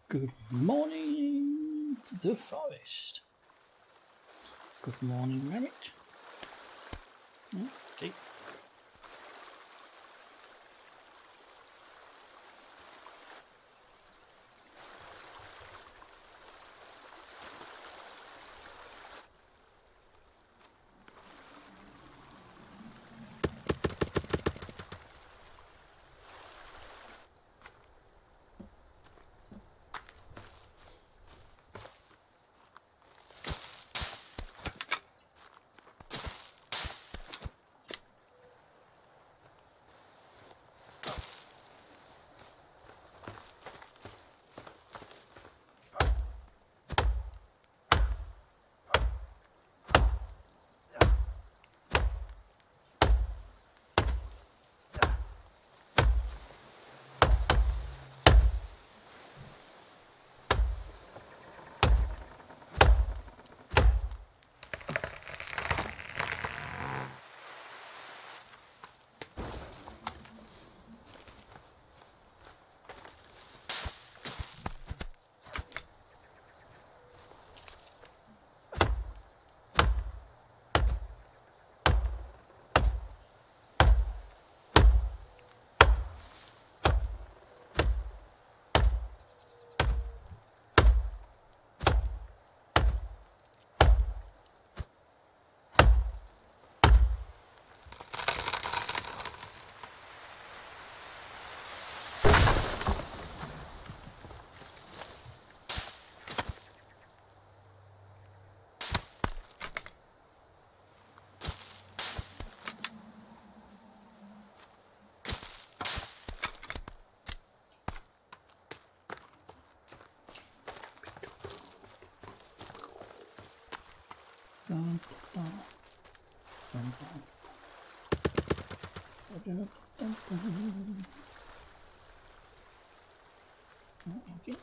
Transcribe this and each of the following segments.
Good morning, the forest. Good morning, Merritt. Okay. Dun, dun, dun, dun. Dun, dun, dun. Okay.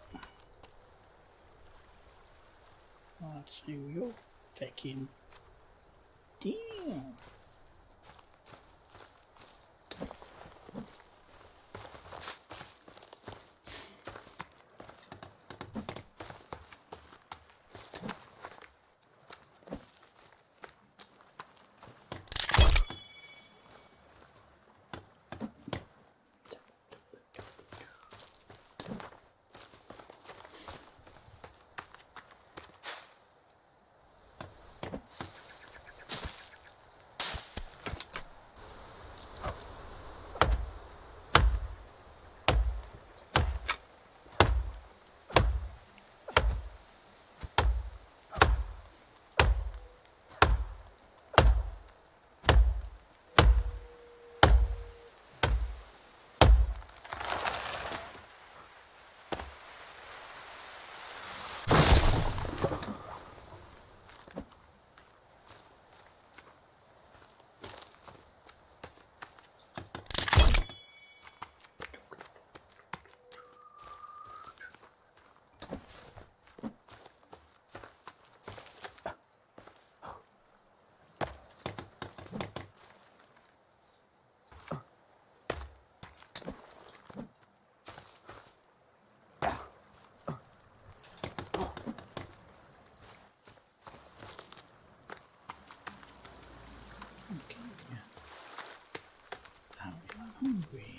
Let's do your fucking damn. Okay. I'm hungry.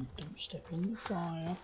Don't step in the fire.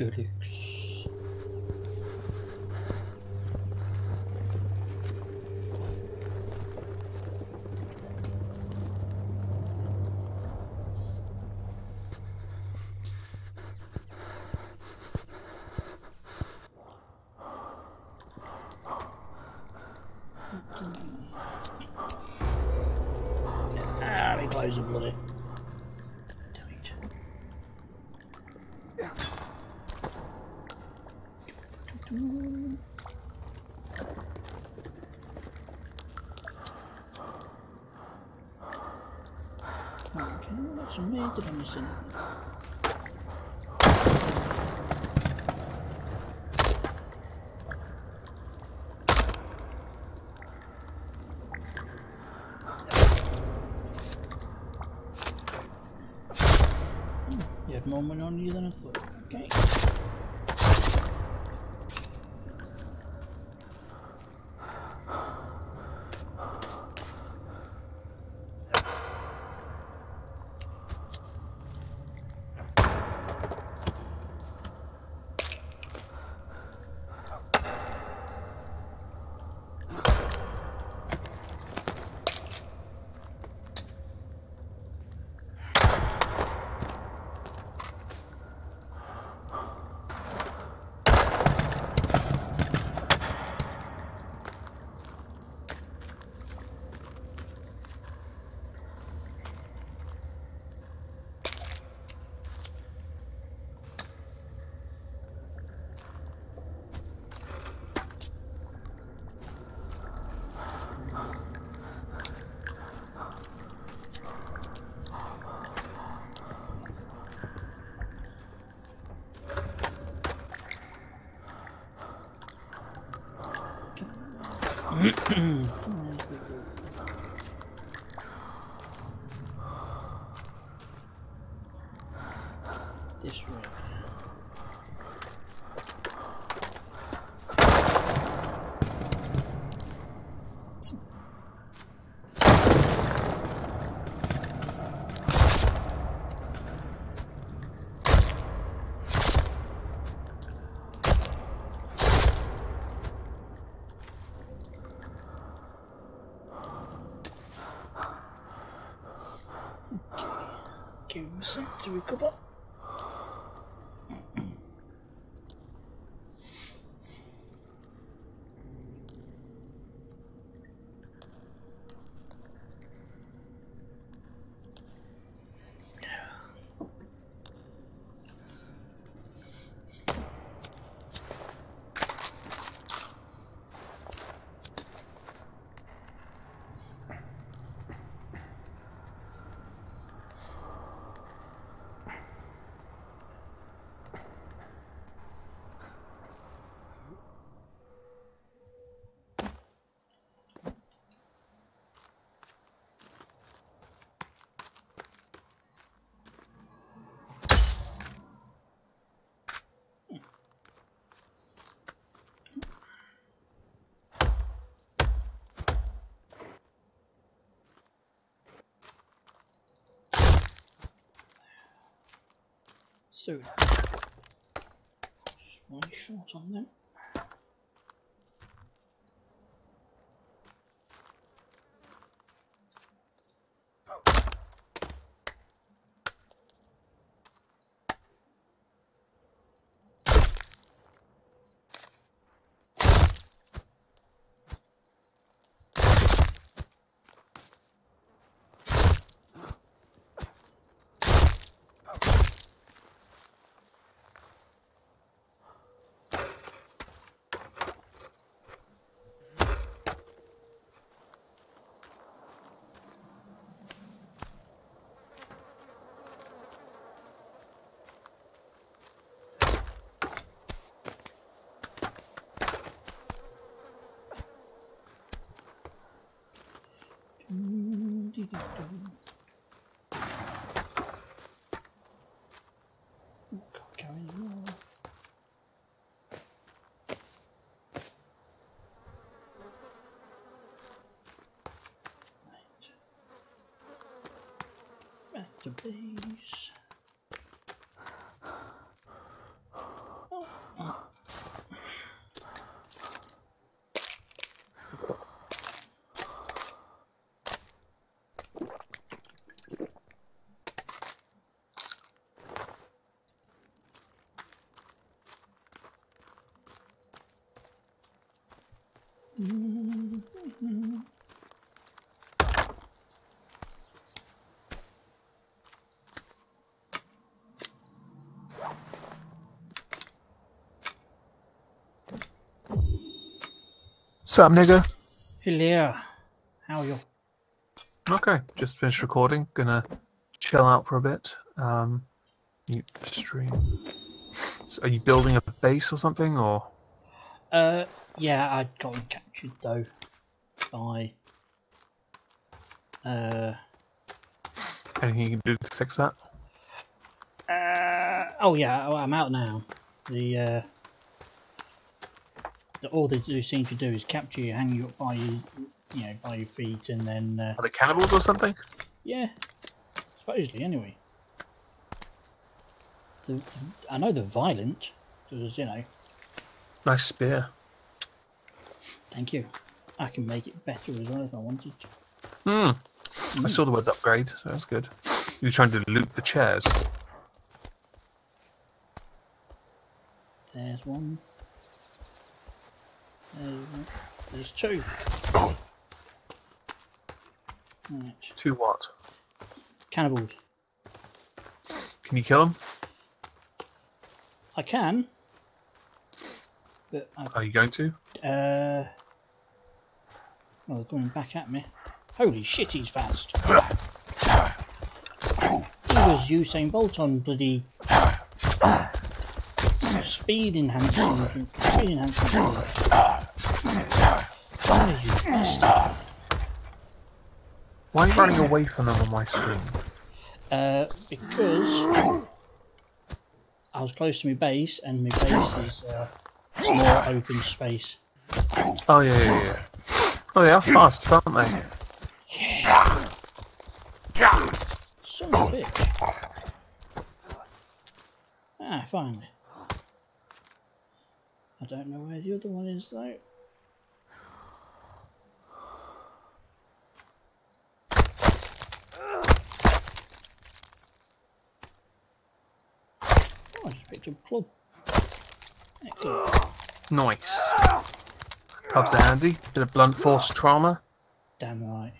Yksi. Ah, we close the bloody. Okay, that's some meat that I'm missing. You had more money on you than I thought. Okay. This way. Give him a sec to recover. So, just one short on them. Can't carry anymore. Right. Back to base. Sup, nigga? Hello. How are you? Okay, just finished recording. Gonna chill out for a bit. Mute stream. So are you building a base or something, or? Yeah, I got captured though by Anything you can do to fix that? oh yeah, I'm out now. All they do seem to do is capture you, hang you up by by your feet, and then Are they cannibals or something? yeah, supposedly anyway. I know they're violent, because Nice spear. Thank you. I can make it better as well if I wanted to. I saw the words upgrade, so that's good. You were trying to loot the chairs. There's one. There's two. Right. To what? Cannibals. Can you kill them? I can. But Are you going to? well, they're coming back at me. Holy shit, he's fast. He was Usain Bolt on bloody speed enhancing. Speed enhancing. Why are you bastard? Why are you running away from them on my screen? Because I was close to my base, and my base is more open space. Oh yeah. Oh, they are fast, aren't they? Yeah. Son of a bitch. Ah, finally. I don't know where the other one is though. Oh, I just picked up a club. Excellent. Nice. Clubs are handy. Bit of blunt force trauma. Damn right.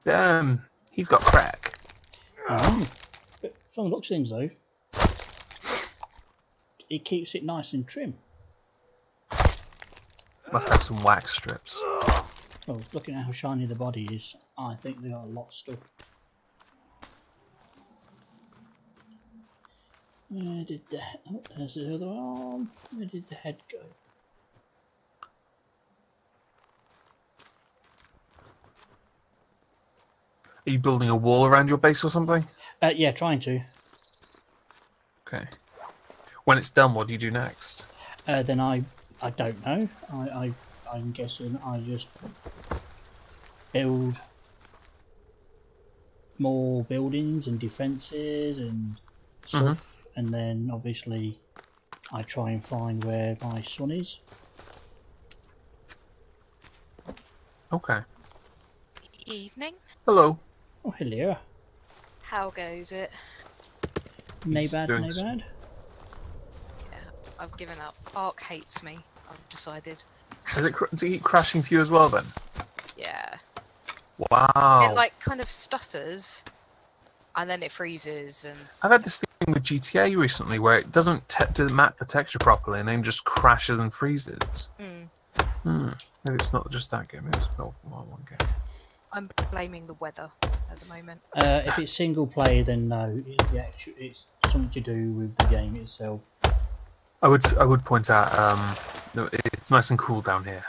Damn, he's got crack. But from the looks of things though, it keeps it nice and trim. Must have some wax strips. Well, looking at how shiny the body is, I think they got a lot of stuff. Where did the oh, there's the other arm. Where did the head go? Are you building a wall around your base or something? Yeah, trying to. Okay. When it's done, what do you do next? Then I don't know. I'm guessing I just build more buildings and defences and stuff, and then obviously I try and find where my son is. Okay. Evening. Hello. Oh, hello. How goes it? Nay bad, nay doing bad. Yeah, I've given up. Ark hates me. I've decided. Does it keep crashing for you as well then? Yeah. Wow. It like kind of stutters, and then it freezes, and I've had this thing with GTA recently where it doesn't map the texture properly and then just crashes and freezes. Maybe it's not just that game. Maybe it's not one game. I'm blaming the weather at the moment. If it's single player, then no. It's something to do with the game itself. I would point out no, it's nice and cool down here.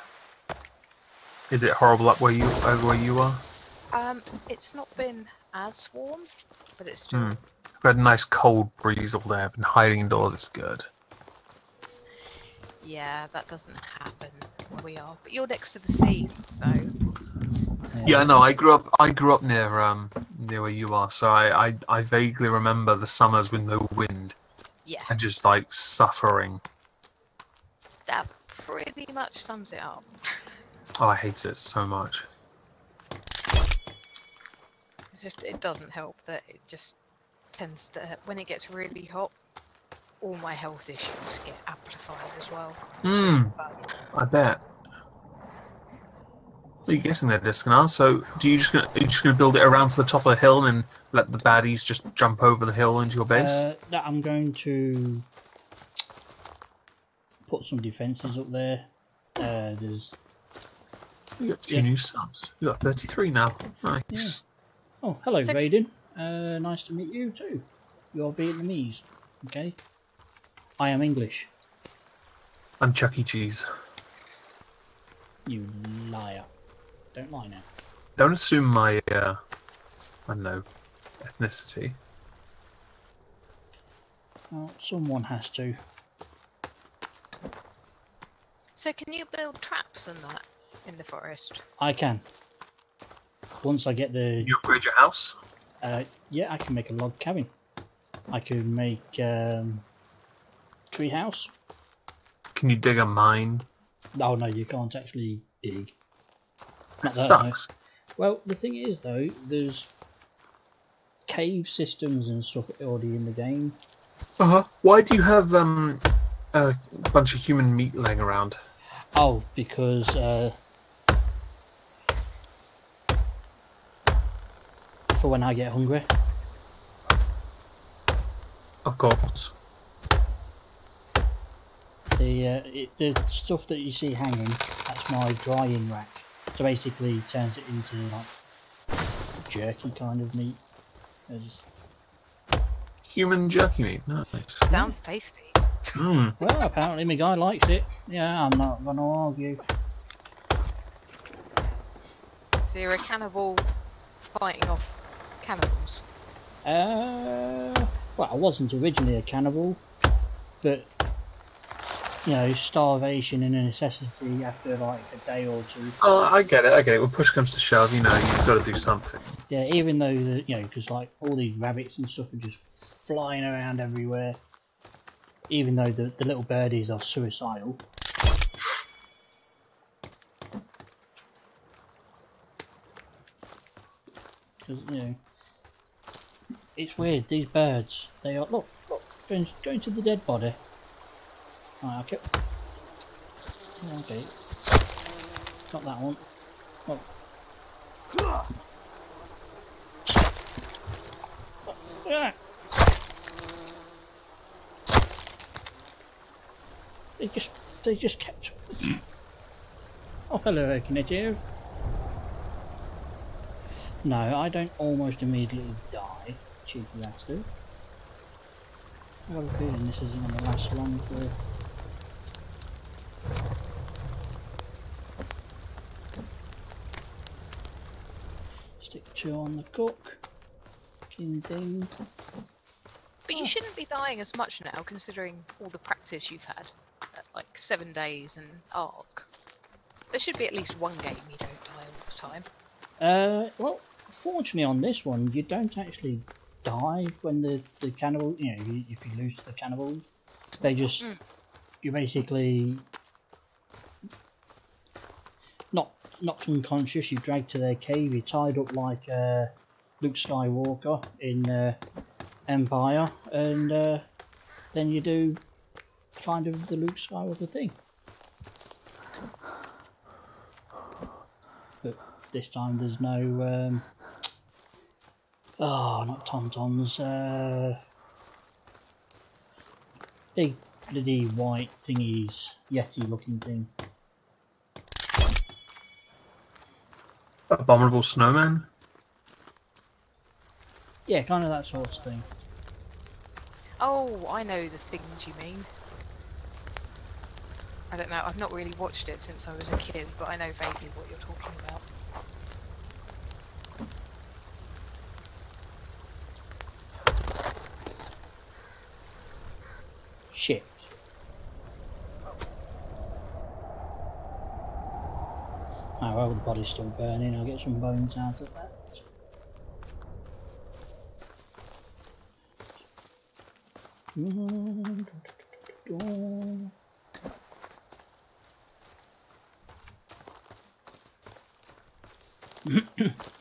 Is it horrible up over where you are? It's not been as warm, but it's still. I've had a nice cold breeze all day. I've been hiding indoors. It's good. Yeah, that doesn't happen where we are. But you're next to the sea, so. Yeah, no, I grew up near where you are, so I vaguely remember the summers with no wind. Yeah. And just like suffering. That pretty much sums it up. Oh, I hate it so much. It's just, it doesn't help that it just tends to, when it gets really hot, all my health issues get amplified as well. I bet. So you're guessing they're disc now, so are you just gonna build it around to the top of the hill and then let the baddies just jump over the hill into your base? No, I'm going to put some defences up there. There's You got two new subs. You got 33 now. Nice. Yeah. Oh, hello, So- Raiden. Nice to meet you too. You're Vietnamese, okay? I am English. I'm Chuck E. Cheese. You liar. Don't lie now. Don't assume my, I don't know, ethnicity. Well, someone has to. So can you build traps and that in the forest? I can. Once I get the... You upgrade your house? yeah, I can make a log cabin. I can make tree house. Can you dig a mine? Oh no, you can't actually dig. That Not that, no. sucks. Well, the thing is though, there's cave systems and stuff already in the game. Uh-huh. Why do you have a bunch of human meat laying around? Oh, because for when I get hungry. Of course. The stuff that you see hanging, that's my drying rack. So basically turns it into like jerky kind of meat. Human jerky meat. Nice. Sounds tasty. Mm. Well, apparently my guy likes it. Yeah, I'm not gonna argue. So you're a cannibal fighting off cannibals. Well, I wasn't originally a cannibal, but you know, starvation and a necessity after like a day or two. Oh, I get it. When push comes to shove, you know, you've got to do something. Yeah, even though the, you know, because like all these rabbits and stuff are just flying around everywhere. Even though the little birdies are suicidal. Because, you know, it's weird, these birds, they are, look, going to the dead body. Right, okay. Okay. Not that one. Oh. Ah. They just kept. Oh, hello, Kinetio. No, I don't almost immediately die, cheeky bastard. I've got a feeling this isn't going to last long for. Stick 2 on the cook. Ding. But you shouldn't be dying as much now, considering all the practice you've had. Like 7 days and Ark. There should be at least one game you don't die all the time. Well, fortunately on this one, you don't actually die when the cannibal, you know, if you lose to the cannibals. They just, you basically knocked unconscious, you dragged to their cave, you tied up like Luke Skywalker in Empire, and then you do kind of the Luke Skywalker thing. But this time there's no oh, not Tauntauns, big bloody white thingies, Yeti looking thing. Abominable snowman? Yeah, kind of that sort of thing. Oh, I know the things you mean. I don't know, I've not really watched it since I was a kid, but I know vaguely what you're talking about. Shit. Oh well, the body's still burning, I'll get some bones out of that.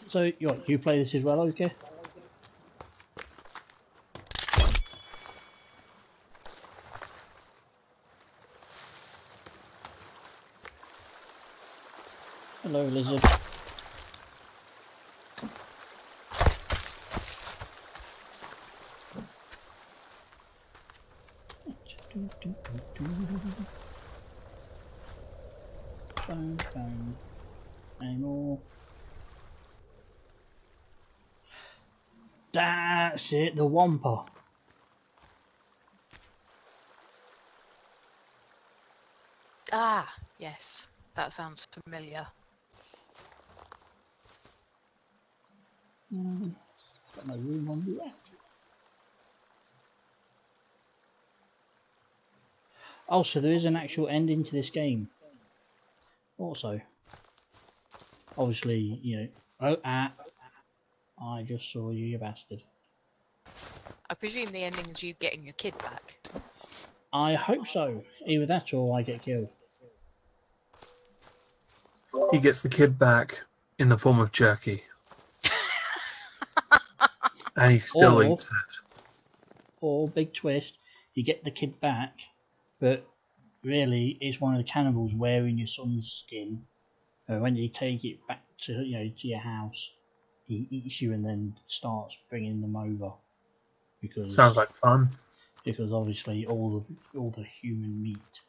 So, you play this as well, okay? Hello, lizard. Boom, boom. Any more? That's it, the Wampa. Ah, yes, that sounds familiar. Got no room on the left. Oh, so there is an actual ending to this game. Also, obviously, you know. Oh, I just saw you, you bastard. I presume the ending is you getting your kid back. I hope so. Either that or I get killed. He gets the kid back in the form of jerky. And he still eats it. Or, big twist, you get the kid back, but really it's one of the cannibals wearing your son's skin. When you take it back to to your house, he eats you and then starts bringing them over. Because Sounds like fun. Because obviously all the human meat.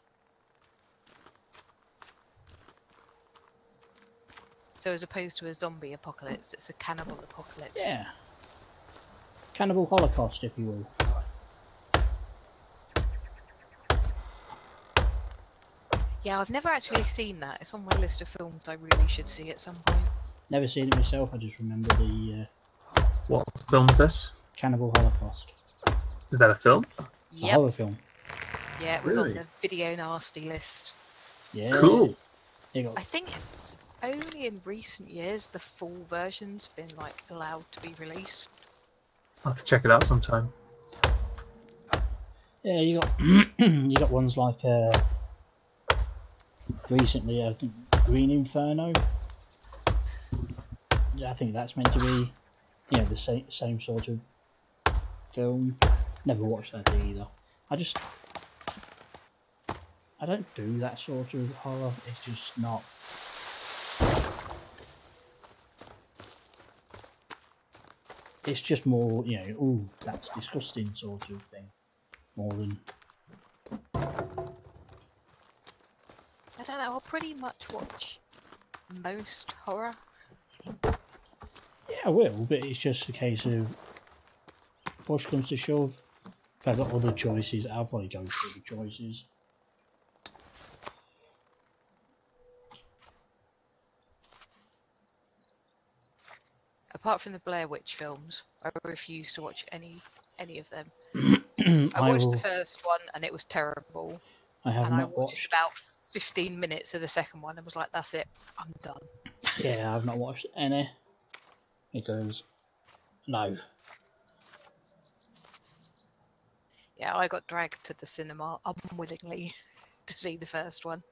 So as opposed to a zombie apocalypse, it's a cannibal apocalypse. Yeah. Cannibal Holocaust, if you will. Yeah, I've never actually seen that. It's on my list of films I really should see at some point. Never seen it myself, I just remember the What film is this? Cannibal Holocaust. Is that a film? A Yep. horror film. Yeah, it was Really? on the video nasty list. Yeah. Cool. It got I think it's only in recent years the full version's been like allowed to be released. I'll have to check it out sometime. Yeah, you got you got ones like recently I think Green Inferno. I think that's meant to be the same sort of film. Never watched that either. I don't do that sort of horror. It's just not. It's just more, ooh, that's disgusting sort of thing, more than. I don't know, I'll pretty much watch most horror. Yeah, I will, but it's just a case of push comes to shove. If I've got other choices, I'll probably go for the choices. Apart from the Blair Witch films, I refuse to watch any of them. I I watched will. the first one and it was terrible. I have And I not watched watched. about 15 minutes of the second one and was like, that's it, I'm done. Yeah, I've not watched any because no. Yeah, I got dragged to the cinema unwillingly to see the first one.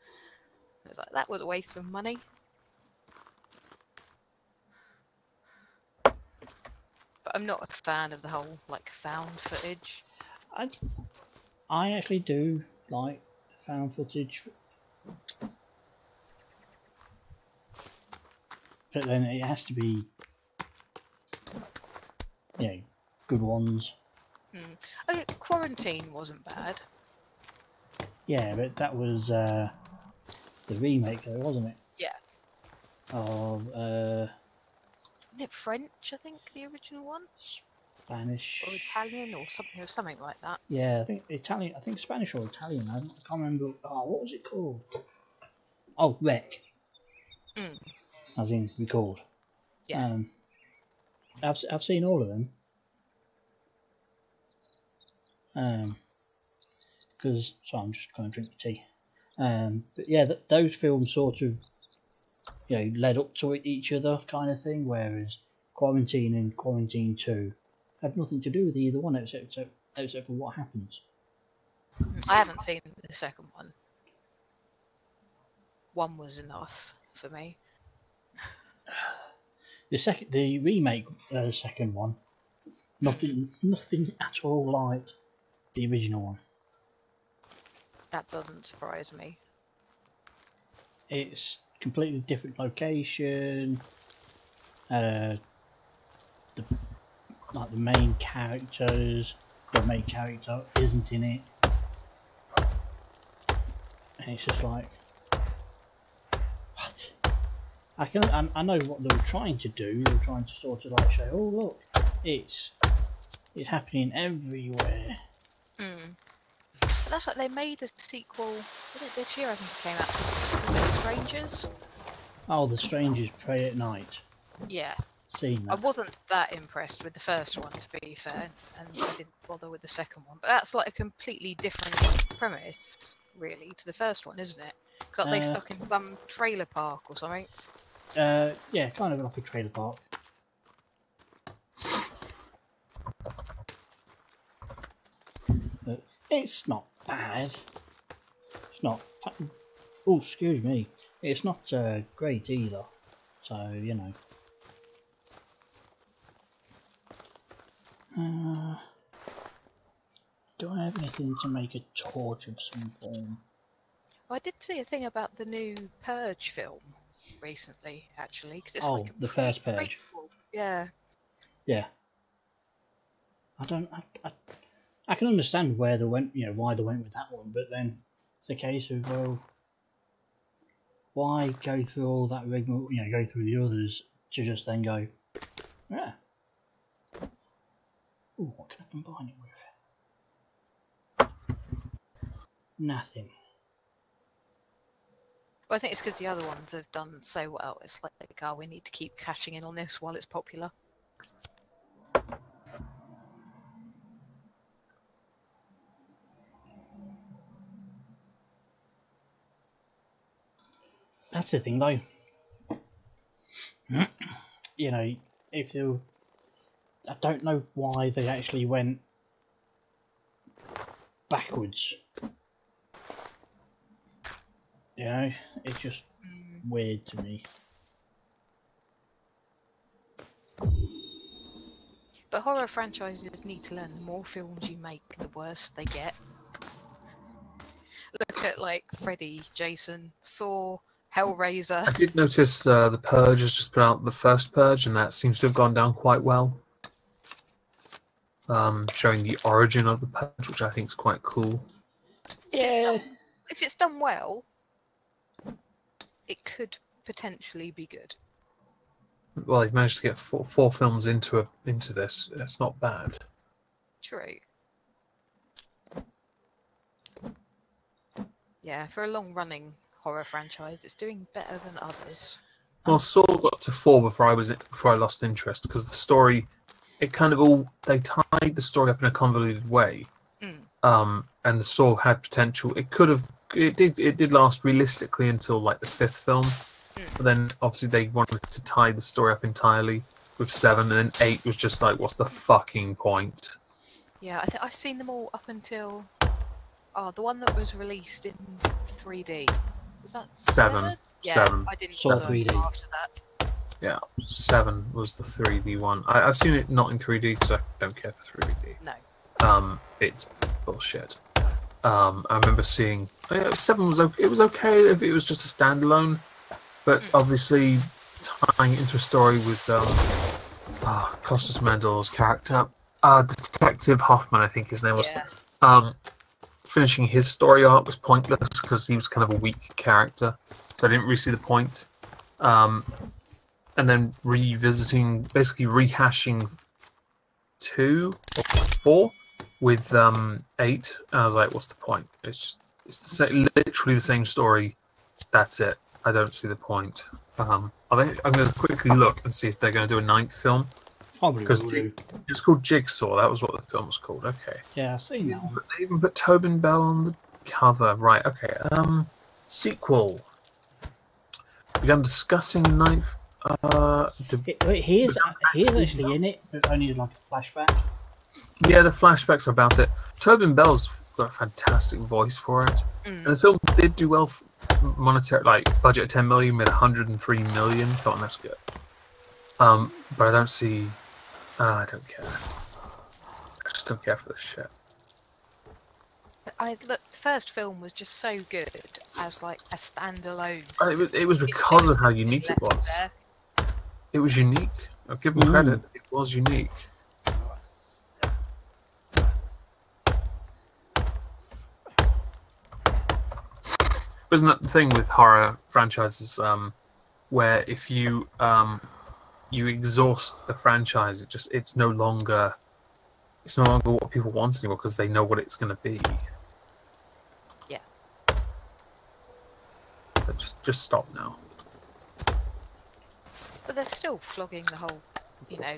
I was like, that was a waste of money. But I'm not a fan of the whole, like, found footage. I actually do like the found footage, but then it has to be, good ones. Oh, Quarantine wasn't bad. Yeah, but that was the remake, though, wasn't it? Yeah. Of Isn't it French, I think, the original one? Spanish Or Italian or something like that. Yeah, I think Italian. I think Spanish or Italian. I can't remember. Oh, what was it called? Oh, Rec. As in record. Yeah. I've seen all of them. Because I'm just going to drink the tea. But yeah, those films sort of led up to each other, kind of thing. Whereas Quarantine and Quarantine 2 had nothing to do with either one except for what happens. I haven't seen the second one. One was enough for me. The remake second one, nothing at all like the original one. That doesn't surprise me. It's completely different location. The main character isn't in it, and it's just like, I know what they were trying to do. They were trying to sort of like show, oh look, it's happening everywhere. But that's like they made a sequel. Was it this year? I think it came out. Was it Strangers? Oh, the strangers pray at night. Yeah. Seen I that. wasn't that impressed with the first one, to be fair, and I didn't bother with the second one. But that's like a completely different premise, really, to the first one, isn't it? Because like, they stuck in some trailer park or something. Yeah, kind of like a trailer park. But it's not bad. It's not. Oh, excuse me. It's not great either. So you know. Do I have anything to make a torch of some form? Well, I did see a thing about the new Purge film recently, actually. Cause it's Oh, like a the first Purge. prequel. Yeah. Yeah. I can understand where they went, you know, why they went with that one, but then it's a case of, well, why go through all that rigmarole, you know, go through the others to just then go, yeah. Ooh, what can I combine it with? Nothing. Well, I think it's because the other ones have done so well. It's like, oh, we need to keep cashing in on this while it's popular. That's the thing, though. You know, if you, I don't know why they actually went backwards. You know, it's just weird to me. But horror franchises need to learn the more films you make, the worse they get. Look at like Freddy, Jason, Saw, Hellraiser. I did notice the Purge has just put out the first Purge, and that seems to have gone down quite well. Showing the origin of the Purge, which I think is quite cool. If it's done well, it could potentially be good. Well, they've managed to get four films into this. That's not bad. True. Yeah, for a long-running horror franchise, it's doing better than others. Well, Saw got to 4 before I lost interest, because the story, they tied the story up in a convoluted way. And the Saw had potential. It did last realistically until like the 5th film, but then obviously they wanted to tie the story up entirely with 7, and then 8 was just like, what's the fucking point? Yeah, I think I've seen them all up until the one that was released in 3D. Was that 7? Yeah, 7. I didn't Saw bother 3D. after that. Yeah, 7 was the 3D one. I've seen it not in 3D because I don't care for 3D. No. It's bullshit. I remember seeing 7 was okay. It was okay if it was just a standalone, but obviously tying it into a story with Costas Mandylor's character, Detective Hoffman, I think his name was. Yeah. Finishing his story arc was pointless because he was kind of a weak character, so I didn't really see the point. And then basically rehashing 2 or 4 with 8, and I was like, what's the point? It's literally the same story. That's it. I don't see the point. I'm going to quickly look and see if they're going to do a 9th film. Because it's called Jigsaw. That was what the film was called. Okay. Yeah, I've seen that one. They even put Tobin Bell on the cover. Right. Okay. Sequel. Began discussing the 9th. He is actually in it, but only like a flashback. Yeah, the flashbacks are about it. Tobin Bell's got a fantastic voice for it, and the film did do well. Monetary, like budget of 10 million, made 103 million. Thought that's good. But I don't see. I don't care. I just don't care for this shit. The first film was just so good as like a standalone. It was because of how unique it was. It was unique. I'll give them credit. It was unique. Isn't that the thing with horror franchises? where if you you exhaust the franchise, it's no longer what people want anymore because they know what it's going to be. Yeah. So just stop now. But they're still flogging the whole,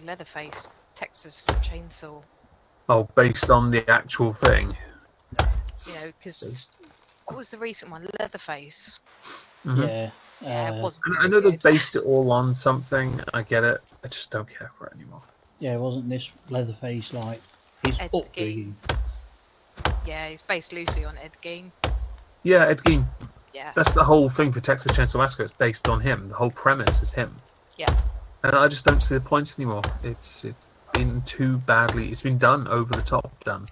Leatherface, Texas Chainsaw. Oh, based on the actual thing. Because what was the recent one? Leatherface. Mm-hmm. Yeah. Yeah, it wasn't I very know they good. based it all on something. I get it. I just don't care for it anymore. Yeah, wasn't this Leatherface like his Ed upbringing? Yeah, he's based loosely on Ed Gein. Yeah, Ed Gein. Yeah. That's the whole thing for Texas Chainsaw Massacre. It's based on him. The whole premise is him. Yeah. And I just don't see the point anymore. It's been too badly. It's been done over the top. Done.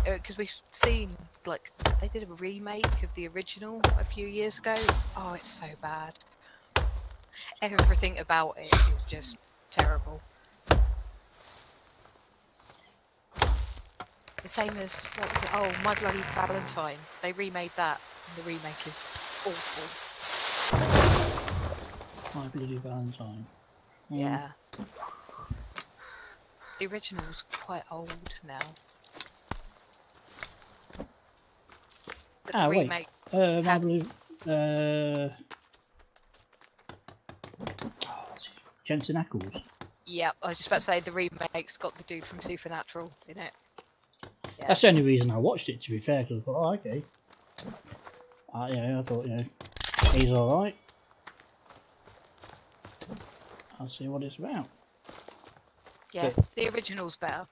Because we've seen, like, they did a remake of the original a few years ago. Oh, it's so bad. Everything about it is just terrible. The same as, what was it? Oh, My Bloody Valentine. They remade that, and the remake is awful. My Bloody Valentine. Yeah. The original's quite old now. But the Wait. remake... My had- Bloody... Jensen Ackles. Yep, I was just about to say the remake's got the dude from Supernatural in it. Yeah. That's the only reason I watched it, to be fair, because I thought, oh, okay. I thought, he's alright. I'll see what it's about. Yeah, the original's better.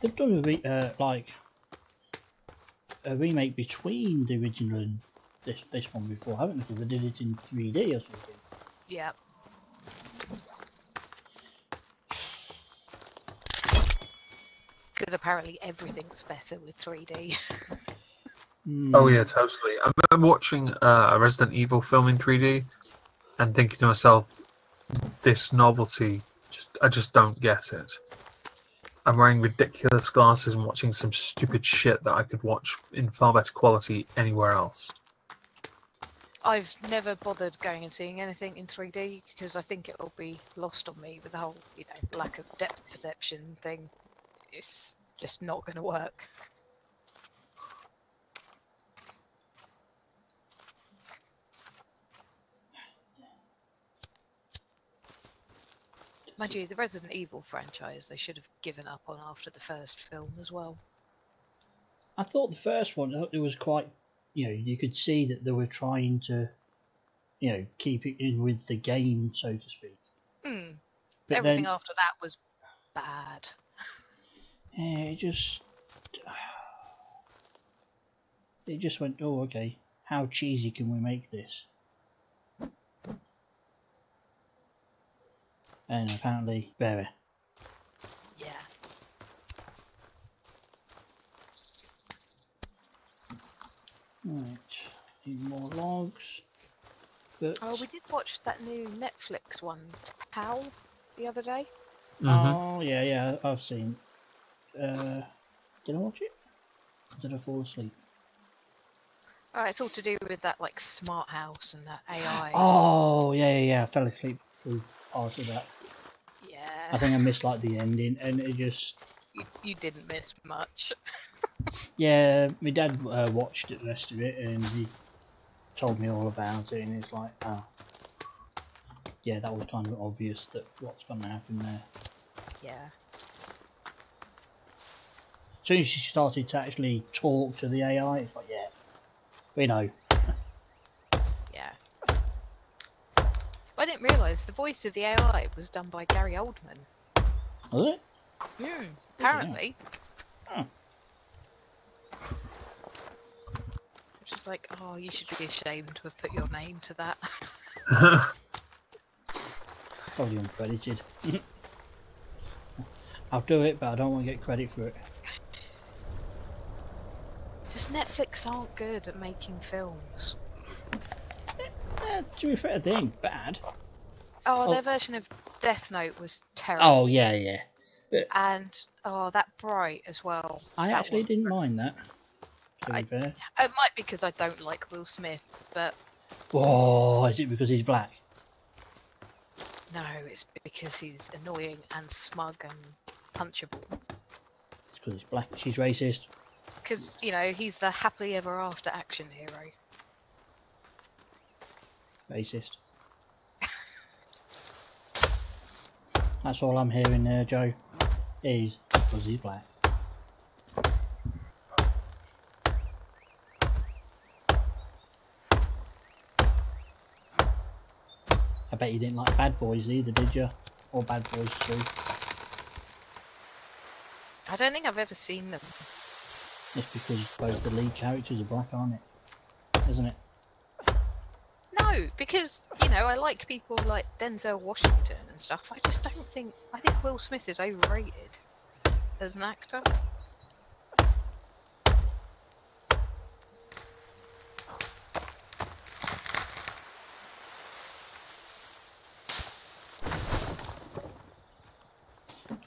They've done a remake between the original and this one before, haven't they? Because they did it in 3D or something. Yeah. Because apparently everything's better with 3D. Oh yeah, totally. I remember watching a Resident Evil film in 3D and thinking to myself, this novelty, I just don't get it. I'm wearing ridiculous glasses and watching some stupid shit that I could watch in far better quality anywhere else. I've never bothered going and seeing anything in 3D because I think it'll be lost on me with the whole, lack of depth perception thing. It's just not going to work. Mind you, the Resident Evil franchise, they should have given up on after the first film as well. I thought the first one, it was quite, you could see that they were trying to, keep it in with the game, so to speak. But Everything then, after that was bad. yeah, it just went, oh, okay, how cheesy can we make this? And apparently, very. Yeah. Right, need more logs. But, Oh, we did watch that new Netflix one, Tao, the other day. oh, yeah, I've seen. Did I watch it? Or did I fall asleep? Alright, it's all to do with that, like, smart house and that AI. Oh, yeah, I fell asleep through part of that. Yeah. I think I missed like the ending, and it just. You didn't miss much. Yeah, my dad watched the rest of it, and he told me all about it, and it's like, oh, yeah, that was kind of obvious that what's going to happen there. Yeah. As soon as she started to actually talk to the AI, it's like, yeah, we know. Yeah. I didn't realise the voice of the AI was done by Gary Oldman. Was it? Apparently. Oh. Which is like, oh, you should be ashamed to have put your name to that. Probably uncredited. I'll do it, but I don't want to get credit for it. Just Netflix aren't good at making films. To be fair, they ain't bad. Oh, their version of Death Note was terrible. Oh yeah, yeah. And that Bright as well. I That actually was- didn't mind that. To be fair. It might be because I don't like Will Smith, but Oh, is it because he's black? no, it's because he's annoying and smug and punchable. It's because he's black. She's racist. Because, you know, he's the happily ever after action hero. Racist. That's all I'm hearing there, Joe. Is because he's black. I bet you didn't like Bad Boys either, did you? Or Bad Boys 2. I don't think I've ever seen them. It's because both the lead characters are black, aren't it? Isn't it? No, because, you know, I like people like Denzel Washington and stuff. I just don't think... I think Will Smith is overrated as an actor.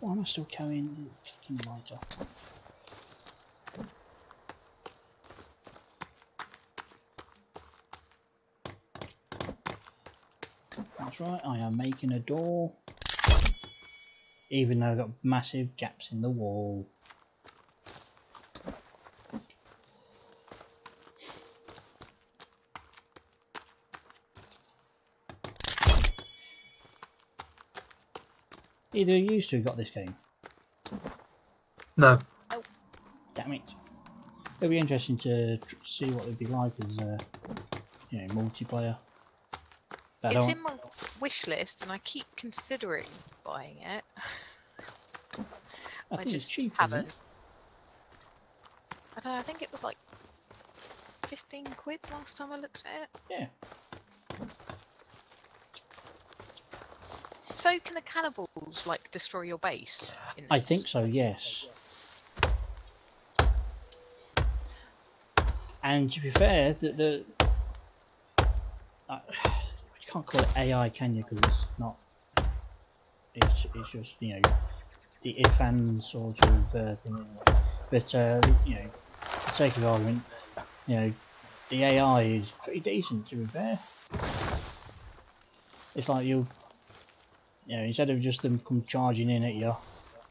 Why am I still carrying the fucking lighter? That's right, I am making a door. Even though I've got massive gaps in the wall. Either of you two got this game? No. Damn it. It'll be interesting to see what it'd be like as you know, multiplayer. But It's in my wish list and I keep considering buying it. I think it's just cheap, isn't haven't. it? I don't know, I think it was like 15 quid last time I looked at it. Yeah. So can the cannibals like destroy your base? In I this? think so, yes. And to be fair, you can't call it AI, can you? Because it's not. It's just, you know, the if and sort of thing. But you know, for the sake of argument, you know, the AI is pretty decent. To be fair, it's like you know, instead of just them come charging in at you,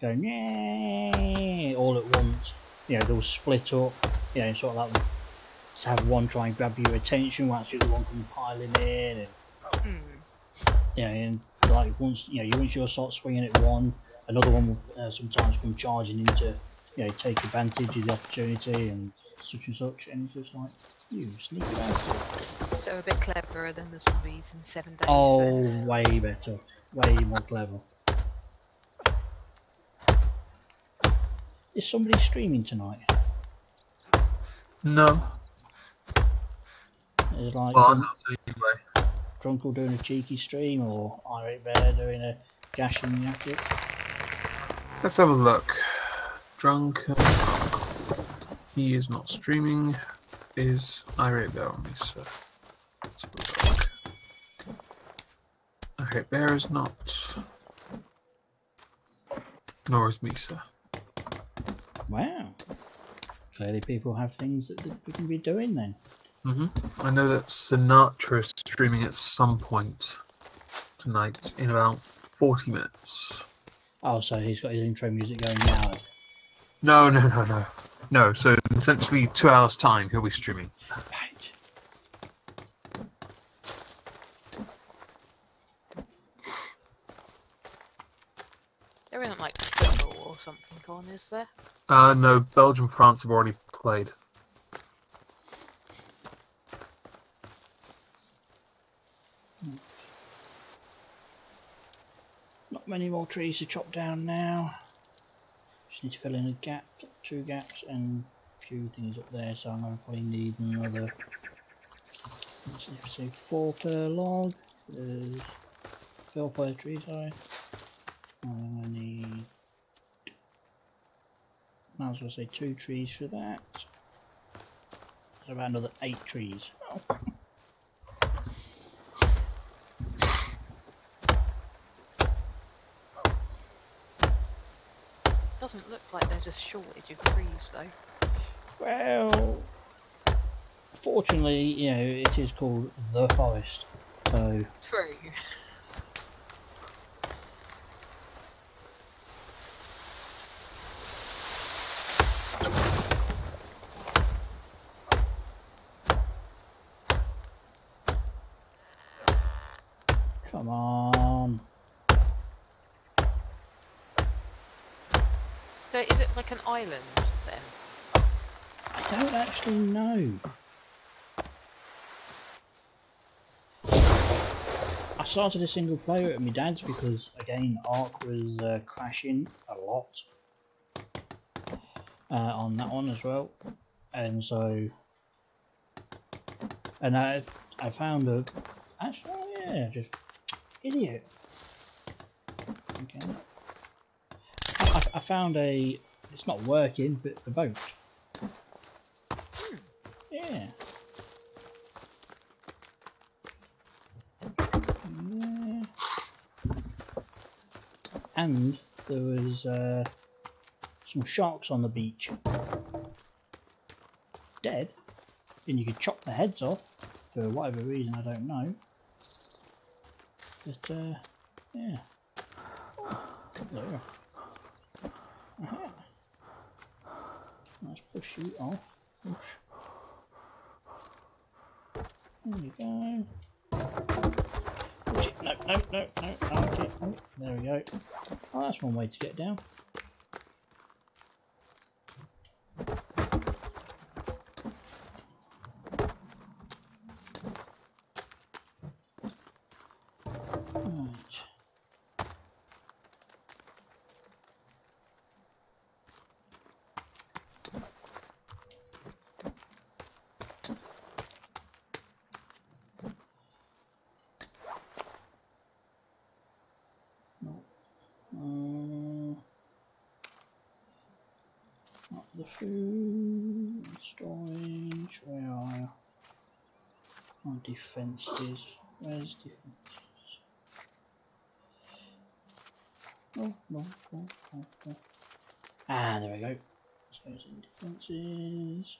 going yeah all at once, you know, they'll split up, you know, sort of like to have one try and grab your attention whilst the other one come piling in, and you know, and like once you start swinging at one, another one will sometimes come charging in to, you know, take advantage of the opportunity and such, and it's just like, you sneak bastard. So a bit cleverer than the zombies in 7 days. Oh, then. way better, way more clever. Is somebody streaming tonight? No. Is like Well, I'm not anyway. Drunkle doing a cheeky stream, or Irate Bear doing a gash in the attic? Let's have a look. Drunk. He is not streaming. Is Irate Bear on me, sir? Let's have a look. Irate Bear is not. Nor is Misa. Wow. Clearly people have things that we can be doing then. I know that Sinatra is streaming at some point tonight in about 40 minutes. Oh, so he's got his intro music going now. No, so in essentially 2 hours time he'll be streaming. Right. There isn't like football or something on, is there? No, Belgium, France have already played. Not many more trees to chop down now. Just need to fill in a gap, 2 gaps, and a few things up there, so I'm going to probably need another, let's say 4 per log. 4 per tree, sorry. I'm going to need, might as well say 2 trees for that. So about another 8 trees. Oh. doesn't look like there's a shortage of trees, though. Well, fortunately, you know, it is called the forest, so... True. Come on. So is it like an island, then? I don't actually know. I started a single player at my dad's because, again, Ark was crashing a lot on that one as well, and so, and I found a actually yeah, just idiot. Okay, I found a, it's not working, but a boat. Yeah. Yeah. And there was some sharks on the beach, dead, and you could chop their heads off for whatever reason, I don't know. But yeah. There. Aha. Let's push you off. Push. There we go. Push it. No, no, no, no. Okay. Oh, there we go. Oh, that's one way to get down. Right. No. Not the food. Storage. Where are you? Oh, defences. Where's defences? Oh, no, no, no, no. Ah, there we go. So it's in defences.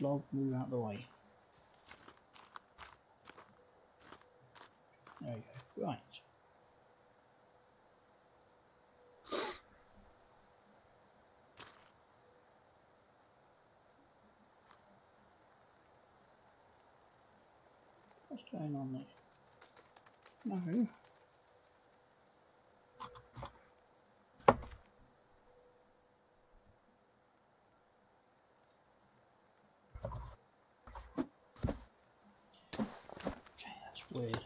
Log, move out of the way. There we go. Right. What's going on there? No. Okay, that's weird.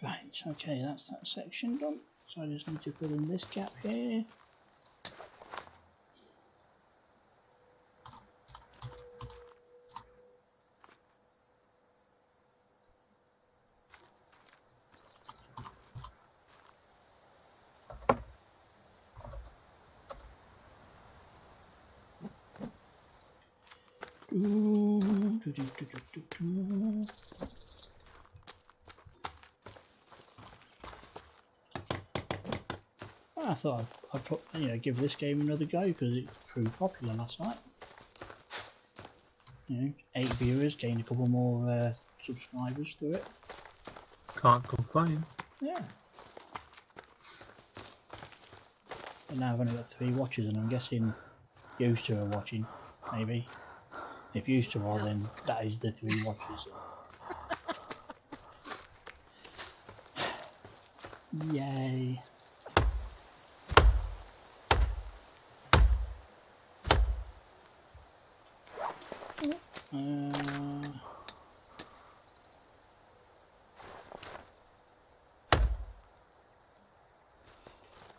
Right, okay, that's that section done. So I just need to fill in this gap here. I thought I'd put, give this game another go because it proved popular last night. 8 viewers, gained a couple more subscribers through it. Can't complain. Yeah. And now I've only got 3 watchers, and I'm guessing used to are watching, maybe. If used to are, then that is the 3 watchers. Yay.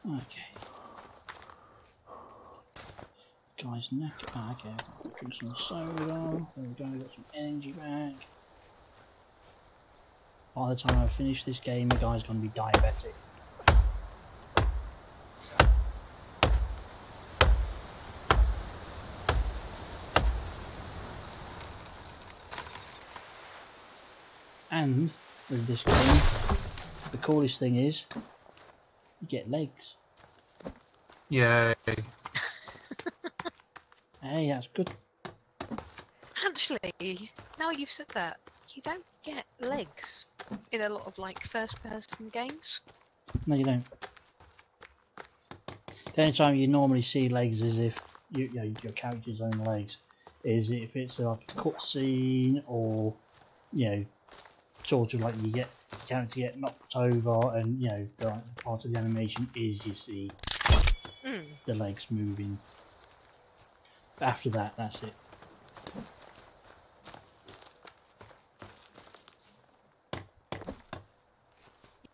Okay. guy's neck. Ah, okay. Drink some soda. There we go. Got some energy back. By the time I finish this game, the guy's going to be diabetic. And with this game, the coolest thing is you get legs. Yay. Hey, that's good. Actually, now you've said that, you don't get legs in a lot of like first-person games. No, you don't. The only time you normally see legs is if you know, your character's own legs, is if it's like a cutscene or sort of like you get the character get knocked over and like, part of the animation is you see the legs moving. But after that, that's it.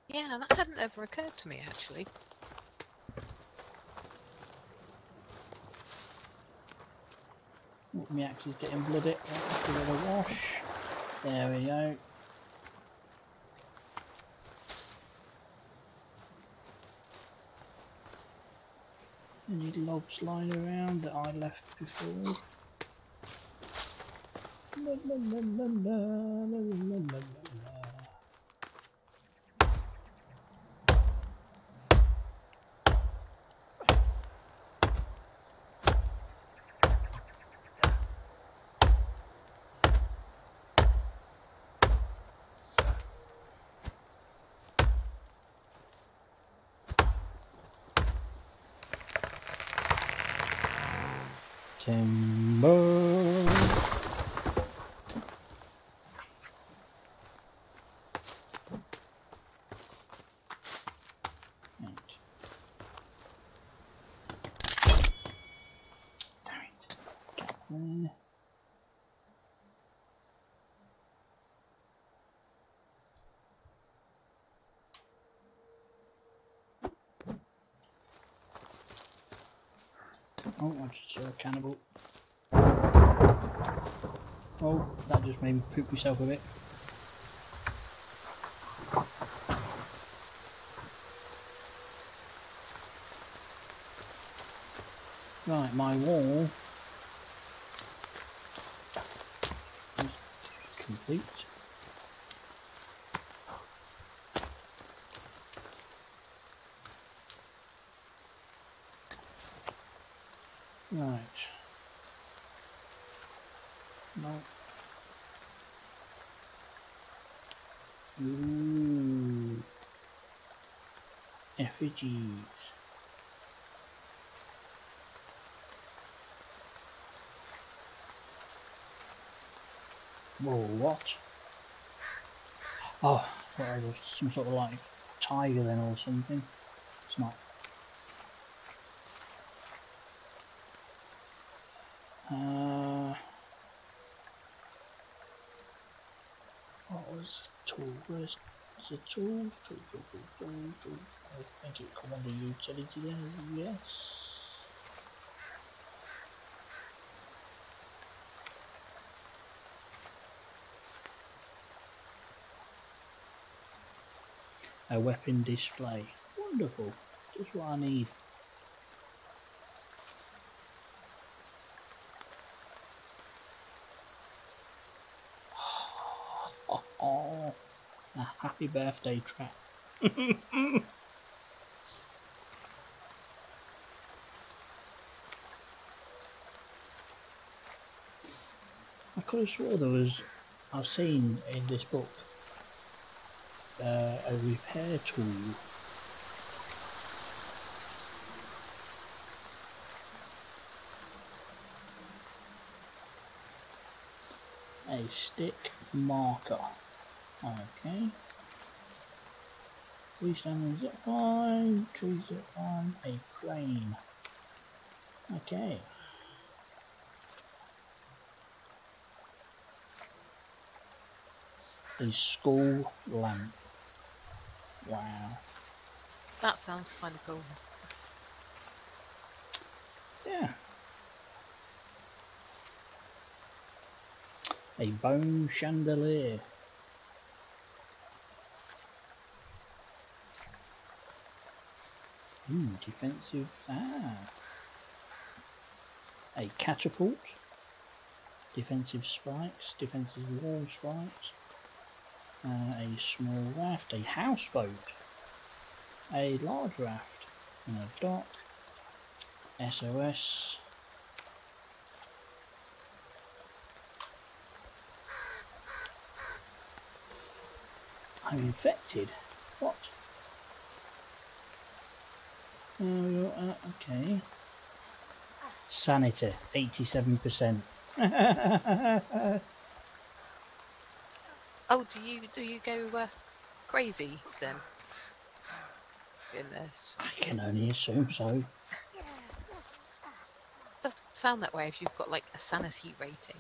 Yeah, that hadn't ever occurred to me actually. My axe is getting bloody. Let's give it a wash. There we go. Any logs lying around that I left before? La, la, la, la, la, la, la, la, la. Timber. Damn it. Get there. Oh, I just saw a cannibal. Oh, that just made me poop myself a bit. Right, my wall is complete. Right. No. Ooh. Effigies. Whoa, what? Oh, I thought I was some sort of like tiger then or something. It's not. What was the tool? Where's the tool? Tool. I think it come under utility then, yes. A weapon display. Wonderful. Just what I need. Oh, a happy birthday trap. I could have swore there was, I've seen in this book, a repair tool. A stick marker. Okay. Freestanding zip line, tree zip line, a crane. Okay. A school lamp. Wow. That sounds kind of cool. Yeah. A bone chandelier. Defensive. A catapult. Defensive spikes. Defensive wall spikes. A small raft. A houseboat. A large raft. And a dock. SOS. I'm infected. What? Okay. Sanity, 87%. Oh, do you go crazy then in this? I can only assume so. Doesn't sound that way if you've got like a sanity rating.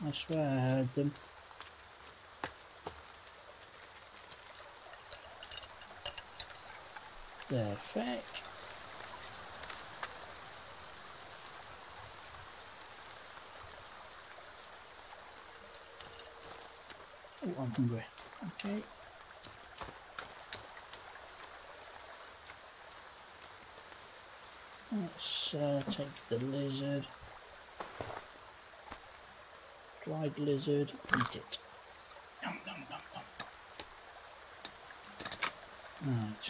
I swear I heard them. They're fake. Oh, I'm hungry. Okay. Let's take the lizard. Dried lizard. Eat it. Nom, nom, nom, nom. Right.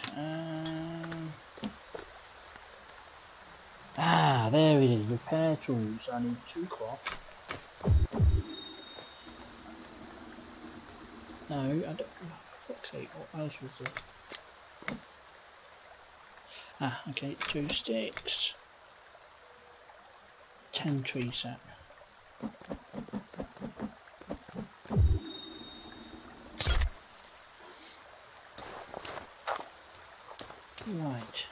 There it is. Repair tools. I need 2 cloth. No, I don't. For fuck's sake, what else was there? Okay, 2 sticks. 10 tree sap. Right,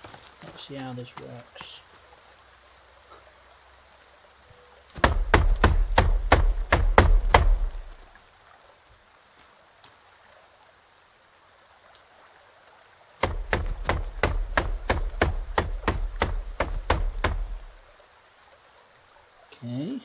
let's see how this works. Okay.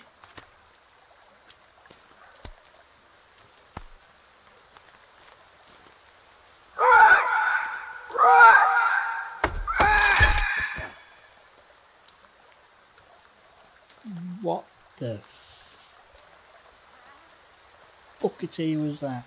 What the fuckity was that?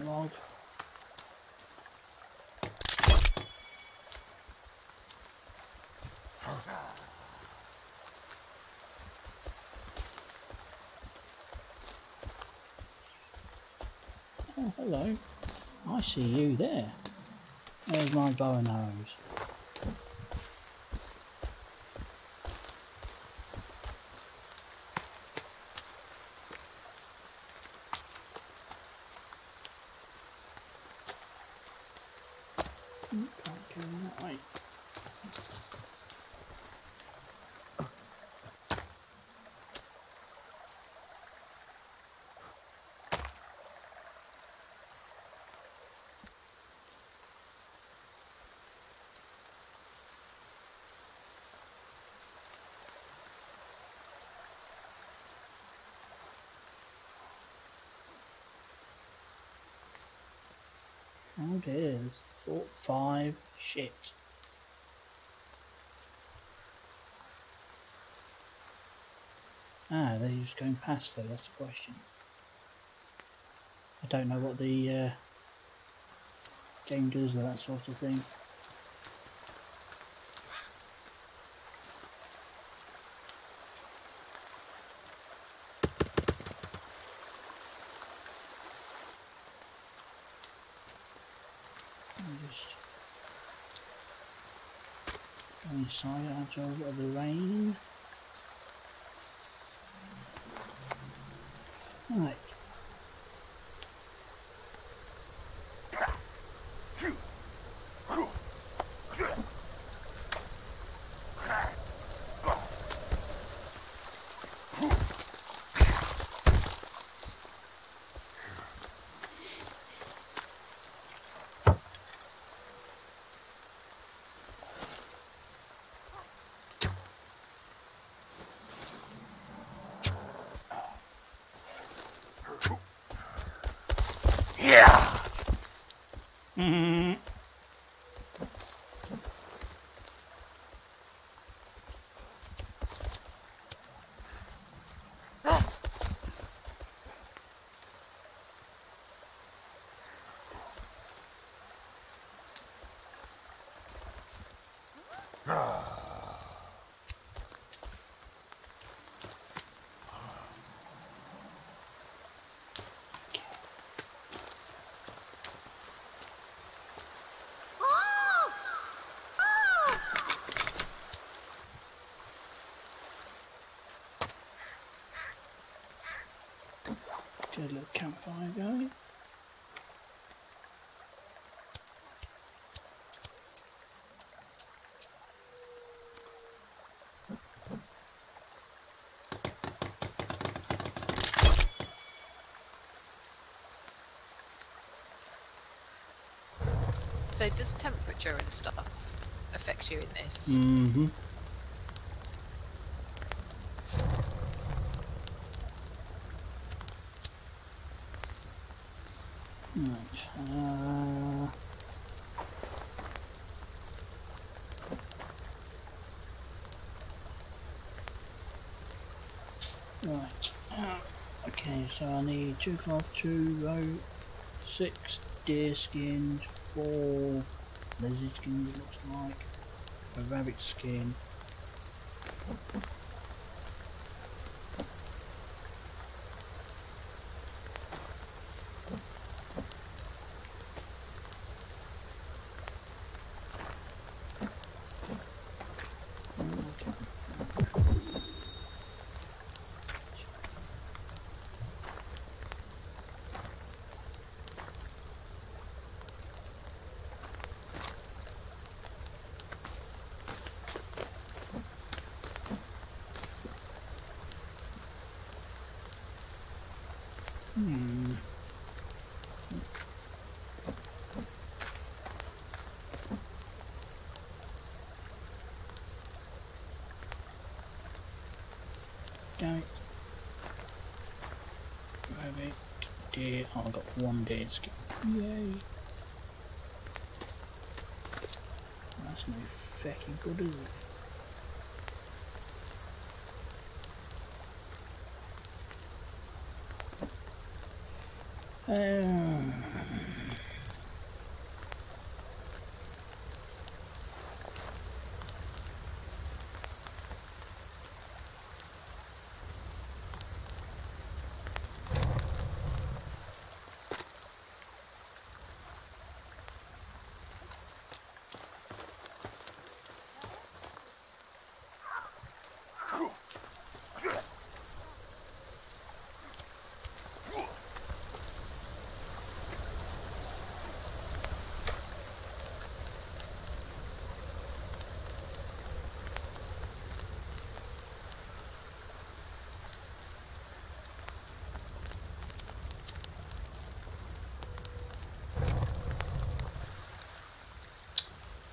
Log. Oh, hello. I see you there. There's my bow and arrows. Can't go that way. Oh dear, there's 5 shit. They're just going past there, that's the question. I don't know what the game does that sort of thing. Just go inside out of the rain. Right. Mm-hmm. Get a little campfire going. So does temperature and stuff affect you in this? Mm-hmm. Right. Right. Okay, so I need 2 cloth, 2 rope, 6 deer skins, 4 lizard skins it looks like, a rabbit skin. Okay. Rabbit, deer. Oh, I've got 1 deer skin. Yay! That's no fecking good, is it?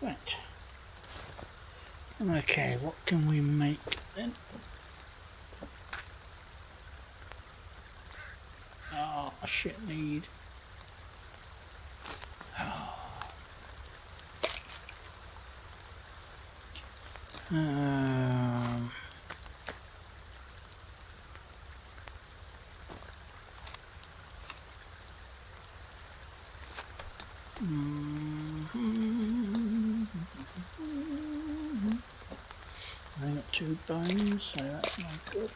Right. Okay, what can we make then? Oh, shit need. Um, 2 bones, so that's not good.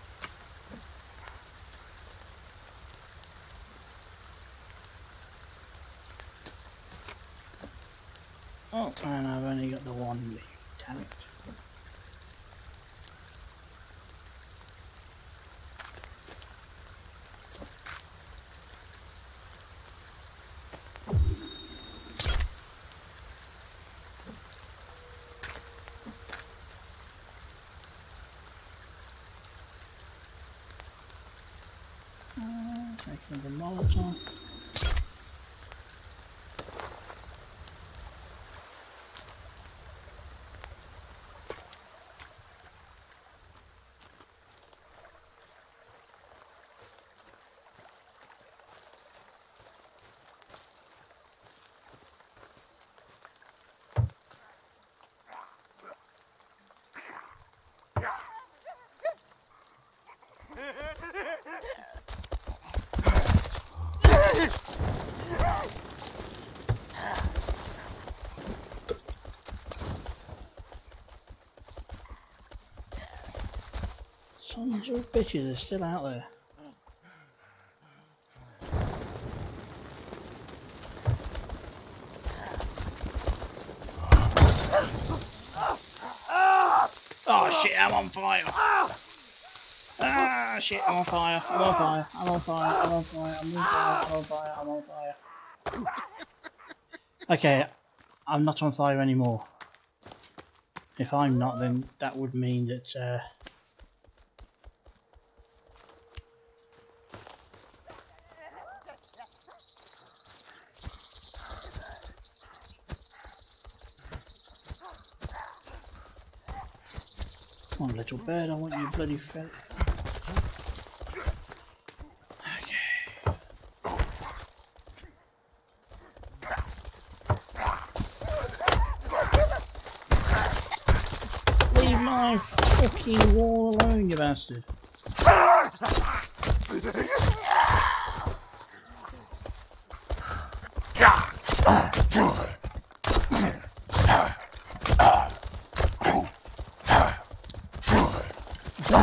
Oh, and I've only got the 1 leaf, damn it. Taking the Molotov. Sons of bitches are still out there. Oh shit, I'm on fire! Ah shit, I'm on fire, I'm on fire, I'm on fire, I'm on fire, I'm on fire, I'm on fire, I'm on fire. Okay, I'm not on fire anymore. If I'm not, then that would mean that come on, little bird, I want you bloody fell. Okay. Leave my fucking wall alone, you bastard.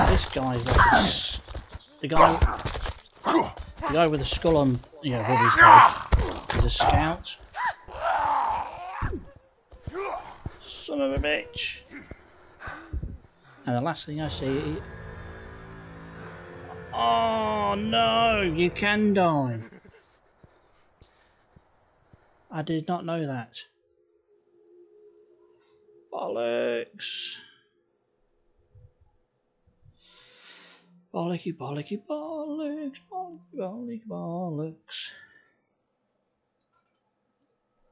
This guy's like the guy with the skull on, you know, above his head is a scout. Son of a bitch! And the last thing I see, oh no, you can die. I did not know that. Bollocks! Bollocky, bollocky, bollocks, bollocky, bollocky, bollocks.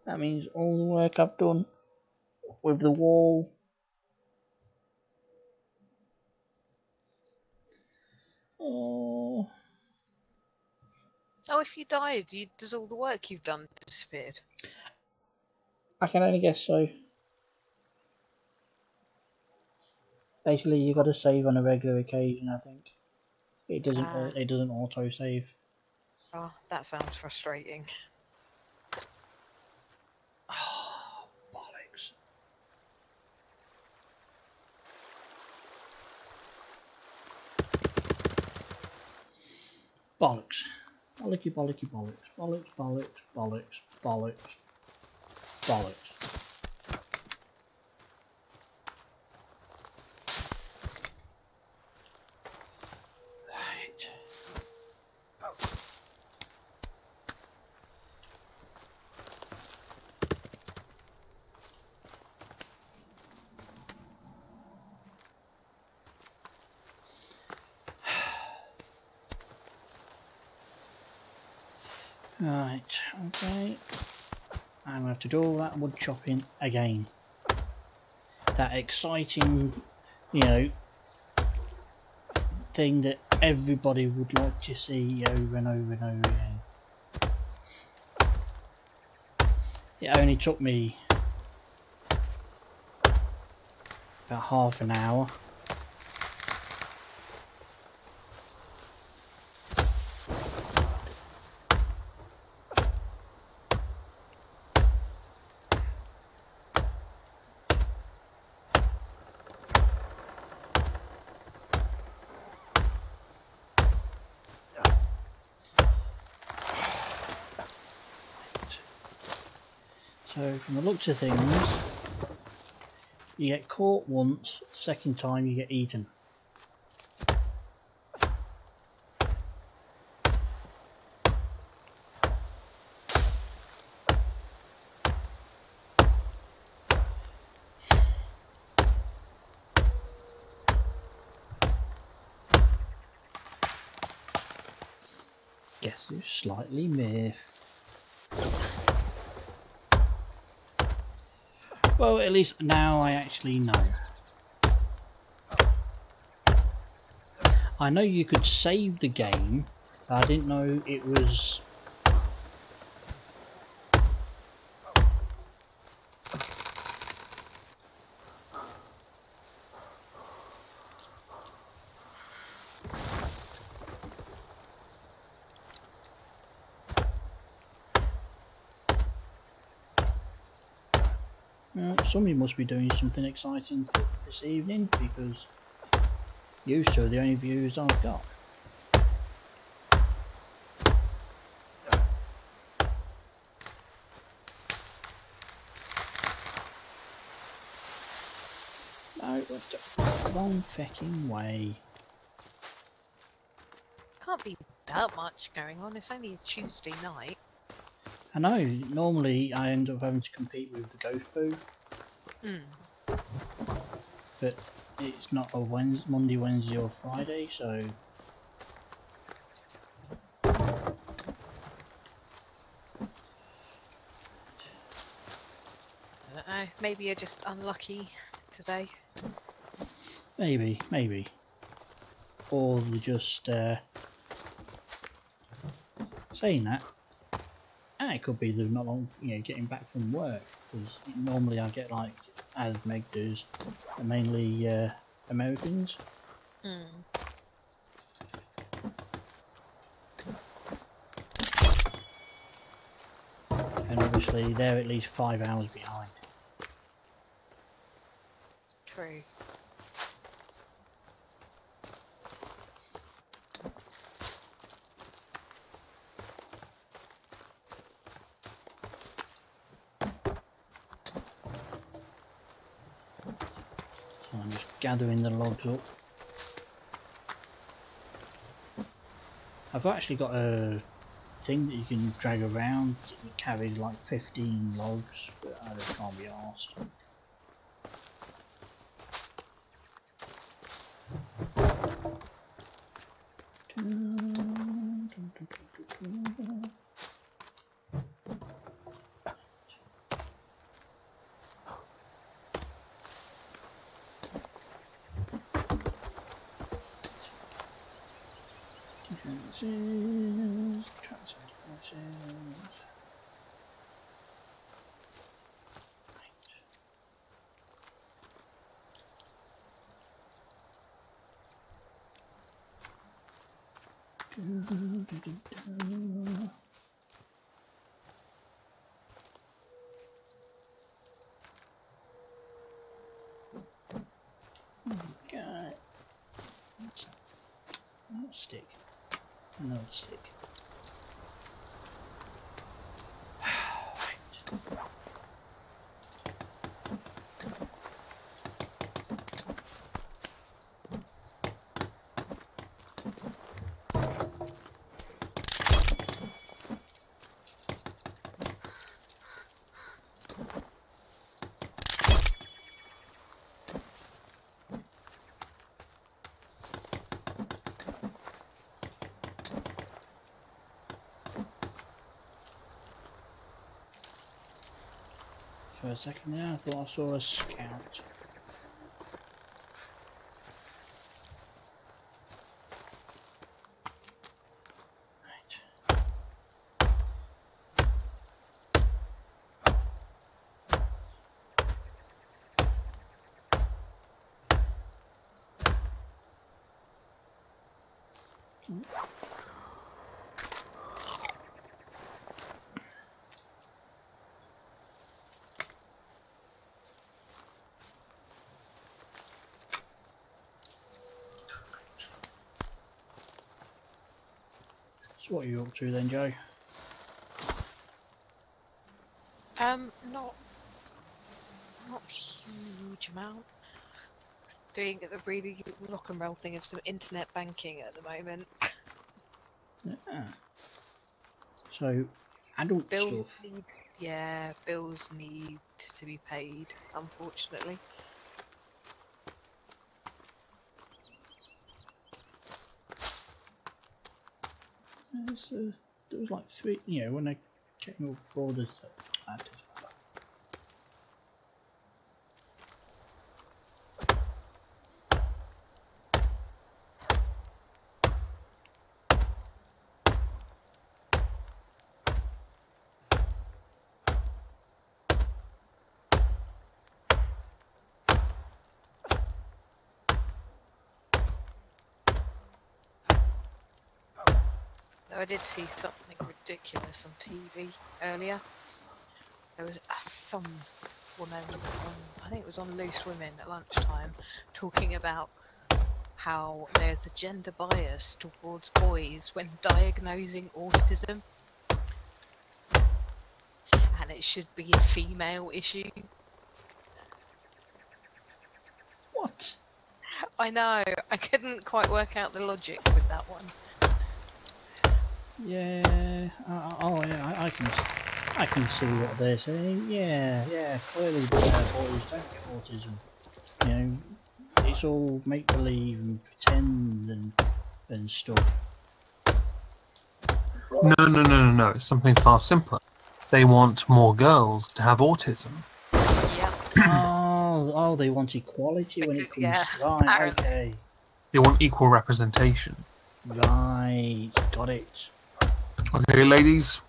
That means all the work I've done with the wall. Oh. Oh, if you died, does all the work you've done disappeared? I can only guess so. Basically, you got to save on a regular occasion. I think it doesn't. It doesn't auto save. Oh, that sounds frustrating. Oh, bollocks! Bollocks! Bollocky, bollocky, bollocks! Bollocks! Bollocks! Bollocks! Bollocks! Bollocks! Right, okay. I'm going to have to do all that wood chopping again. That exciting, you know, thing that everybody would like to see over and over and over again. It only took me about half an hour. So from the looks of things, you get caught once, second time you get eaten. Guess who's slightly miffed? Well, at least now I actually know. I know you could save the game, but I didn't know it was... somebody must be doing something exciting this evening, because you two are the only viewers I've got. No, what the wrong fucking way. Can't be that much going on. It's only a Tuesday night. I know, normally I end up having to compete with the Ghost Boo, but it's not a Monday, Wednesday or Friday, so... I don't know. Maybe you're just unlucky today. Maybe. Or they just, saying that, it could be they're not long, getting back from work, because normally I get, like, as Meg does, mainly Americans. And obviously they're at least 5 hours behind. True. So I'm just gathering the logs up. I've actually got a thing that you can drag around that carries like 15 logs, but I just can't be arsed. Okay. Not stick. Another stick. For a second there, I thought I saw a scout. So what are you up to then, Joe? not a huge amount. Doing the really rock and roll thing of some internet banking at the moment. Yeah. So, adult Bills stuff. bills need to be paid, unfortunately. There was like 3, when I came up for this. Though I did see something ridiculous on TV earlier. There was some woman, I think it was on Loose Women at lunchtime, talking about how there's a gender bias towards boys when diagnosing autism. And it should be a female issue. What? I know, I couldn't quite work out the logic with that one. Yeah. I can see what they're saying. Yeah. Clearly, boys don't get autism. It's all make believe and pretend and stuff. No. It's something far simpler. They want more girls to have autism. Yeah. Oh, they want equality when it comes. Yeah, Right. apparently. Okay. They want equal representation. Right. Got it. Okay, ladies.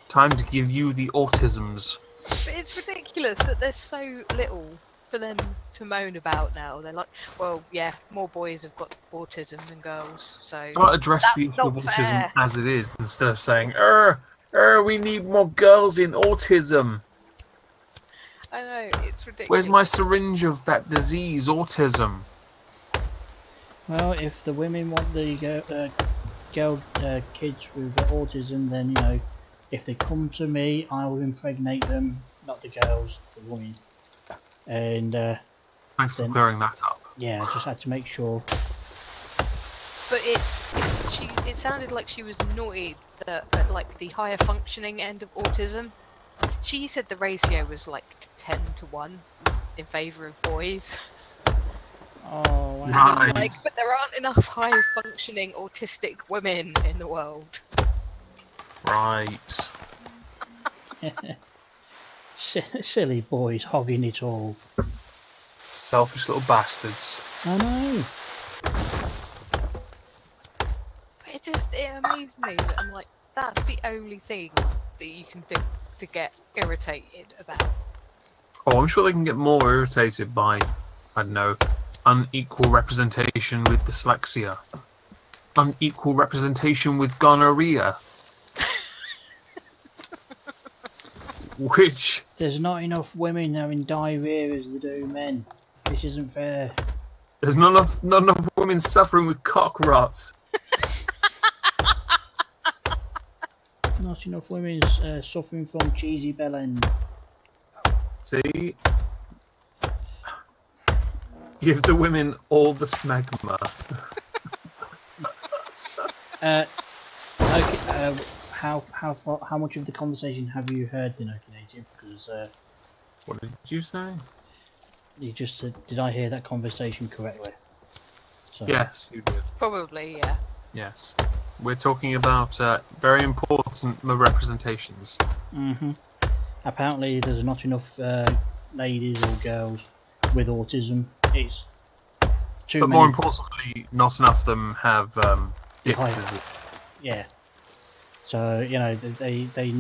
Time to give you the autisms. But it's ridiculous that there's so little for them to moan about now. They're like, well, yeah, more boys have got autism than girls, so Why not address the that's issue of not autism fair. as it is instead of saying, we need more girls in autism. I know, it's ridiculous. Where's my syringe of that disease, autism? Well, if the women want the girl kids with autism, then if they come to me, I will impregnate them, not the girls, the women. And Thanks for clearing that up. yeah, I just had to make sure. But it sounded like she was annoyed that at like the higher functioning end of autism, she said the ratio was like 10-1 in favour of boys. Oh, wow. Right. And it's like, but there aren't enough high functioning autistic women in the world. Right. Silly boys hogging it all. Selfish little bastards. I know. But it amused me that I'm like, that's the only thing that you can do to get irritated about. Oh, I'm sure they can get more irritated by, I don't know, unequal representation with dyslexia. Unequal representation with gonorrhea. Which... There's not enough women having diarrhea as there do men. This isn't fair. There's not enough women suffering with cock rot. Not enough women suffering from cheesy bell end. See? Give the women all the smegma. Okay. How much of the conversation have you heard, the Native? Because What did you say? you just said, did I hear that conversation correctly? So, Yes, you did. Probably, yeah. Yes. We're talking about very important representations. Apparently, there's not enough ladies or girls with autism. It's too But many. more importantly, not enough of them have dick High- disease. Yeah. So they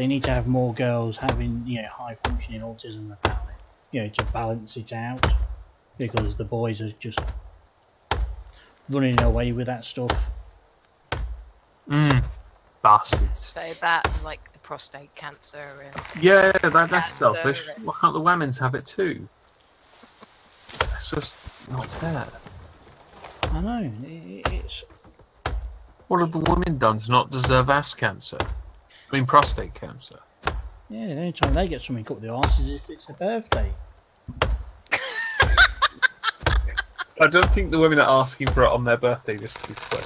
need to have more girls having high functioning autism apparently. To balance it out, because the boys are just running away with that stuff. Bastards. So that, and like the prostate cancer and Yeah, that's cancer selfish. and- Why can't the women's have it too? It's just not fair. I know. It's What have the women done to not deserve ass cancer? I mean, prostate cancer. Yeah, the only time they get something up their arse is if it's their birthday. I don't think the women are asking for it on their birthday, just to be clear.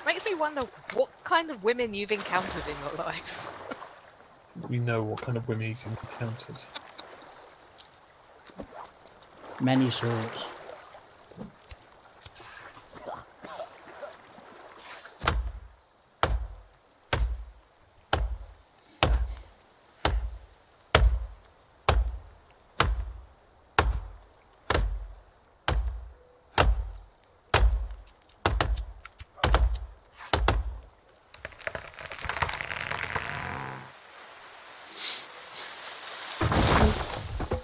Makes me wonder what kind of women you've encountered in your life. We know what kind of women he's encountered. Many sorts.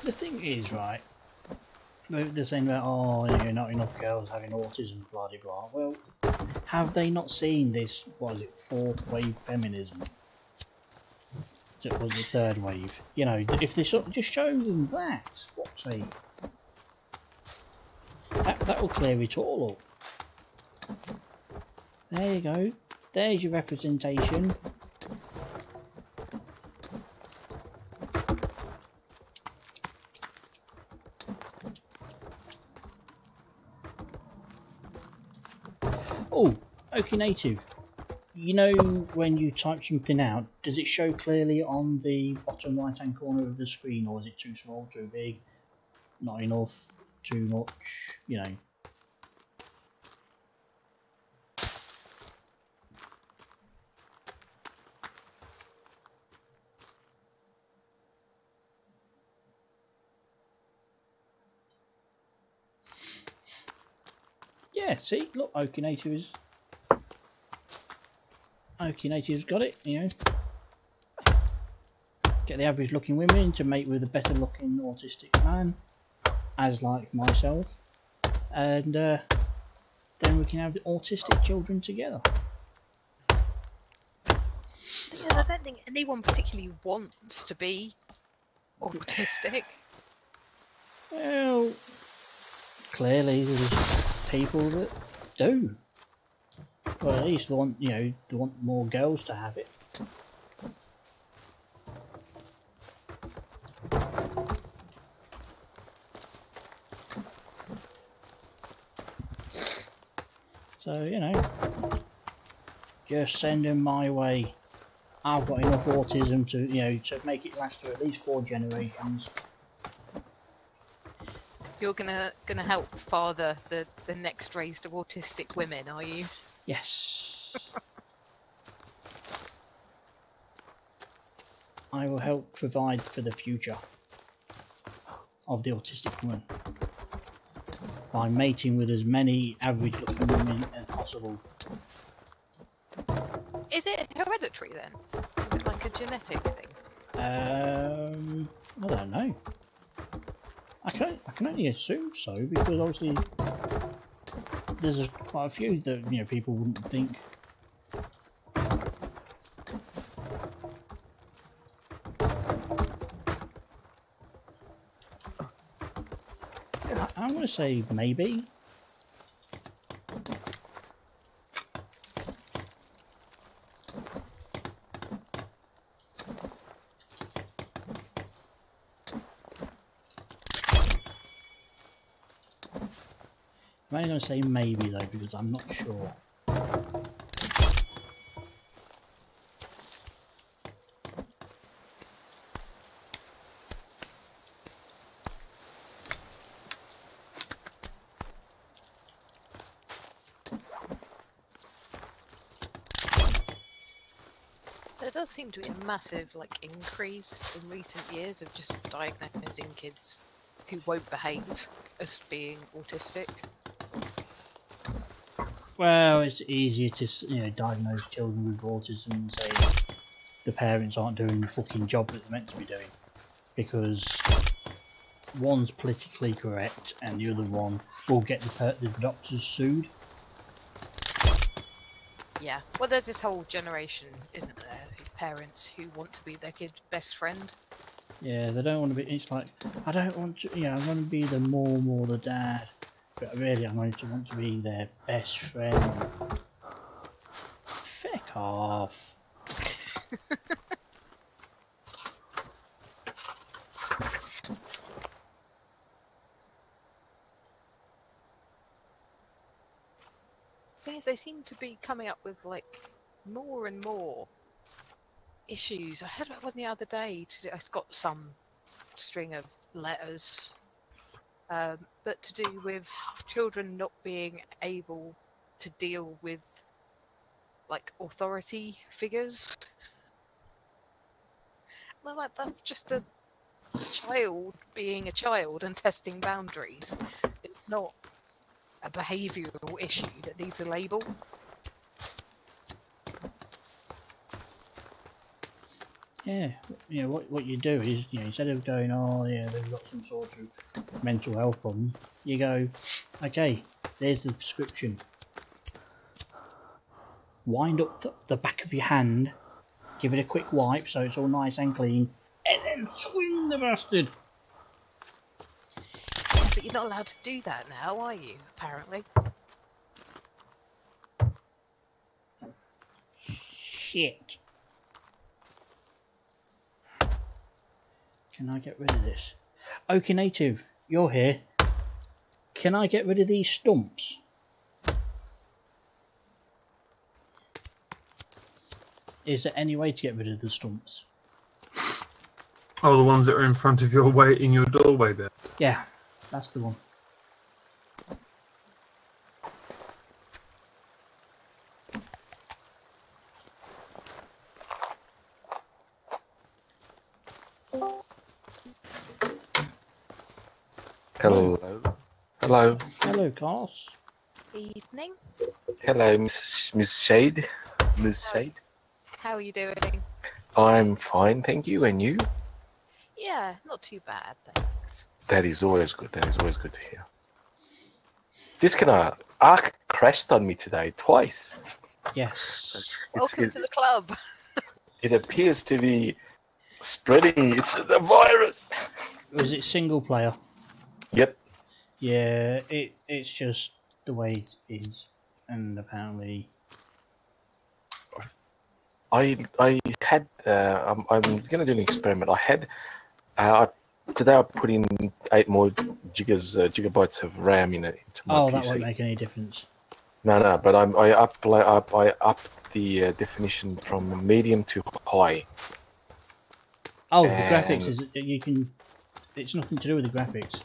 The thing is, right, they're saying about, oh, you know, not enough girls having autism, blah blah blah. Well, have they not seen this, what is it, fourth wave feminism? It was the third wave. You know, if they sort of just show them that, what's sake, that will clear it all up. There you go. There's your representation. Oh, OK Native. You know when you type something out, does it show clearly on the bottom right hand corner of the screen, or is it too small, too big, not enough, too much, you know? Yeah, see, look, OK Native's got it, you know. Get the average looking women to mate with a better looking autistic man, as like myself, and then we can have the autistic children together. Yeah, I don't think anyone particularly wants to be autistic. Well, clearly there's people that do. Well, at least they want, you know, they want more girls to have it. So, you know, just send them my way. I've got enough autism to, you know, to make it last for at least 4 generations. You're gonna help father the next race of autistic women, are you? Yes. I will help provide for the future of the autistic woman by mating with as many average looking women as possible. Is it hereditary then? Is it like a genetic thing? I don't know. I can only assume so, because obviously there's quite a few that, you know, people wouldn't think. I'm going to say maybe. I'm only going to say maybe though, because I'm not sure. There does seem to be a massive increase in recent years of just diagnosing kids who won't behave as being autistic. Well, it's easier to, you know, diagnose children with autism and say the parents aren't doing the fucking job that they're meant to be doing, because one's politically correct and the other one will get the doctors sued. Yeah, well, there's this whole generation, isn't there, of parents who want to be their kid's best friend. Yeah, they don't want to be. It's like I don't want to. Yeah, I want to be the mom or the dad, but really, I want to be their best friend. Feck off. Thing is, they seem to be coming up with like more and more issues. I heard about one the other day. I got some string of letters, but to do with children not being able to deal with like authority figures. And I'm like, that's just a child being a child and testing boundaries. It's not a behavioural issue that needs a label. Yeah, you know what you do is, you know, instead of going, oh yeah, they've got some sort of mental health problem, you go, okay, there's the prescription. Wind up the back of your hand, give it a quick wipe so it's all nice and clean, and then swing the bastard. But you're not allowed to do that now, are you? Apparently. Shit. Can I get rid of this? Okay, Native, you're here. Can I get rid of these stumps? Is there any way to get rid of the stumps? Oh, the ones that are in front of your doorway there. Yeah, that's the one. Hello. Hello. Hello, Carlos. Evening. Hello, Miss Shade. Miss Shade. How are you doing? I'm fine, thank you. And you? Yeah, not too bad, thanks. That is always good. That is always good to hear. This kind of arc crashed on me today twice. Yes. Welcome to the club. It appears to be spreading. It's the virus. Was it single player? Yep. Yeah, it's just the way it is, and apparently. I had. I'm gonna do an experiment. I had. Today I put in 8 more gigabytes of RAM into my PC. Oh, that won't make any difference. No, but I upped the definition from medium to high. Oh, the graphics is it's nothing to do with the graphics.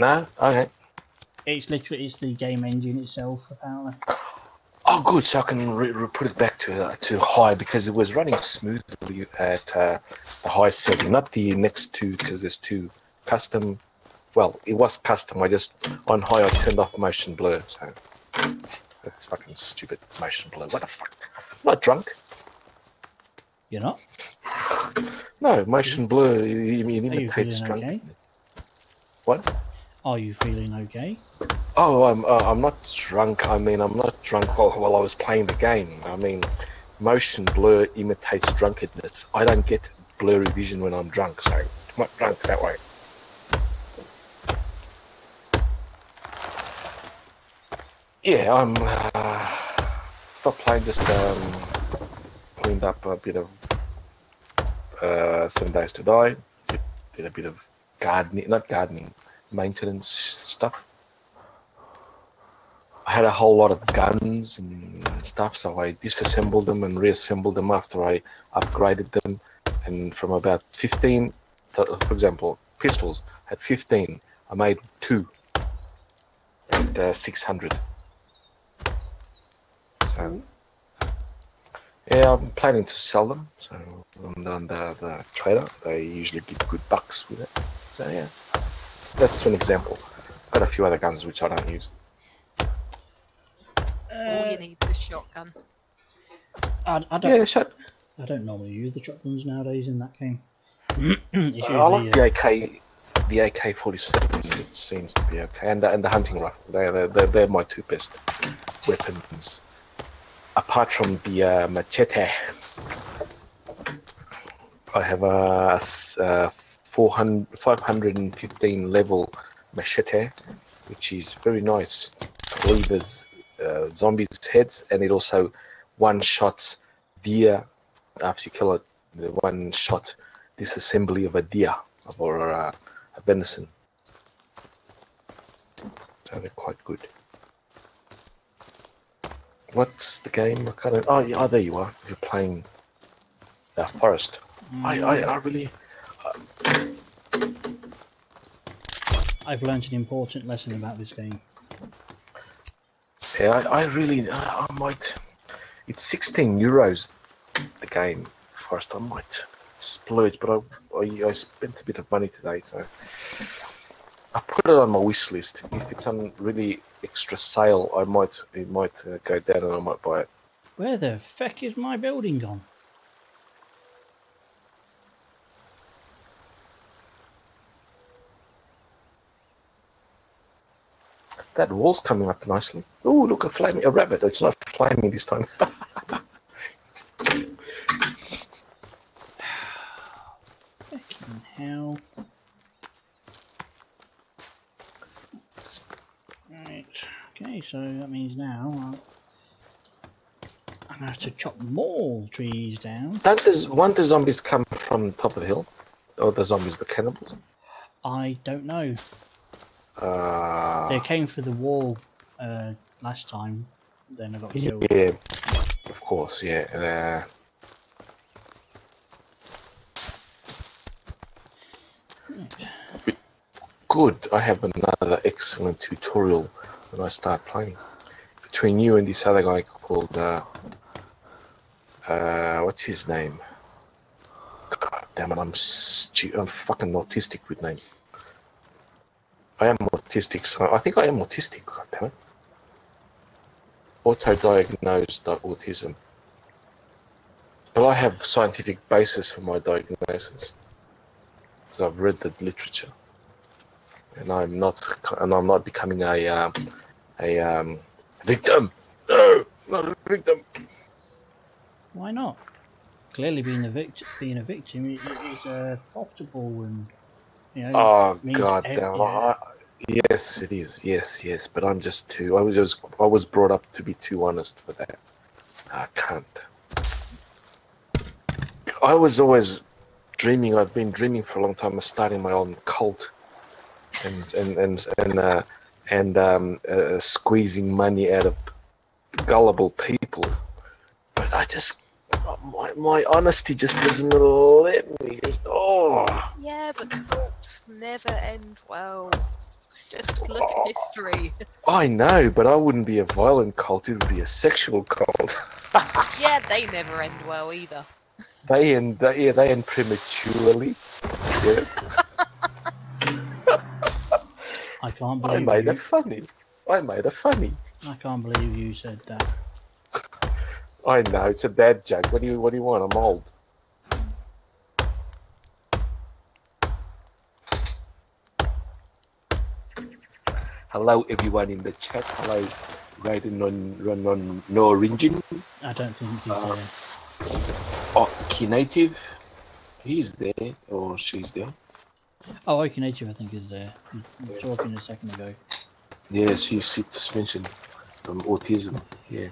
No, okay. It's literally the game engine itself, apparently. Oh, good. So I can put it back to high because it was running smoothly at the high setting, not the next two because there's two custom. Well, it was custom. I just on high I turned off motion blur. So that's fucking stupid motion blur. What the fuck? I'm not drunk. You're not? No, motion blur. It imitates drunk. Okay? What? Are you feeling okay? Oh, I'm not drunk. I mean, I'm not drunk while I was playing the game. I mean, motion blur imitates drunkenness. I don't get blurry vision when I'm drunk, so I'm not drunk that way. Yeah, I'm stopped playing. Just cleaned up a bit of 7 Days to Die. Did a bit of gardening, maintenance stuff. I had a whole lot of guns and stuff, so I disassembled them and reassembled them after I upgraded them. And from about 15, for example, pistols had 15. I made 2 at 600. So yeah, I'm planning to sell them. So on the trader, they usually give good bucks with it. So yeah, that's an example. Got a few other guns which I don't use. All you need is a shotgun. I don't. Yeah, shot. I don't normally use the shotguns nowadays in that game. I like the AK-47. It seems to be okay, and the hunting rifle. They're my 2 best weapons, apart from the machete. I have a 515 level machete, which is very nice. Cleavers zombies' heads, and it also one-shots deer after you kill it. The one-shot disassembly of a deer or a venison. So they're quite good. What's the game? Oh, yeah, there you are. You're playing Forest. I really. I've learned an important lesson about this game. Yeah, I might. It's €16 the game. First, I might splurge, but I spent a bit of money today, so I put it on my wish list. If it's on really extra sale, it might go down and I might buy it. Where the feck is my building gone? That wall's coming up nicely. Oh, look, a rabbit. It's not flaming this time. Fucking hell. Right. Okay, so that means now I'm gonna have to chop more trees down. Won't the zombies come from top of the hill? Or the zombies, the cannibals? I don't know. They came for the wall last time. Then I got killed. Yeah, of course, yeah. Good, I have another excellent tutorial when I start playing. Between you and this other guy called, what's his name? God damn it, I'm fucking autistic with names. I am autistic, so I think I am autistic, god damn it. Auto-diagnosed autism. But I have scientific basis for my diagnosis. Because I've read the literature. And I'm not becoming a victim. No, not a victim. Why not? Clearly, being a victim is profitable and Oh means god damn! Yes, it is. Yes. But I'm just too. I was brought up to be too honest for that. I can't. I was always dreaming. I've been dreaming for a long time of starting my own cult, and squeezing money out of gullible people. But I just. My honesty just doesn't let me. Yeah, but cults never end well. Just look at history. I know, but I wouldn't be a violent cult. It would be a sexual cult. Yeah, they never end well either. They end prematurely. Yeah. I can't believe I made it funny. I can't believe you said that. I know, it's a dad joke. What do you want? I'm old. Hello everyone in the chat. Hello Raiden on no origin. I don't think he's there. Native. He's there or she's there. Oh, OK Native I think is there. You were talking a second ago. Yeah, she's suspension from autism. Yeah.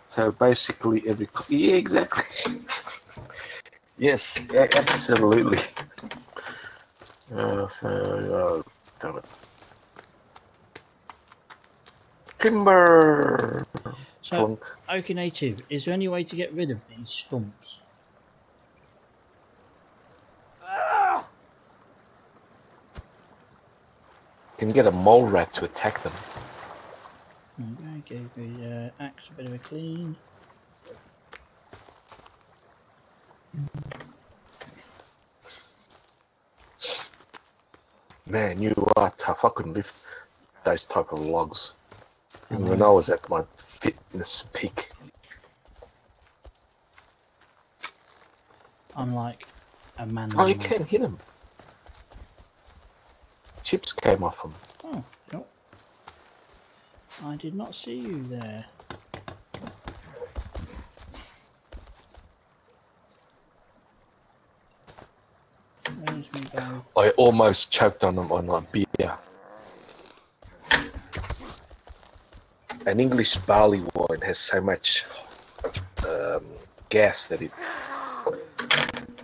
So basically yeah, exactly. Yes, absolutely. Damn it. Timber. So, OK Native, is there any way to get rid of these stumps? You can get a mole rat to attack them. Okay, gave the axe a bit of a clean. Man, you are tough. I couldn't lift those type of logs. Even when I was at my fitness peak. I'm like a man. Oh, you can hit them. Chips came off them. Oh, no. I did not see you there. go. I almost choked on a beer. An English barley wine has so much gas that it.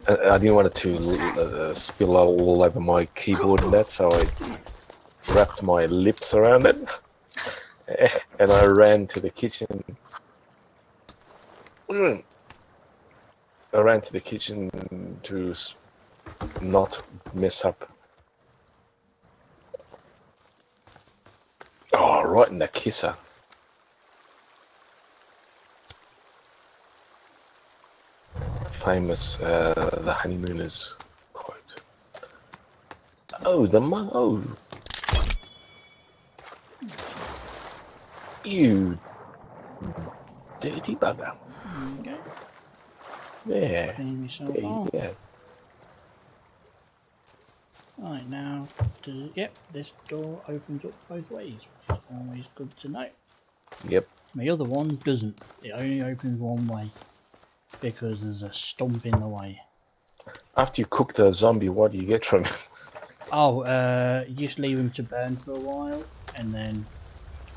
I didn't want it to spill all over my keyboard and that, so I wrapped my lips around it, and I ran to the kitchen. I ran to the kitchen to not mess up. Oh, right in the kisser. Famous The Honeymooners quote. Oh, you dirty bugger. Okay. Yeah. Clean myself Yeah, off. yeah. Right now, yep, this door opens up both ways, which is always good to know. Yep. My other one doesn't. It only opens one way because there's a stump in the way. After you cook the zombie, what do you get from it? Oh, you just leave him to burn for a while, and then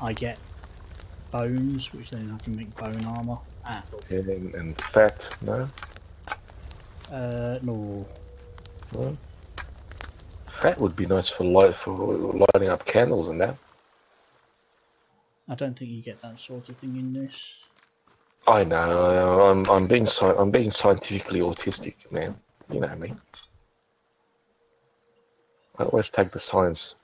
I get bones, which then I can make bone armor. Ah, look. And fat, no? No. No? Fat would be nice for lighting up candles and that. I don't think you get that sort of thing in this. I know. I'm being scientifically autistic, man. You know me. I always take the science.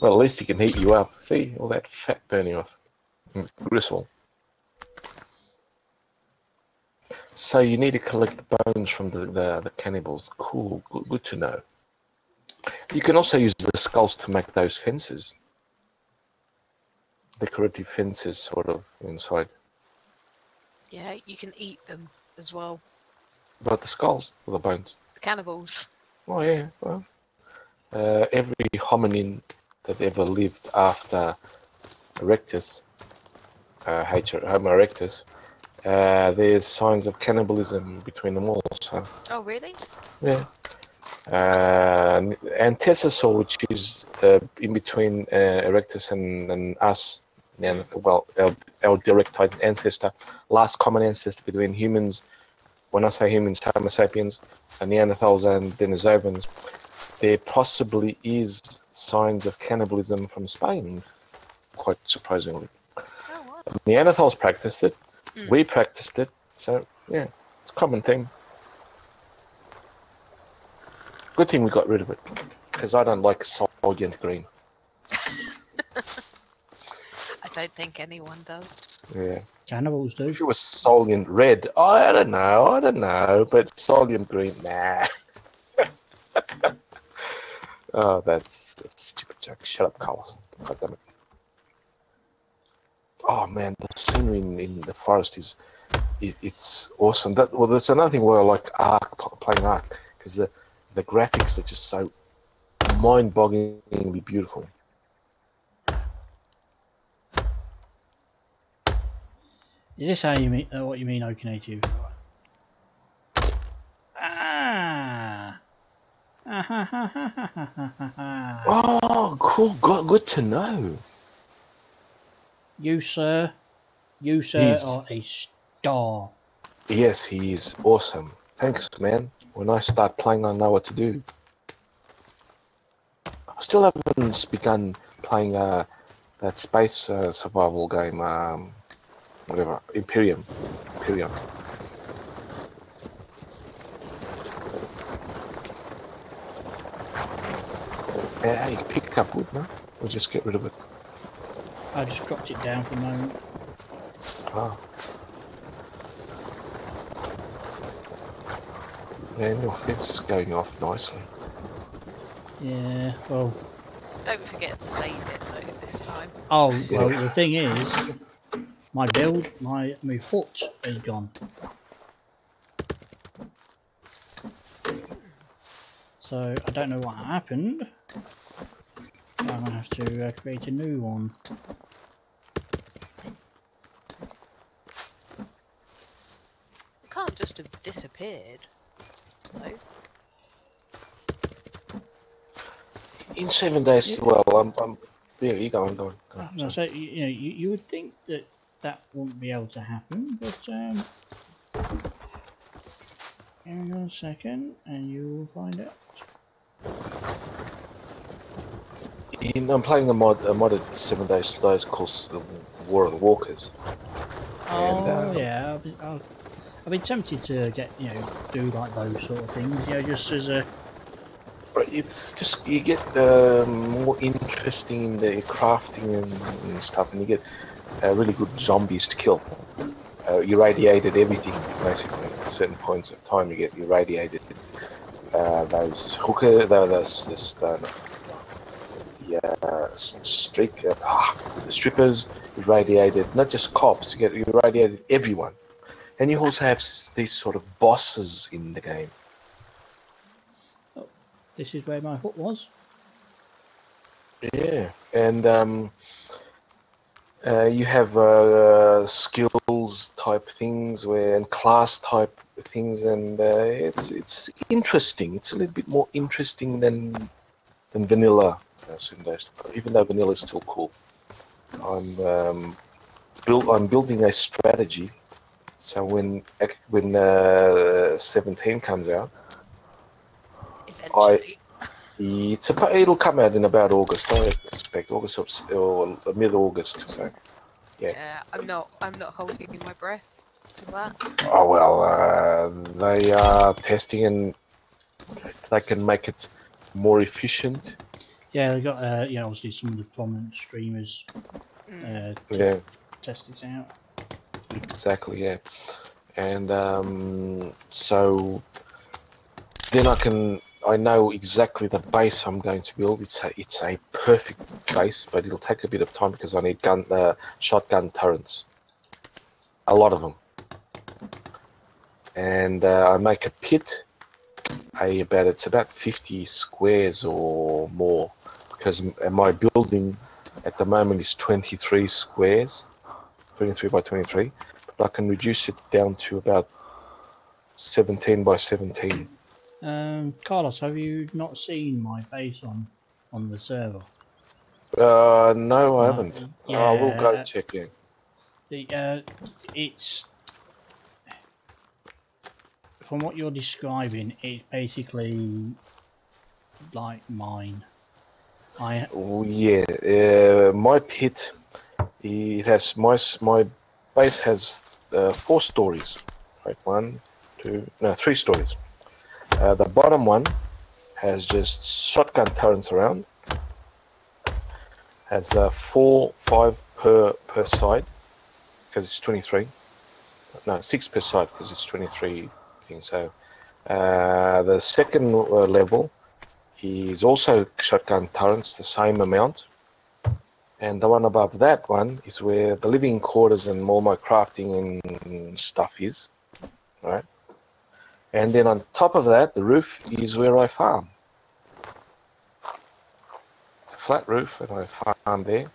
Well, at least it can heat you up. See all that fat burning off. Gristle. So you need to collect the bones from the cannibals. Cool. Good to know. You can also use the skulls to make those fences. Decorative fences, sort of, inside. Yeah, you can eat them as well. Like the skulls or the bones? The cannibals. Oh, yeah. Well, every hominin that ever lived after Erectus, Homo erectus, there's signs of cannibalism between them all. So, Oh, really? yeah. Antecessor, which is in between Erectus and us, and well, our direct ancestor, last common ancestor between humans. When I say humans, Homo sapiens, and Neanderthals and Denisovans, there possibly is signs of cannibalism from Spain, quite surprisingly. Oh, wow. Neanderthals practiced it, we practiced it, so yeah, it's a common thing. Good thing we got rid of it, because I don't like Soylent Green. I don't think anyone does. Yeah. Cannibals do. If it was Soylent Red, I don't know, but Soylent Green, nah. Oh, that's a stupid joke. Shut up, Carlos. God damn it. Oh man, the scenery in the forest it's awesome. That's another thing where I like playing Ark, because the graphics are just so mind-bogglingly beautiful. Is this how you mean? What you mean, Okinator? Ah! Oh, cool. Good to know. You, sir, He's- are a star. Yes, he is awesome. Thanks, man. When I start playing, I know what to do. I still haven't begun playing that space survival game. Whatever, Imperium. Yeah, you pick up wood, no? Or just get rid of it. I just dropped it down for a moment. Ah. Man, your fence is going off nicely. Yeah, well. Don't forget to save it though this time. Oh, well, the thing is, my foot is gone. So I don't know what happened. I'm gonna have to create a new one. It can't just have disappeared. No. In 7 days, well, yeah, you go on. No, so you would think that that wouldn't be able to happen, but hang on a second, and you will find out. I'm playing a modded 7 days to those called War of the Walkers. Oh yeah, I've been tempted to get do like those sort of things, just as a. But it's just you get more interesting in the crafting and stuff, and you get really good zombies to kill. Irradiated everything basically. At certain points of time, you get irradiated. Those hooker, the strippers irradiated. Not just cops, you get irradiated everyone, and you also have these sort of bosses in the game. Oh, this is where my foot was. Yeah, and you have skills type things and class type things, and it's interesting. It's a little bit more interesting than vanilla Syndash, even though vanilla is still cool. I'm building a strategy, so when 17 comes out, eventually. It'll come out in about August. I expect August or mid-August. So, yeah. I'm not holding in my breath for that. Oh well, they are testing and they can make it more efficient. Yeah, they got obviously some of the prominent streamers test this out. Exactly, yeah. And so then I know exactly the base I'm going to build. It's a perfect base, but it'll take a bit of time because I need shotgun turrets, a lot of them. And I make a pit. It's about 50 squares or more, because my building at the moment is 23 squares, 23 by 23. But I can reduce it down to about 17 by 17. Carlos, have you not seen my base on the server? No, I haven't. Yeah, I will go check in. It's from what you're describing, it's basically like mine. My pit. It has my base has 4 stories, right? 3 stories. The bottom one has just shotgun turrets around. Has 4, 5 per side because it's 23. No, 6 per side because it's 23 things. So the second level is also shotgun turrets, the same amount. And the one above that one is where the living quarters and all my crafting and stuff is, right? And then on top of that, the roof is where I farm. It's a flat roof, and I farm there.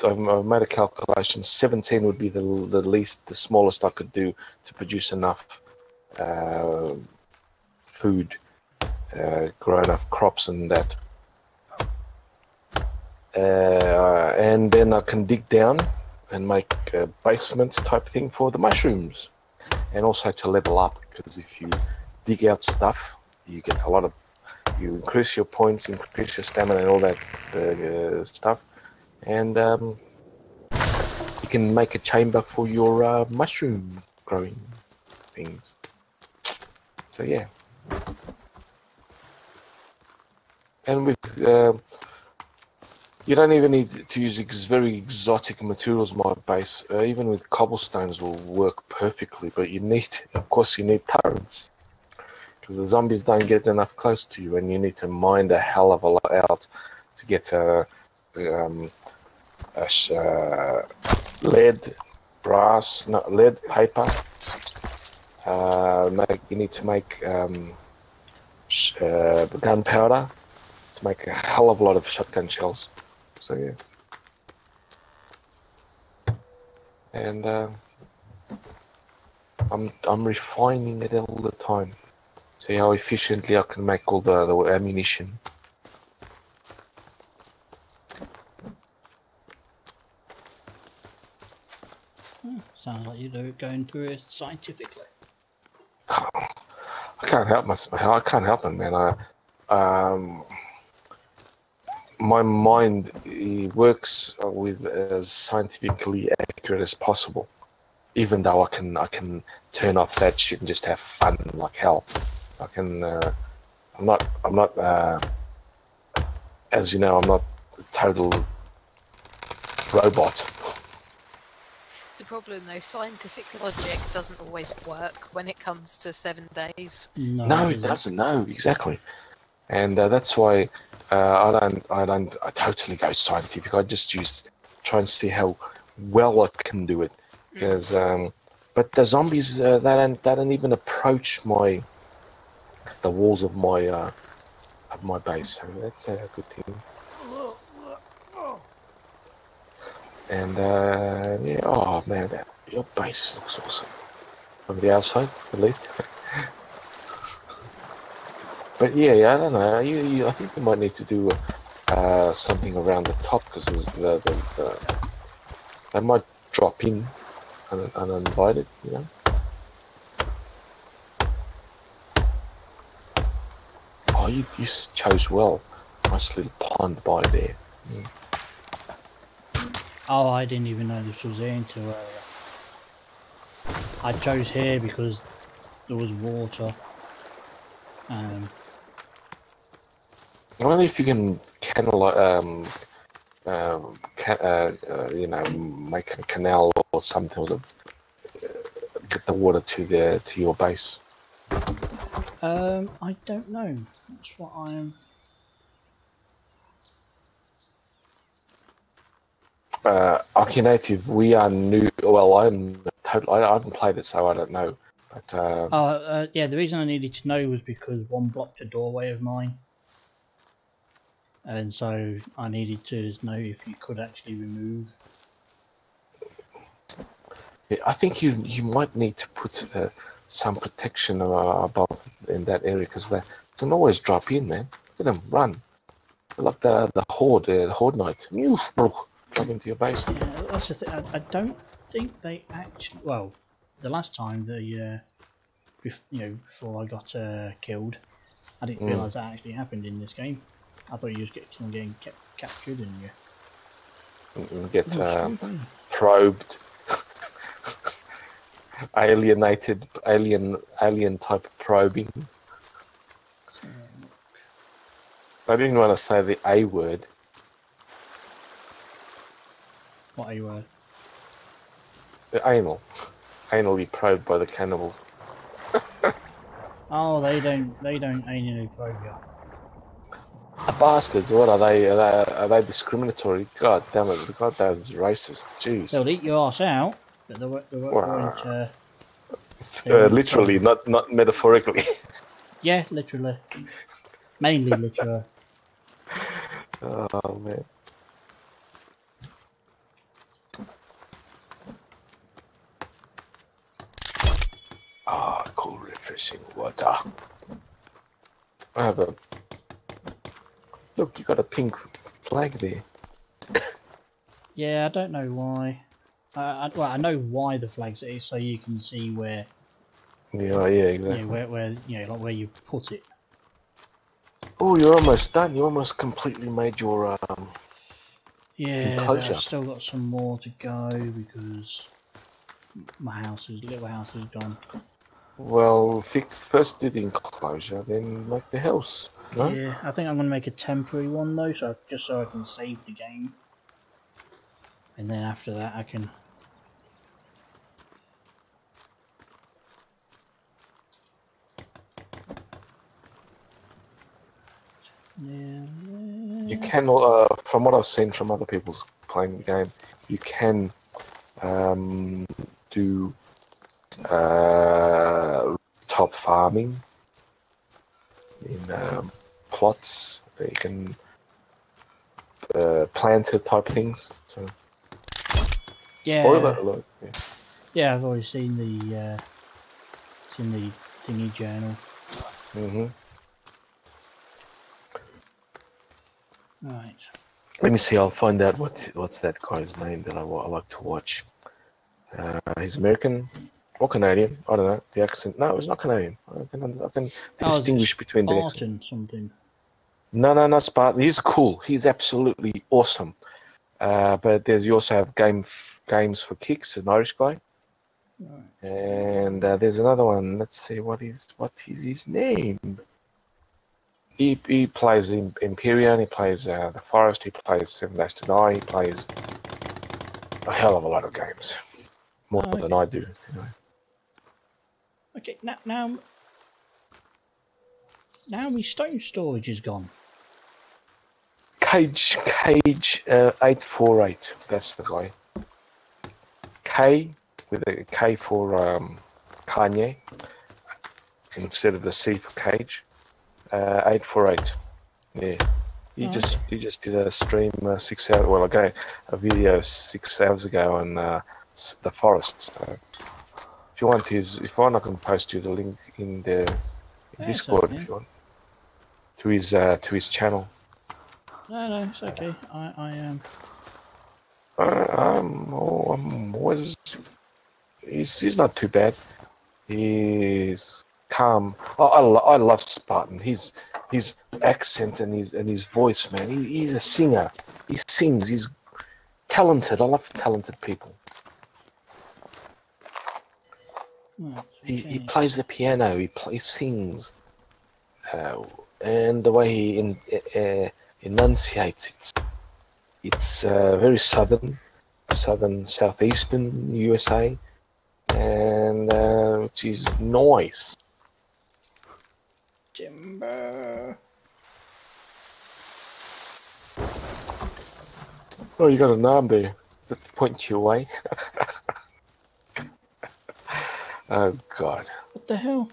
I've made a calculation. 17 would be the smallest I could do to produce enough food, grow enough crops and that. And then I can dig down and make a basement type thing for the mushrooms, and also to level up, because if you dig out stuff, you get you increase your points, increase your stamina and all that stuff, and you can make a chamber for your mushroom growing things. So yeah. And with you don't even need to use very exotic materials. My base, even with cobblestones, will work perfectly. But you need turrets, because the zombies don't get enough close to you, and you need to mine a hell of a lot out to get lead, paper. You need to make gunpowder to make a hell of a lot of shotgun shells. So yeah, and I'm refining it all the time. See how efficiently I can make all the ammunition. Sounds like you're going through it scientifically. I can't help myself. I can't help it, man. My mind works with as scientifically accurate as possible. Even though I can turn off that shit and just have fun like hell. I can. I'm not. As you know, I'm not a total robot. It's the problem though, scientific logic doesn't always work when it comes to 7 days. No, it doesn't. No, exactly. And that's why I totally go scientific. I just try and see how well I can do it. Because, but the zombies, they don't even approach the walls of my base. So that's a good thing. And yeah, oh man, your base looks awesome from the outside, at least. But yeah, I don't know. I think you might need to do something around the top because they might drop in uninvited, you know. Oh, you chose well. Nice little pond by there. Yeah. Oh, I didn't even know this was here until I chose here because there was water. I wonder if you can you know, make a canal or something to get the water to your base. I don't know. That's what I am. Native, we are new. Well, I haven't played it, so I don't know. But yeah, the reason I needed to know was because one blocked a doorway of mine, and so I needed to know if you could actually remove. Yeah, I think you might need to put some protection above in that area because they can always drop in, man. Look at them run. They're like the horde knights. Drop into your base. Yeah, that's the thing. I don't think they actually. Well, the last time before I got killed, I didn't realise that actually happened in this game. I thought you just getting captured and you get probed, alienated, alien type probing. I didn't want to say the A word. What A word? The anal. Anally probed by the cannibals. Oh, they don't anally probe you. Bastards! What are they? Are they discriminatory? God damn it! God, that was racist. Jeez. They'll eat your ass out, but they won't. Literally, not metaphorically. Yeah, literally. Mainly literally. Oh man. Ah, cool, refreshing water. I have a look. You got a pink flag there. Yeah, I don't know why. Well, I know why the flag's there, so you can see where. Yeah, exactly. Where like where you put it. Oh, you're almost done. You almost completely made your Yeah, but enclosure. I've still got some more to go because my little house is gone. Well, first do the enclosure, then make the house. No? Yeah, I think I'm going to make a temporary one though, so I can save the game, and then after that I can. Yeah. You can, from what I've seen from other people's playing the game, you can do top farming in plots. You can planter type things. So, Yeah. Spoiler alert. Yeah. Yeah, I've already seen the thingy journal. Hmm. Right. Let me see. I'll find out what's that guy's name that I like to watch. He's American or Canadian. I don't know the accent. No, it's not Canadian. I can distinguish between the accent. Spartan something. No, not Spartan. He's cool. He's absolutely awesome. But you also have games for kicks, an Irish guy, Right. and there's another one. Let's see what is his name. He plays in Empyrean. He plays the Forest. He plays 7 Days to Die. He plays a hell of a lot of games, more Oh, okay. than I do. Anyway. Okay, now my stone storage is gone. Cage 848. That's the guy. K with a K for Kanye instead of the C for cage. 848. Yeah. He just did a stream 6 hours. Well, again, a video 6 hours ago on the forest. So if you want to, if I can post you the link in the Discord okay. if you want to his channel. No, it's okay. I'm always. He's not too bad. He's calm. I love Spartan. His accent and his voice, man. He's a singer. He sings. He's talented. I love talented people. Right, He plays the piano. He sings, and the way he enunciates, it's very southern southeastern USA, and which is nice. Timber. Oh, you got an arm there that point your way. Oh God! What the hell?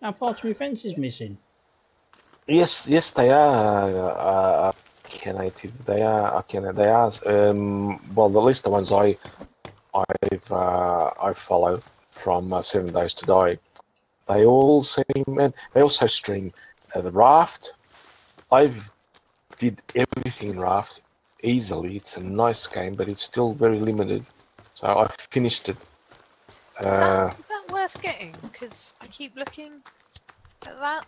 Now part of your fence is missing. Yes, they are. Native. They are. They are. Well, at least the ones I follow from 7 Days to Die. They all seem, and they also stream the Raft. I've did everything in Raft easily. It's a nice game, but it's still very limited. So I finished it. Is that worth getting? Because I keep looking at that,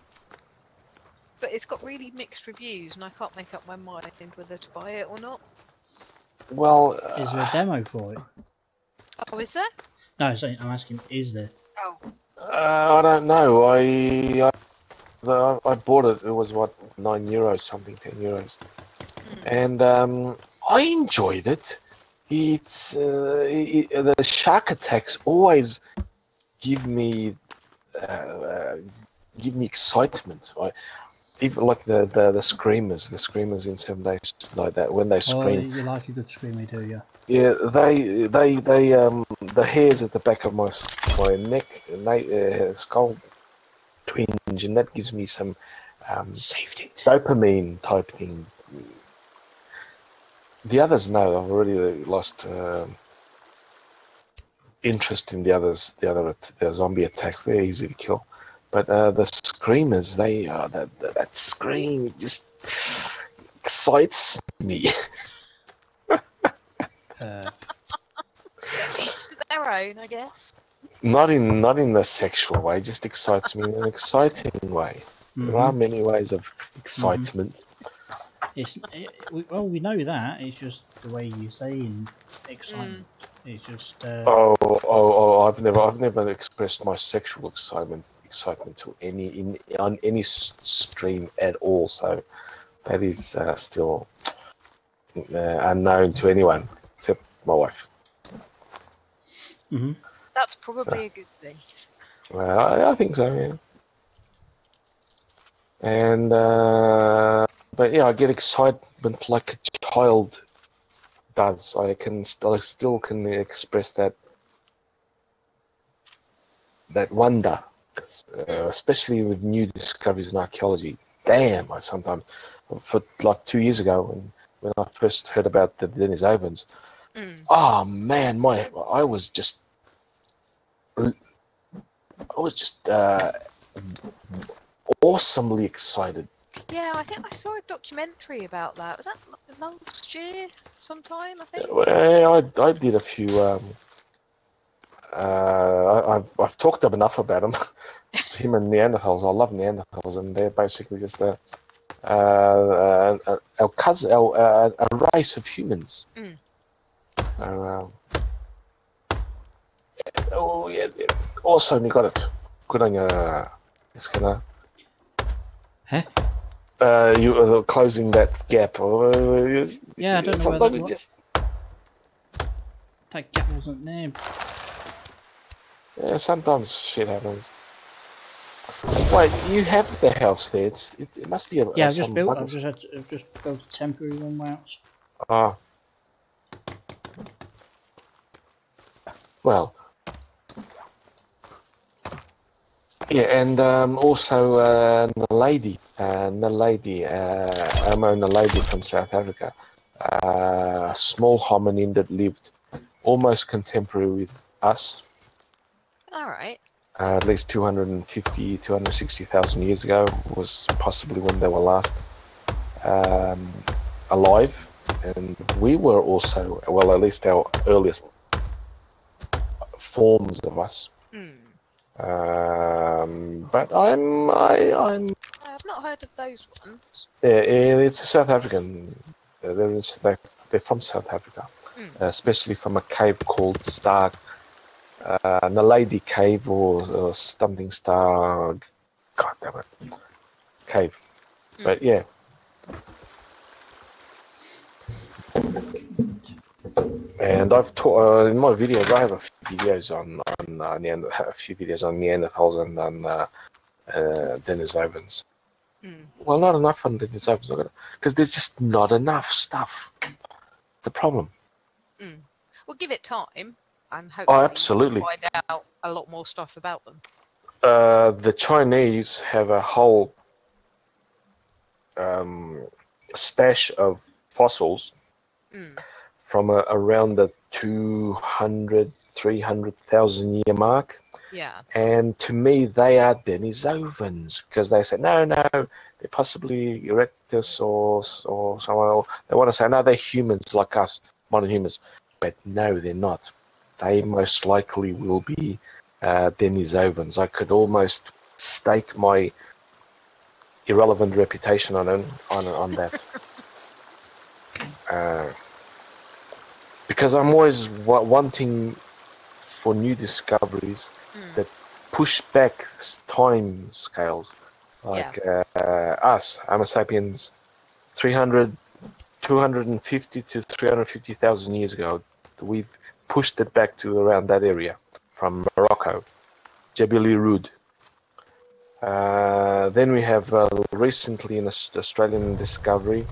but it's got really mixed reviews, and I can't make up my mind whether to buy it or not. Well, Is there a demo for it? Oh, is there? No, I'm asking, is there? Oh, I don't know. I bought it. It was what, €9 something, €10, and I enjoyed it. It's the shark attacks always give me excitement. Even like the screamers in 7 Days like that when they scream. Oh, you like a good screamer, do you? Yeah, they the hairs at the back of my neck, skull twinge, and that gives me some Safety. dopamine type thing. The others, no, I've already lost interest in the others. The zombie attacks, they're easy to kill, but the screamers, that scream just excites me. each to their own, I guess. Not in a sexual way, just excites me in an exciting way. There are many ways of excitement. We know that. It's just the way you say in excitement. It's just. I've never expressed my sexual excitement to on any stream at all. So that is still unknown to anyone except my wife. That's probably a good thing. Well, I think so. Yeah. And but yeah, I get excitement like a child does. I still can express that wonder, especially with new discoveries in archaeology. Damn, I sometimes, for like 2 years ago when I first heard about the Denisovans, oh man, I was just I was just awesomely excited. Yeah, I think I saw a documentary about that. Was that last year sometime, I think? I did a few. I've talked up enough about him. Him and Neanderthals. I love Neanderthals, and they're basically just a race of humans. Mm. Oh yeah. Awesome, you got it. Good on you. It's gonna. Huh? You are closing that gap. Yeah, I don't know sometimes whether it just. that gap wasn't there. Yeah, sometimes shit happens. Wait, you have the house there. It must be a. Yeah, I've just built. I've just built a temporary one out. Ah. Well. Yeah, and also Naledi, I'm a Naledi from South Africa, a small hominin that lived almost contemporary with us, All right. at least 250, 260,000 years ago, was possibly when they were last alive, and we were also, well, at least our earliest forms of us. Hmm. But I'm I've not heard of those ones. it's a South African. They're from South Africa, especially from a cave called Star, Naledi Cave or something Star. God damn it, cave. But yeah. And I've taught in my videos. I have a few videos on Neanderthals and on Denisovans. Well, not enough on Denisovans because there's just not enough stuff. The problem. We'll give it time and hopefully absolutely. find out a lot more stuff about them. The Chinese have a whole stash of fossils from around the 200, 300,000 year mark. Yeah. And to me, they are Denisovans because they say, no, they're possibly Erectus or someone else. They want to say, no, they're humans like us, modern humans. But no, they're not. They most likely will be Denisovans. I could almost stake my irrelevant reputation on that. Because I'm always wanting for new discoveries that push back time scales. Like us, Homo sapiens, 250 to 350,000 years ago, we've pushed it back to around that area from Morocco, Jebel Irhoud. Then we have recently an Australian discovery,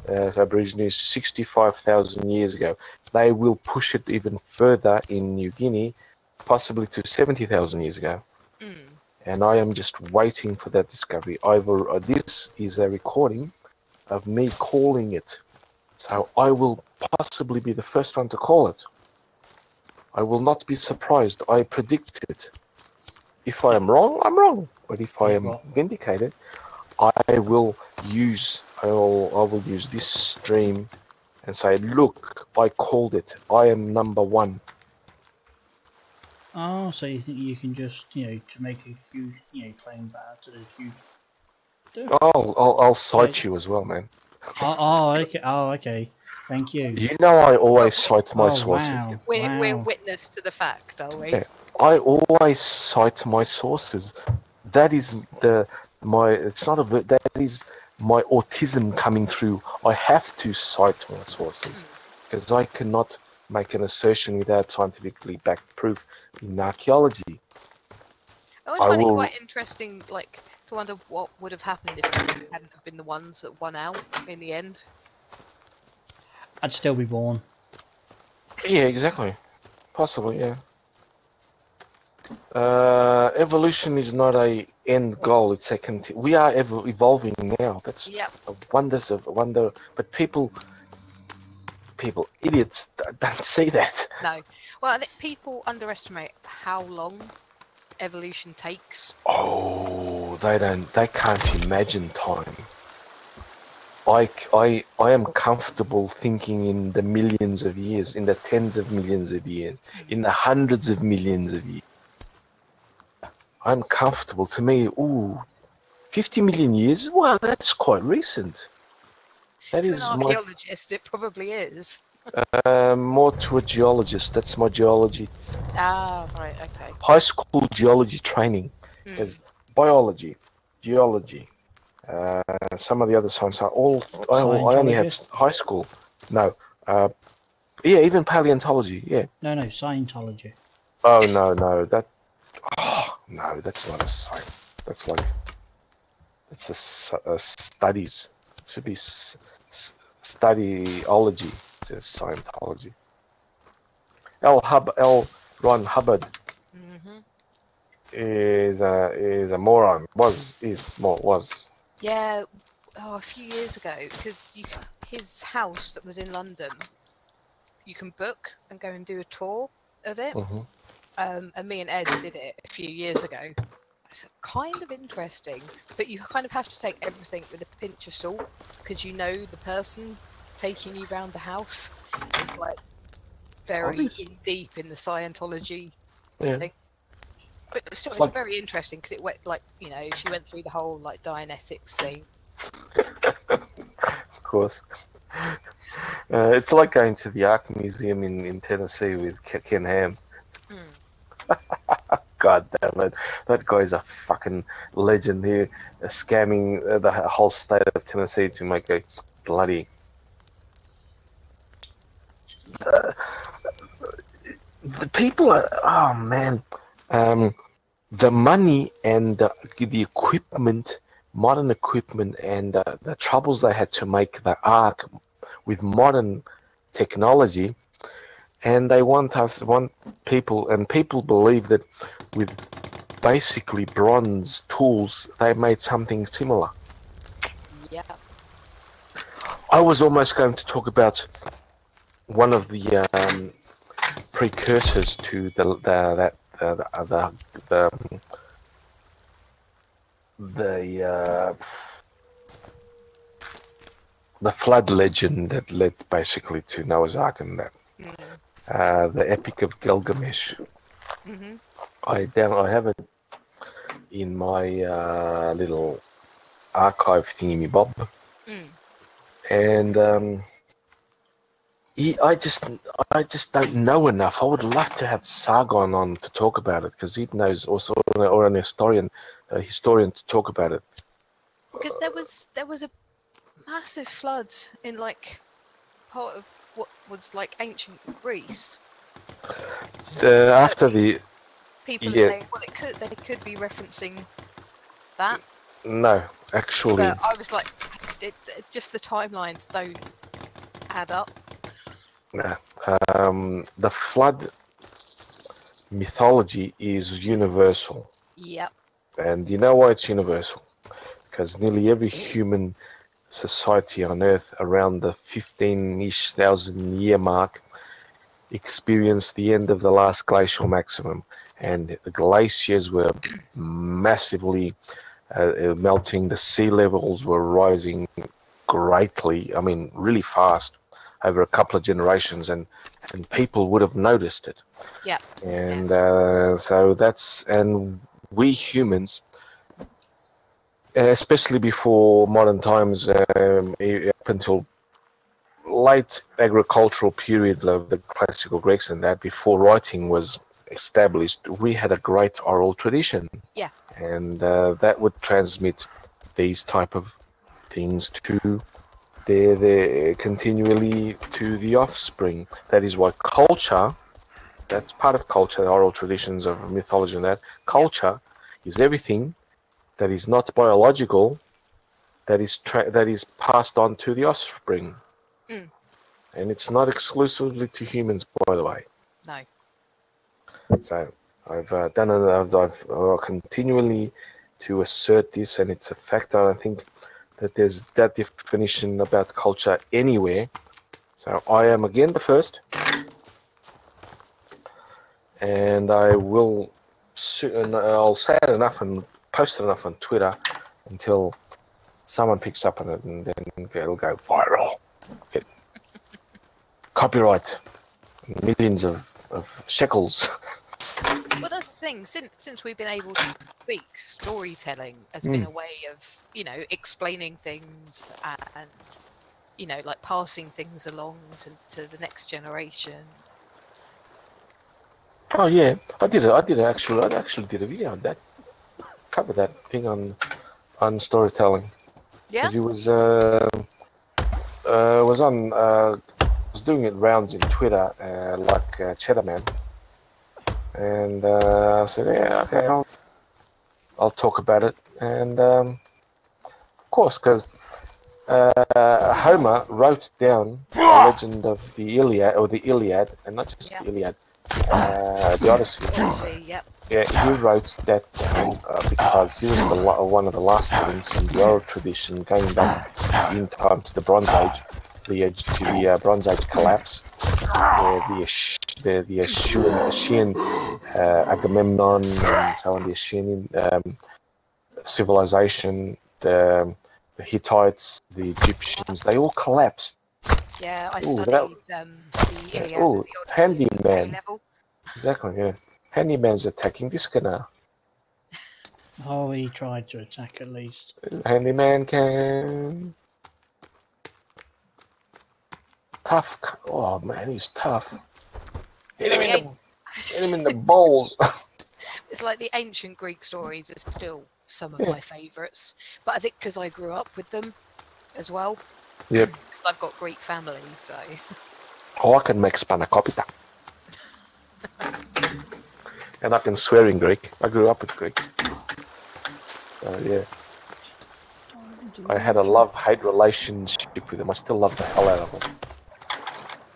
Aborigines 65,000 years ago. They will push it even further in New Guinea, possibly to 70,000 years ago. And I am just waiting for that discovery. This is a recording of me calling it. So I will possibly be the first one to call it. I will not be surprised. I predict it. If I am wrong, I'm wrong. But if I am vindicated, I will use this stream and say, look, I called it. I am number one. Oh, so you think you can just, to make a huge, claim that to the huge. I'll cite you as well, man. Okay. Thank you. You know I always cite my sources. Wow. We're witness to the fact, are we? Yeah, I always cite my sources. That is that is my autism coming through. I have to cite my sources because I cannot make an assertion without scientifically backed proof in archaeology. I always find it quite interesting, like, to wonder what would have happened if they hadn't have been the ones that won out in the end. I'd still be born. Yeah, exactly. Possibly, yeah. Evolution is not a end goal; it's a we are evolving now. That's a wonder. But people, idiots, don't see that. No. Well, I think people underestimate how long evolution takes. Oh, they can't imagine time. I am comfortable thinking in the millions of years, in the tens of millions of years, in the hundreds of millions of years. I'm comfortable. To me, 50 million years? Wow, that's quite recent. That To an is my archaeologist, it probably is. more to a geologist. That's my geology. Ah, right, okay. High school geology training. Because biology, geology, some of the other science are all. I only have Scientologist? high school. No. Yeah, even paleontology. Yeah. No, Scientology. Oh no, that. Oh, no, that's not a science. That's like. It's a studies. It should be studyology. It says Scientology. L. Ron Hubbard is a moron. Was. Yeah, a few years ago, because his house that was in London, you can book and go and do a tour of it. And me and Ed did it a few years ago. It's kind of interesting, but you kind of have to take everything with a pinch of salt, because you know the person taking you around the house is like very deep in the Scientology thing. But still, it's very interesting because it went like, she went through the whole like Dianetics thing. Of course. It's like going to the Ark Museum in Tennessee with Ken Ham. God damn it. That guy's a fucking legend here, scamming the whole state of Tennessee to make a bloody... the people are... Oh, man. The money and the equipment, modern equipment, and the troubles they had to make the Ark with modern technology, and they want people, and people believe that with basically bronze tools, they made something similar. Yeah. I was almost going to talk about one of the precursors to the flood legend that led basically to Noah's Ark and that. The Epic of Gilgamesh. I have it in my little archive thingy bob, and I just don't know enough. I would love to have Sargon on to talk about it, because he knows also, or a historian to talk about it. Because there was a massive flood in like part of what was like ancient Greece. After the people are saying, well, they could be referencing that. No, actually. But I was like, just the timelines don't add up. No, the flood mythology is universal. Yep. And you know why it's universal? Because nearly every human society on Earth around the 15-ish thousand year mark experienced the end of the last glacial maximum, and the glaciers were massively melting. The sea levels were rising greatly, I mean really fast, over a couple of generations, and people would have noticed it. Yeah. And so that's, and we humans, especially before modern times, up until late agricultural period of the classical Greeks and that, before writing was established, we had a great oral tradition. Yeah. And that would transmit these type of things to their continually to the offspring. That is why culture, that's part of culture, the oral traditions of mythology and that. Culture is everything that is not biological, that is passed on to the offspring. And it's not exclusively to humans, by the way. No. So I've done it. I've continually to assert this, and it's a fact. I don't think that there's that definition about culture anywhere. So I am again the first, and I will soon, I'll say it enough and post it enough on Twitter until someone picks up on it, and then it'll go viral. Get copyright, millions of shekels. Well, that's the thing. Since we've been able to speak, storytelling has been a way of, explaining things and, like passing things along to the next generation. Oh yeah, I actually did a video on that. Covered that thing on storytelling. Yeah. Because he was doing it rounds in Twitter, like Cheddar Man. And I said, yeah, okay, I'll talk about it. And of course, because Homer wrote down the legend of the Iliad, and not just the Iliad, the Odyssey. Odyssey, yep. Yeah, he wrote that down because he was one of the last links in the oral tradition, going back in time to the Bronze Age, the Bronze Age collapse, the Achaean Agamemnon, and so on, the Achaean civilization, the Hittites, the Egyptians, they all collapsed. Yeah, I studied the Iliad and the Odyssey handyman. at level. Exactly, yeah. Handyman's attacking this guy now. Oh, he tried to attack at least. Handyman can. Tough. Oh man, he's tough. Hit him in the balls. It's like the ancient Greek stories are still some of my favourites. But I think because I grew up with them as well. Yep. Because I've got Greek family, so. Oh, I can make spanakopita. And I can swear in Greek. I grew up with Greek. So yeah. I had a love-hate relationship with them. I still love the hell out of them.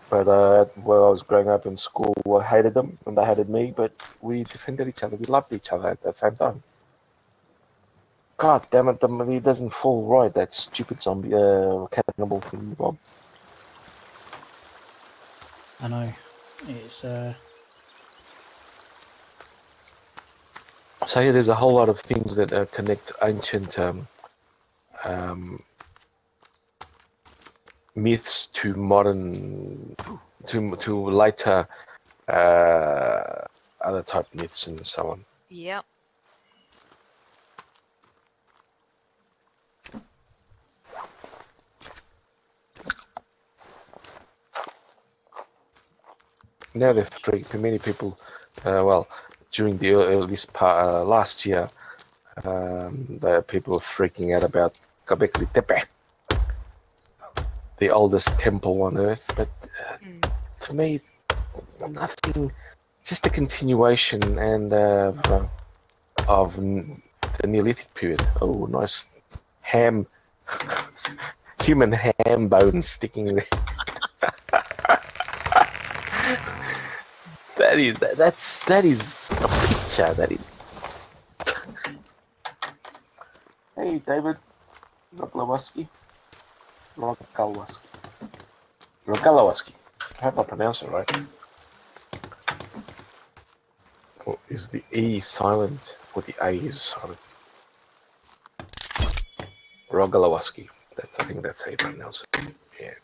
But while I was growing up in school, I hated them and they hated me, but we defended each other. We loved each other at the same time. God damn it, he doesn't fall right, that stupid zombie cannibal thing, Bob. I know. It's So yeah, there's a whole lot of things that connect ancient myths to modern, to later other type myths and so on. Yep. Now they're free. Many people, during the last year, the people were freaking out about Göbekli Tepe, the oldest temple on Earth. But to me, nothing. Just a continuation and of the Neolithic period. Oh, nice ham, human ham bone sticking there. That is a picture. That is. Hey, David Rogalowski. I hope I pronounce it right. Or is the E silent or the A is silent? Rogalowski. I think that's how you pronounce it. Yeah.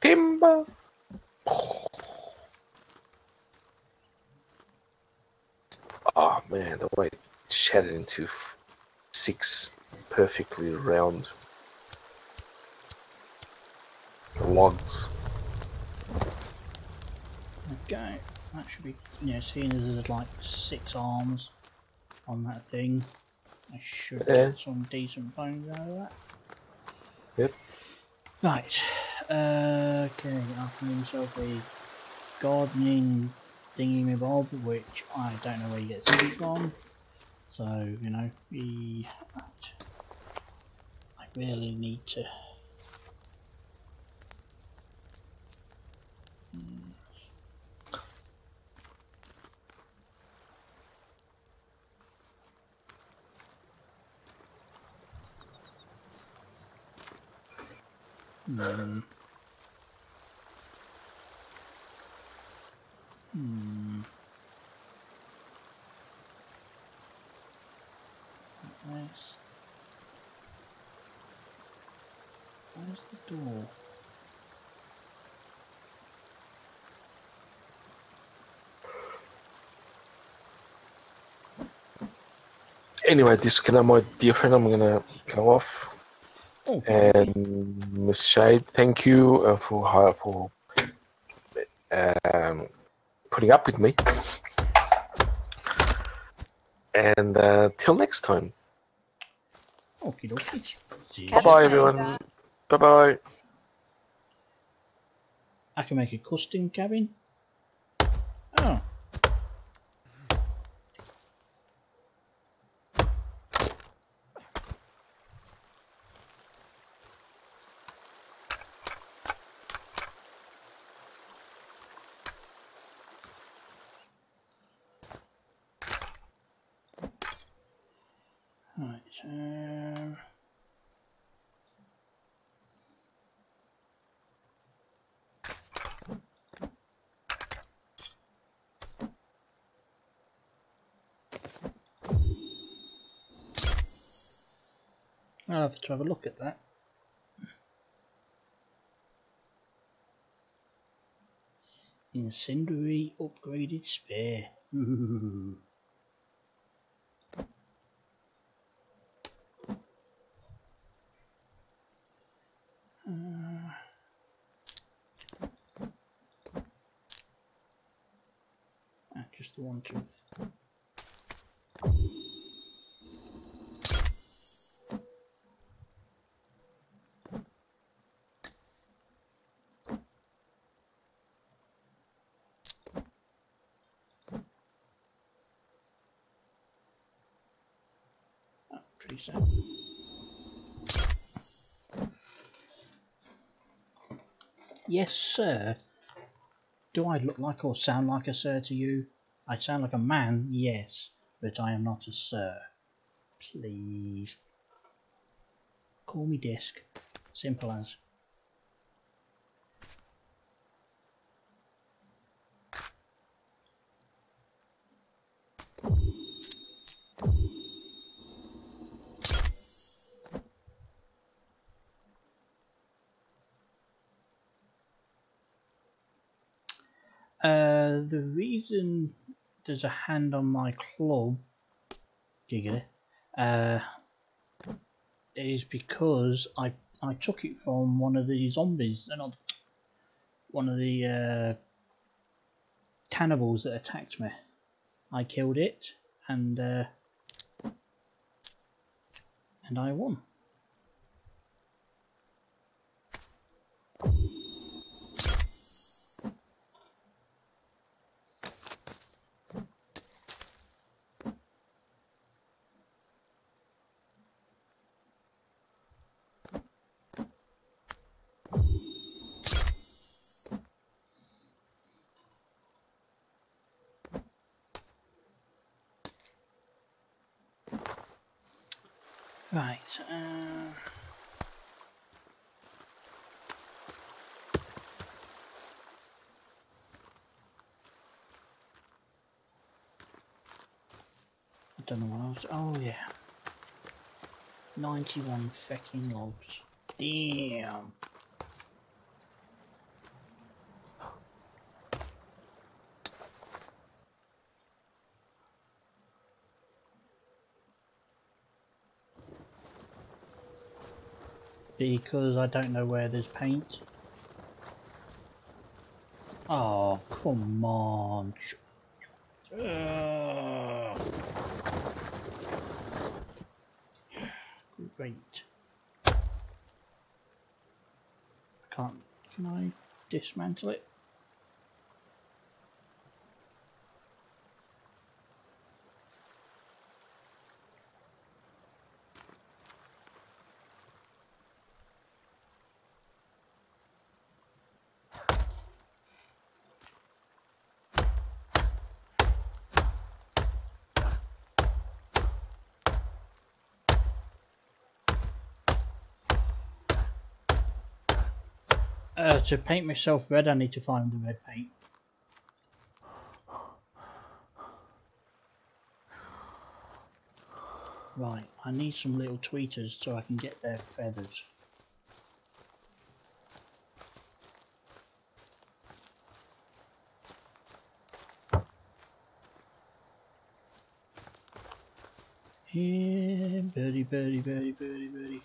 Timber. Oh man, the way it shattered into 6 perfectly round logs. okay. That should be, seeing as there's like 6 arms on that thing, I should get some decent bones out of that. Yep. Right. Okay, I found himself a gardening thingy-me-bob, which I don't know where he gets it from. So, I really need to. Where's the door? Anyway, disconnect my dear friend. I'm gonna go off. Okay. And Miss Shade, thank you for putting up with me. And till next time. Okie dokie. Catch Bye bye, you everyone. later. Bye bye. I can make a custom cabin. Oh. Right, I'll have to have a look at that. Incendiary upgraded spare. Ooh. Just the one tooth. Tree sap. Yes, sir. Do I look like or sound like a sir to you? I sound like a man, yes, but I am not a sir. Please. Call me Desk. Simple as. The reason there's a hand on my club, giggly, is because I took it from one of the zombies, not one of the cannibals that attacked me. I killed it, and I won. Right. I don't know what else. Oh yeah. 91 fucking logs. Damn. Because I don't know where there's paint. Oh, come on. Great. Can I dismantle it? To paint myself red, I need to find the red paint. Right, I need some little tweeters so I can get their feathers. Yeah, birdie, birdie, birdie, birdie, birdie.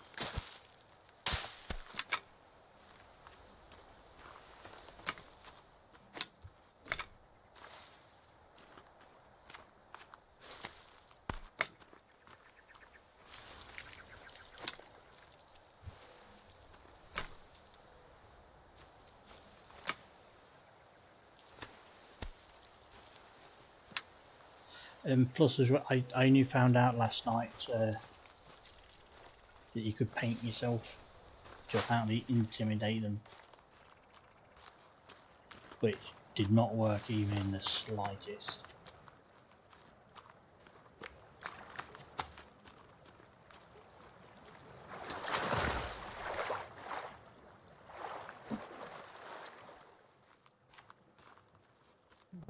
Plus, as well, I only found out last night that you could paint yourself to apparently intimidate them, which did not work even in the slightest.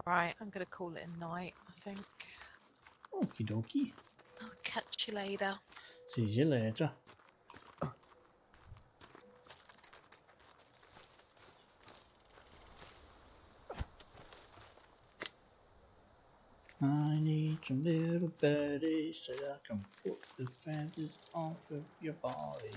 Right, I'm going to call it a night, I think. Okie dokie. I'll catch you later. See you later. I need some little birdies so I can put the feathers off of your body.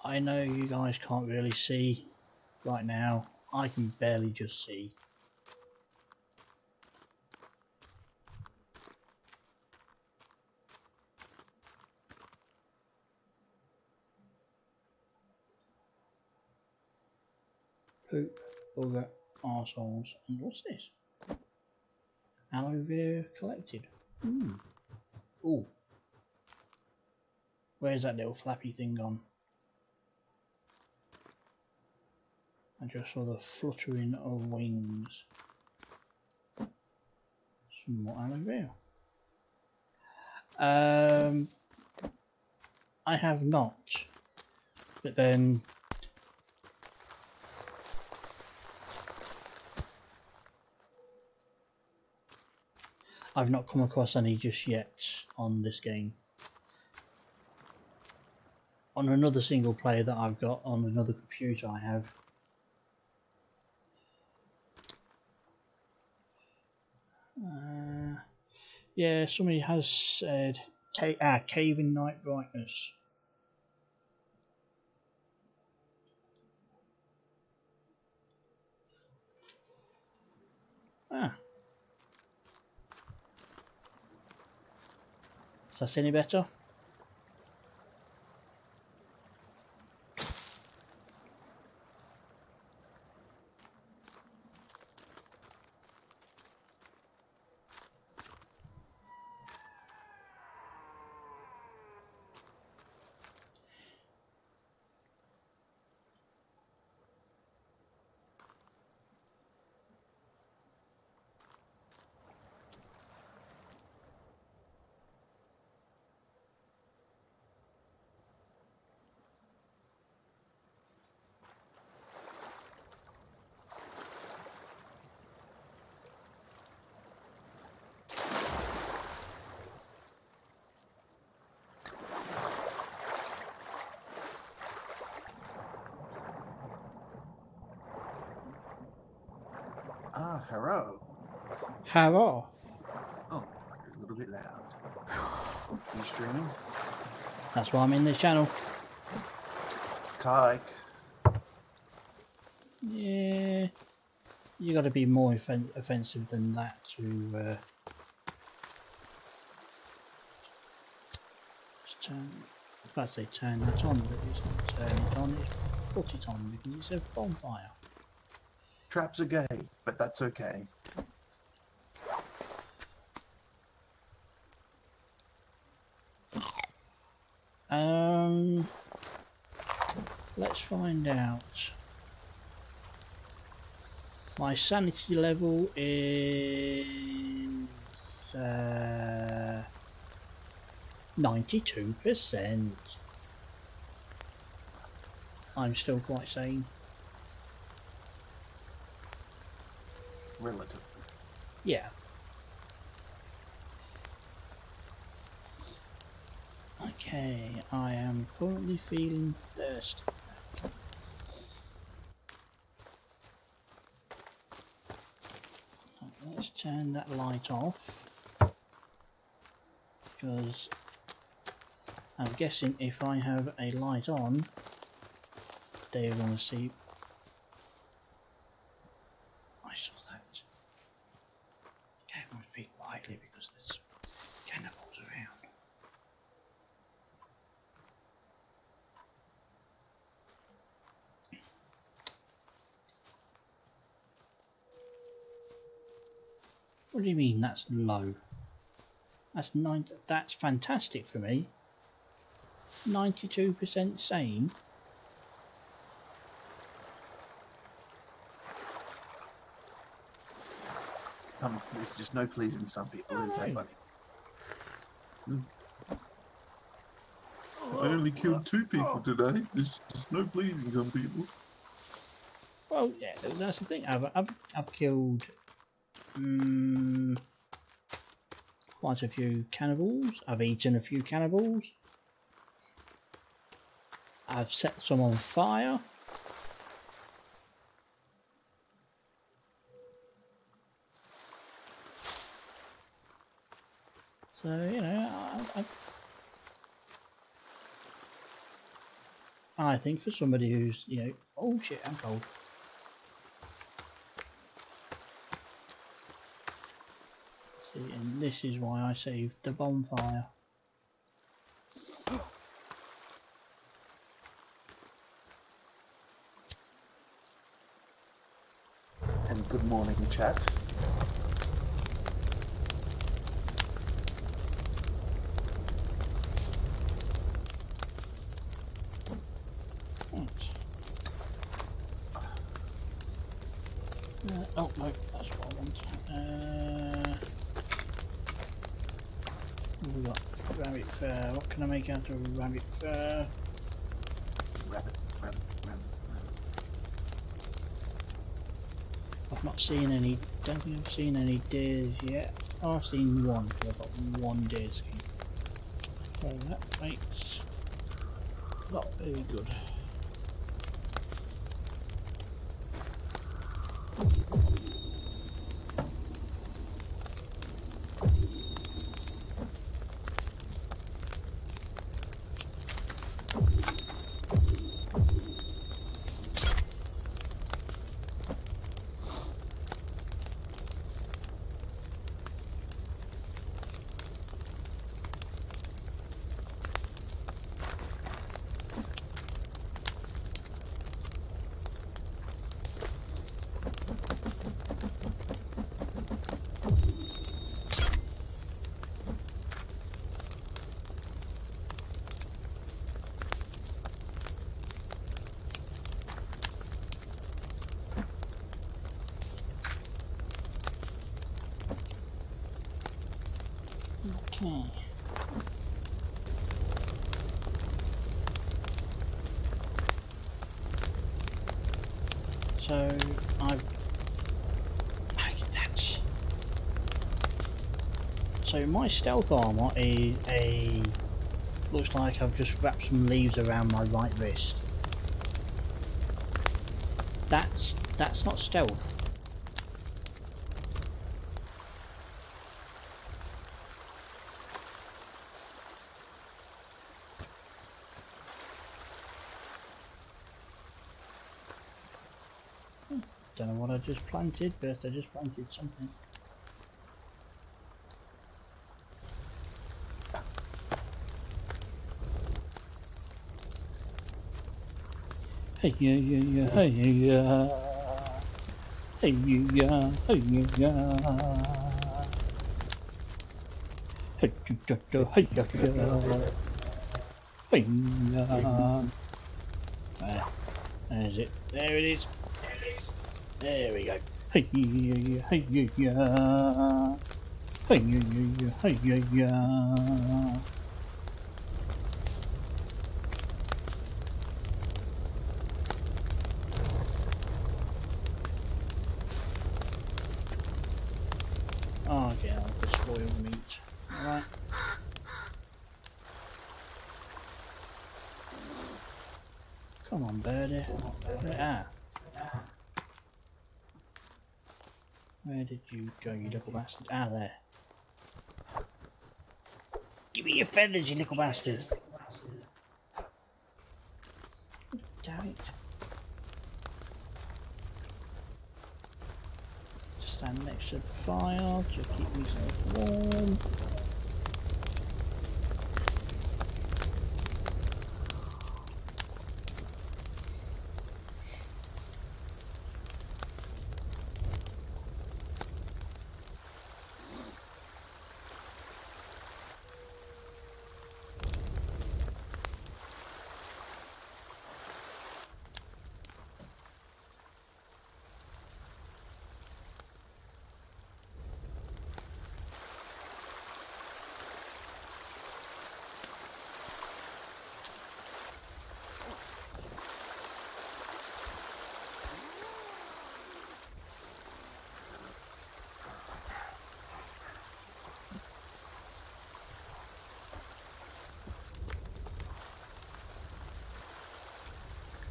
I know you guys can't really see right now. I can barely just see. Poop, bugger, arseholes, and what's this? Aloe vera collected. Ooh. Where's that little flappy thing gone? I just saw the fluttering of wings. Some more aloe vera. I have not. But then I've not come across any just yet on this game. On another single player that I've got on another computer I have. Yeah, somebody has said cave in night brightness. Is that any better? Ah, hello. Hello. Oh, you're a little bit loud. You streaming? That's why I'm in this channel. Kike. Yeah, you got to be more offensive than that to just turn. I was about to say turn that on, but it's not turn it on. It's put it on because it's a bonfire. Traps are gay, but that's okay. Let's find out. My sanity level is 92%. I'm still quite sane. Relatively. Yeah. Okay, I am currently feeling thirsty. let's turn that light off, because I'm guessing if I have a light on, they're going to see. I saw that. Okay, I'm going to speak quietly because there's cannibals around. What do you mean that's low? That's that's fantastic for me. 92% sane. There's just no pleasing some people, is there, buddy? I only killed 2 people today. There's just no pleasing some people. Well, yeah, that's the thing. I've killed quite a few cannibals. I've eaten a few cannibals. I've set some on fire. So, you know, I think for somebody who's, you know, oh shit, I'm cold. See, and this is why I saved the bonfire. And good morning, chat. Oh no, that's what I want. What have we got? Rabbit fur. What can I make out of rabbit fur? Rabbit. I've not seen any. Don't think I've seen any deers yet. Oh, I've seen one. I've got one deer skin. So that makes not very good. Okay. So so my stealth armor is looks like I've just wrapped some leaves around my right wrist. That's not stealth. Don't know what I just planted, but I just planted something. Hey yeah, hey yeah, hey yeah, hey yeah, hey yeah. There's it. There it is. There we go. Hey yeah, hey yeah, hey yeah, hey yeah. Oh, okay, I'll just spoil meat. Alright. Come on, birdie. Ah. Where did you go, you little bastard? Ah, there. Give me your feathers, you little bastard! Damn it. Just stand next to the fire to keep myself warm.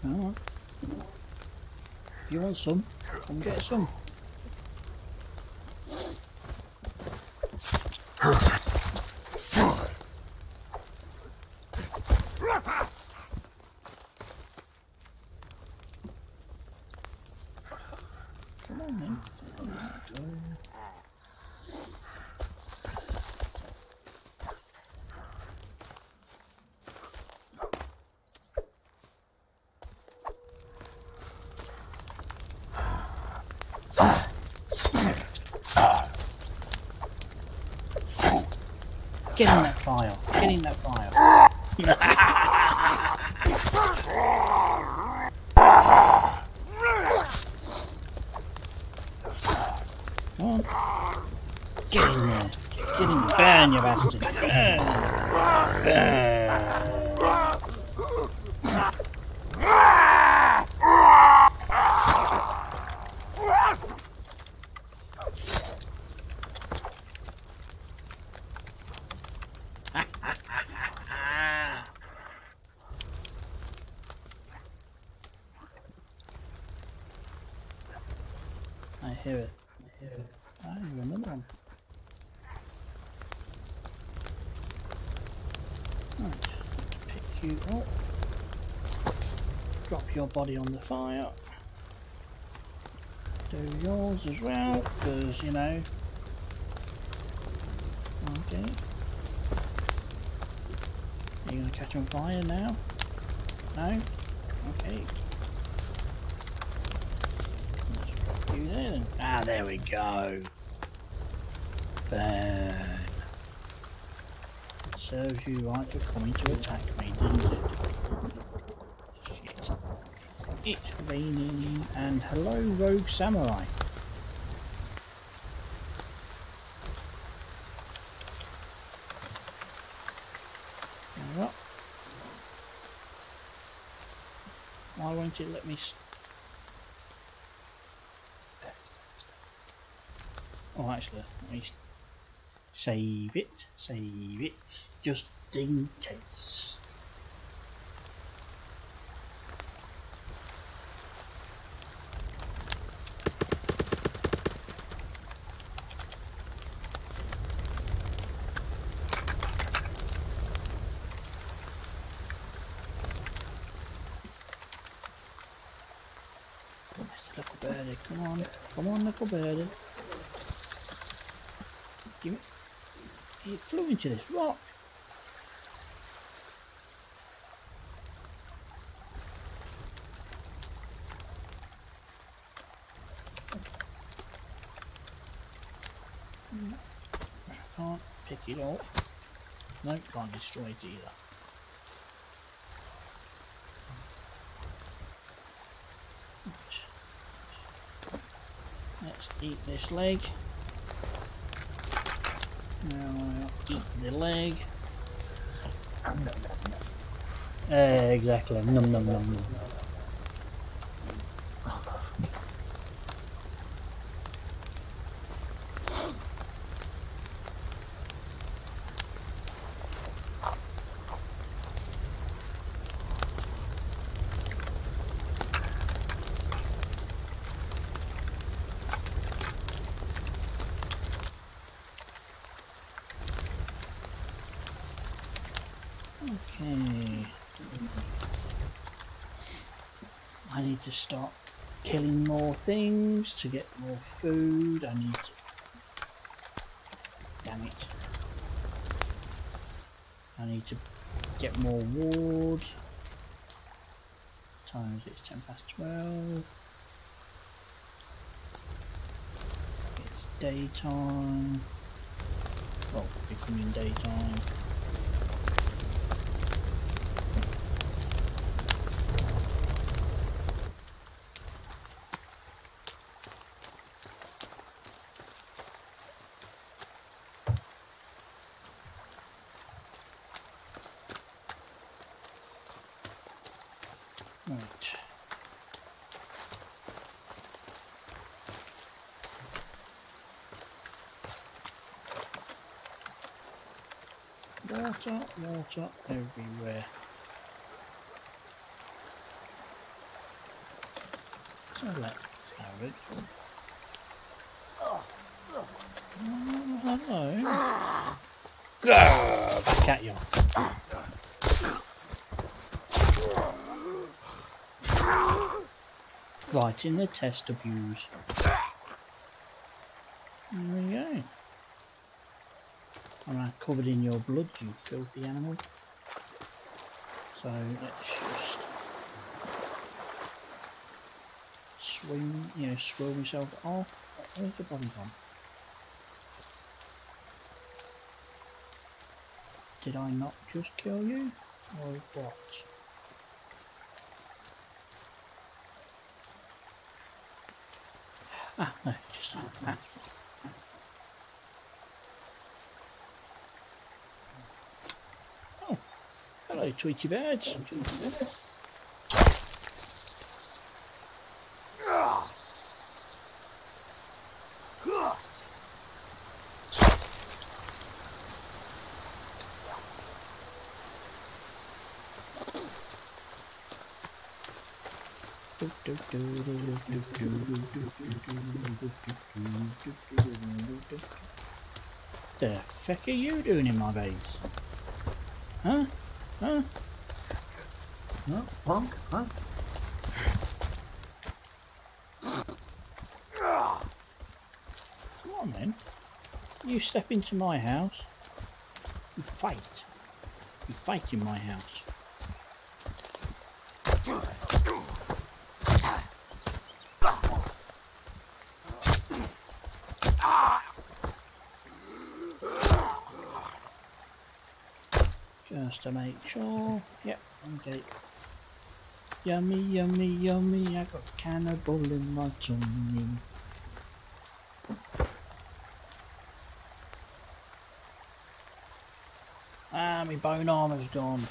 Come on. If you want some, come get some. Come on then. Get in that fire. Get in that fire. Come on. Get in there. Get in. Burn, you bastard. Burn. Burn. I hear it. I hear it. I hear another one. Right. Pick you up. Drop your body on the fire. Do yours as well, because, you know. Okay. Are you going to catch on fire now? No? Okay. You there then? Ah, there we go. Burn. Serves you right for coming to attack me, didn't it? Shit. It's raining, and hello, rogue samurai. Well, why won't it let me? Oh, actually, let me save it, just in case. Little birdie, come on, little birdie. Give it. It flew into this rock. Can't pick it up. No, can't destroy it either. Let's eat this leg. Now I'll eat the leg. Exactly. Num num num num. Okay. I need to start killing more things to get more food. I need to... Damn it. I need to get more wood. Times it's 10 past 12. It's daytime. Well, becoming daytime. Right. Water, water everywhere. So let's have it. Oh, hello. Grrr, back at you. Right in the test abuse. There we go. I'm covered in your blood, you filthy animal. So let's just swirl myself off. Where's the body gone? Did I not just kill you? Or what? Ah, no, just that. Oh, hello, Tweety birds. The feck are you doing in my base? Huh? Huh? No, punk, huh? Come on then. You step into my house. You fight. You fight in my house. Just to make sure. Yep, okay. Yummy, yummy, yummy. I got cannibal in my tummy. Ah, my bone armor's gone.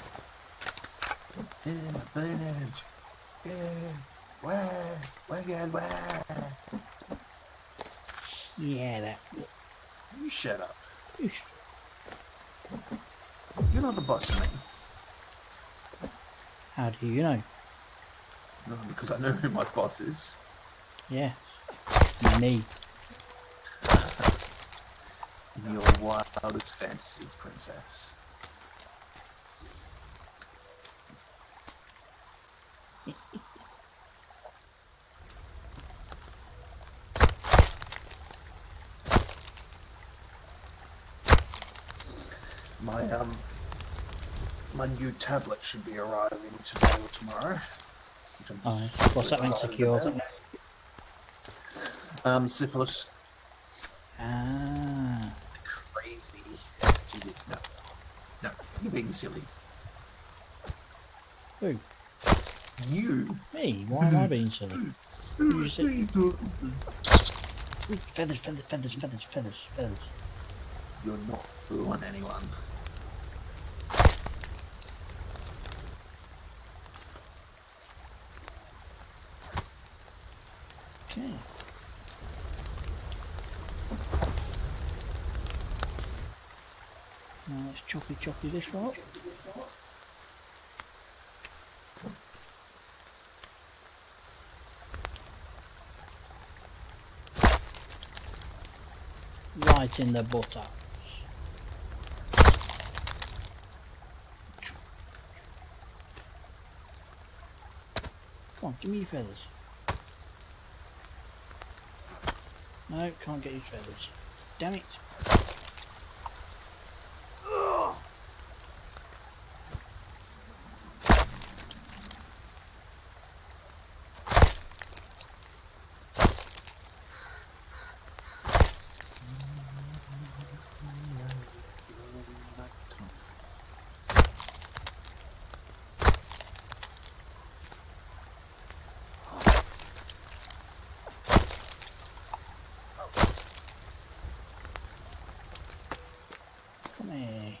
Yeah, my bone edge. Yeah, where? Where? Yeah, that. You shut up. You You're not the boss of me. How do you know? No, because I know who my boss is. Yeah. Me. In your wildest fantasies, princess. My new tablet should be arriving today or tomorrow. What's that meant to cure? Syphilis. Ah. Crazy. Stupid. No, you're being silly. Who? You. Me? Why am I being silly? You said... Feathers. You're not fooling anyone. Okay. Now let's choppy this rock. Right in the buttocks. Come on, give me your feathers. No, can't get your feathers. Damn it. Come here.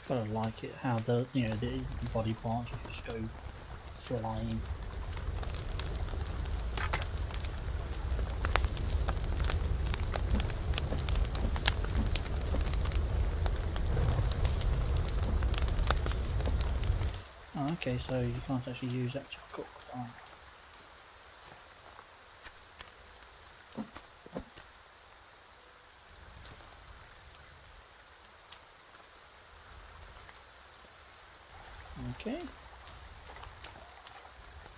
Gotta like it how the the body parts just go flying. Oh, okay, so you can't actually use that to cook. Oh. Okay.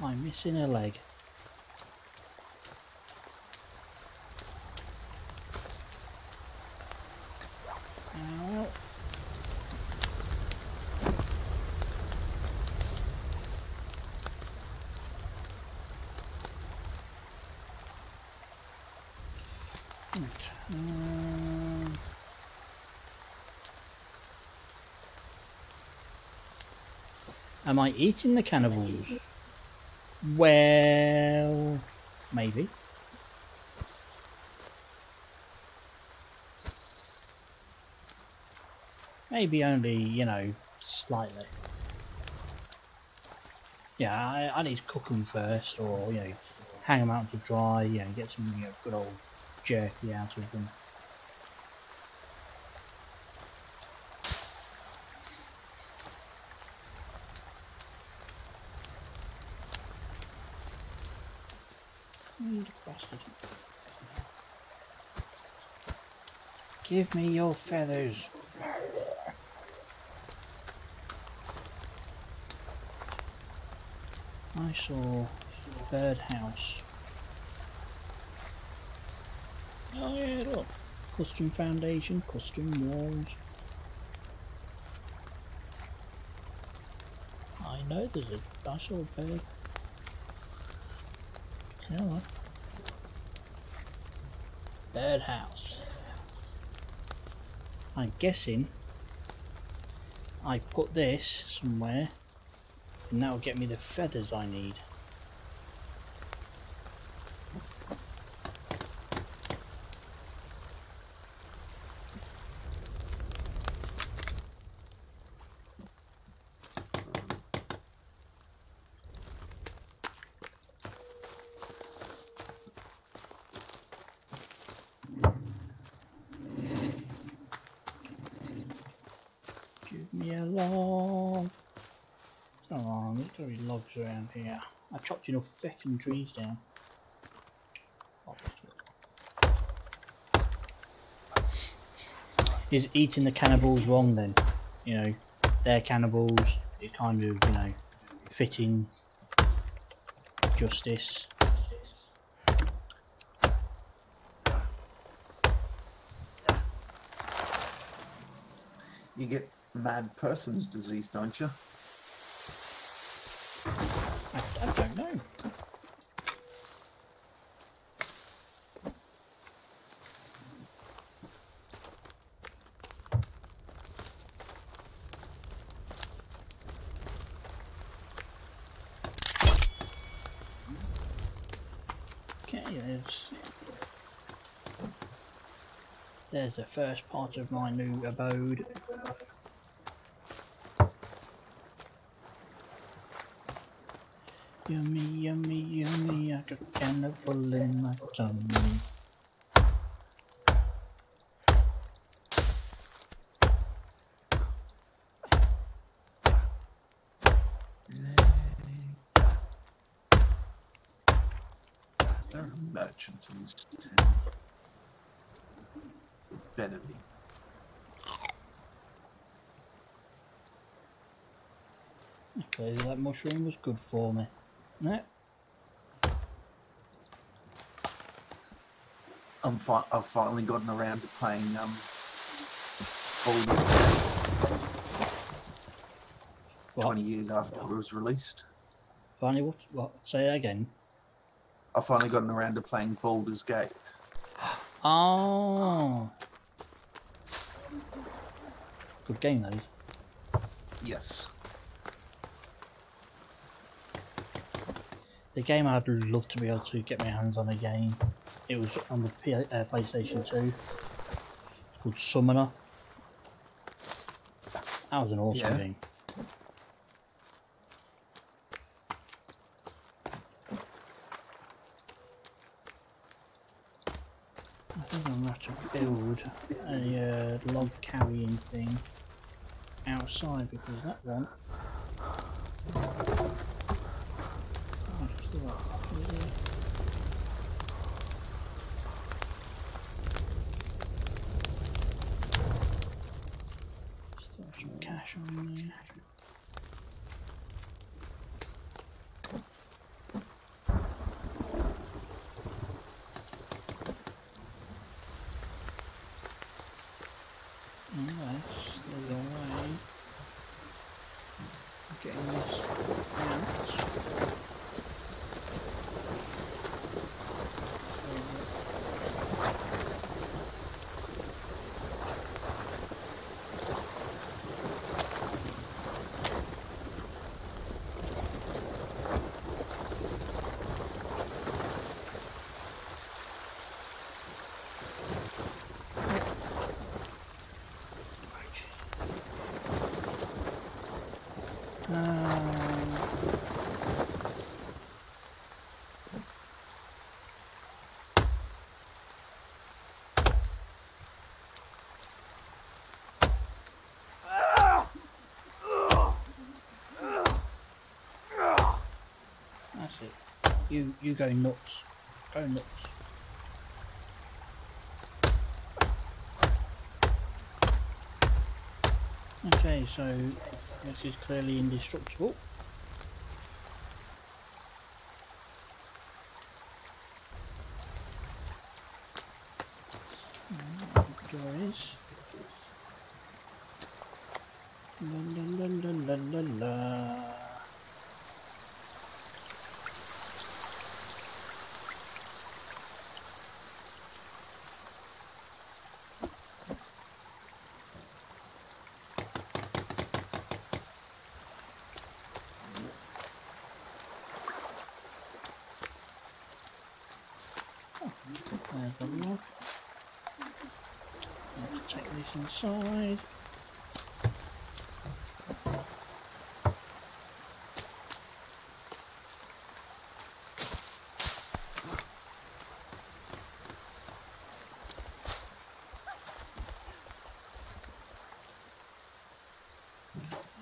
I'm missing a leg. Ow. Am I eating the cannibals? Well, maybe. Maybe only, slightly. Yeah, I need to cook them first, or, hang them out to dry, get some, good old jerky out of them. Bastard. Give me your feathers. I saw birdhouse. Oh yeah, look. Custom foundation, custom walls. I know I saw a bird. Hello. Birdhouse. I'm guessing I put this somewhere and that will get me the feathers I need. Give me a log. It's not wrong, there's got to be logs around here. I chopped enough fucking trees down. Is eating the cannibals wrong then? They're cannibals, it kind of, fitting justice. You get mad person's disease, don't you? I don't know. Okay, there's the first part of my new abode. Yummy, yummy, yummy, I got cannibal in my tummy. There are merchants in this town. It better be. Clearly that mushroom was good for me. No. I've finally gotten around to playing Baldur's Gate. What? 20 years after it was released. Finally, what? Say that again. I've finally gotten around to playing Baldur's Gate. Oh. Good game, that is. Yes. The game I'd love to be able to get my hands on again. It was on the PlayStation 2. It's called Summoner. That was an awesome game. I think I'm going to have to build a log carrying thing outside because that one. Throw some cash on there. That's the way of getting this out. That's it. You go nuts. Go nuts. Okay, so this is clearly indestructible. Door is. La la la la la la la. There's the lock. Let's take this inside.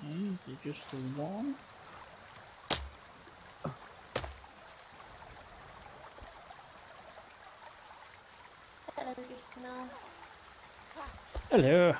Okay, is it just the one? Hello, Iskana. Hello.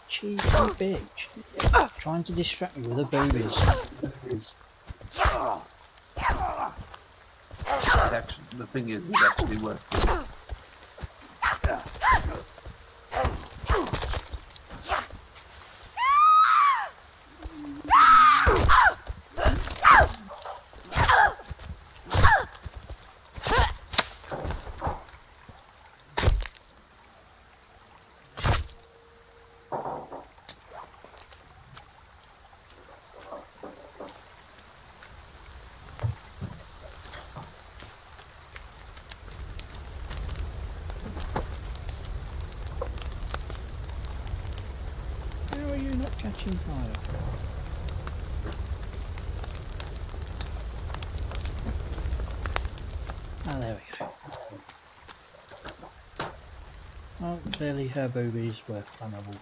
Cheeky bitch. Trying to distract me with her boobies. Actually, the thing is, it actually worked. Clearly her boobies were flammable.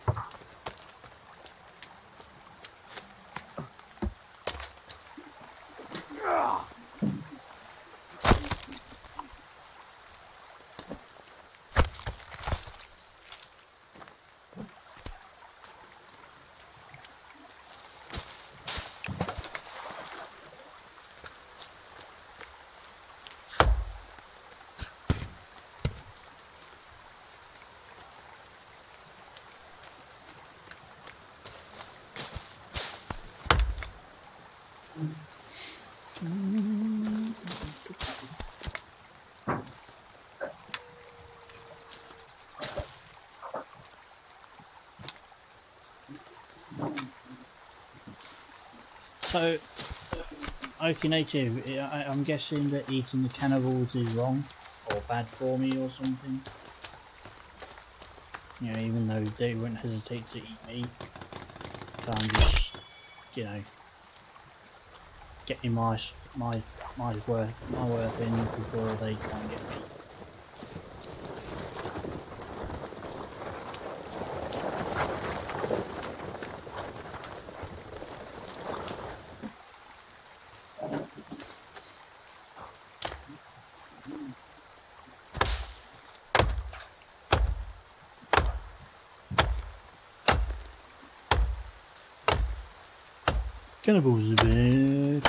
So, Okie Native, I'm guessing that eating the cannibals is wrong, or bad for me or something. You know, even though they wouldn't hesitate to eat me. So I'm just, you know, getting my worth in before they try and get me. Cannibals are bad.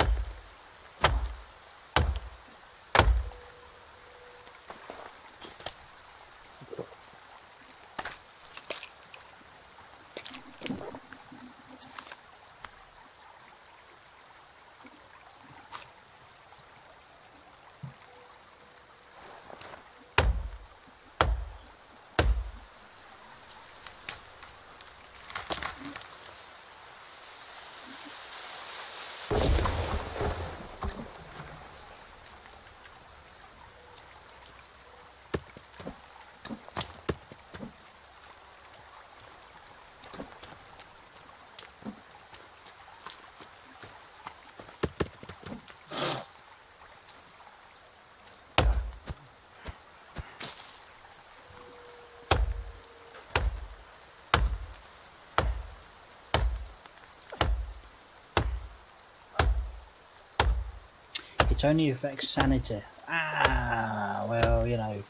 It only affects sanity. Ah, well, you know.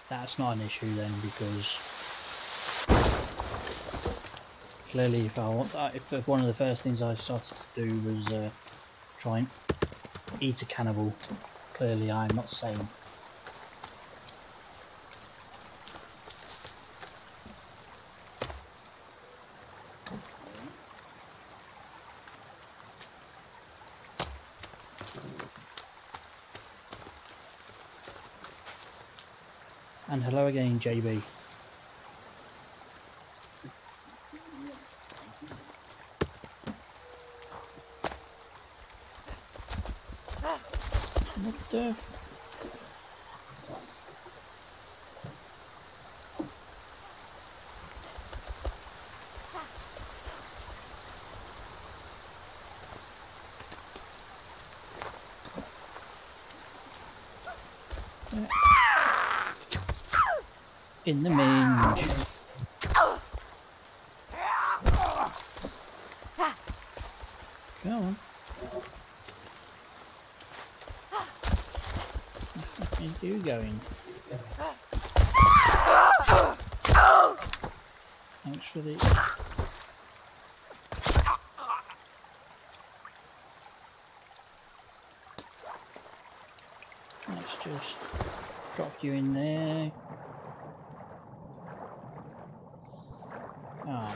That's not an issue then, because clearly if if one of the first things I started to do was try and eat a cannibal, clearly I'm not sane. And hello again, JB. What the? In the minge. Come on. Where's you going? Thanks for the... Let's just drop you in there. Ah,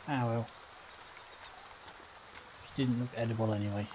ah well. It didn't look edible anyway.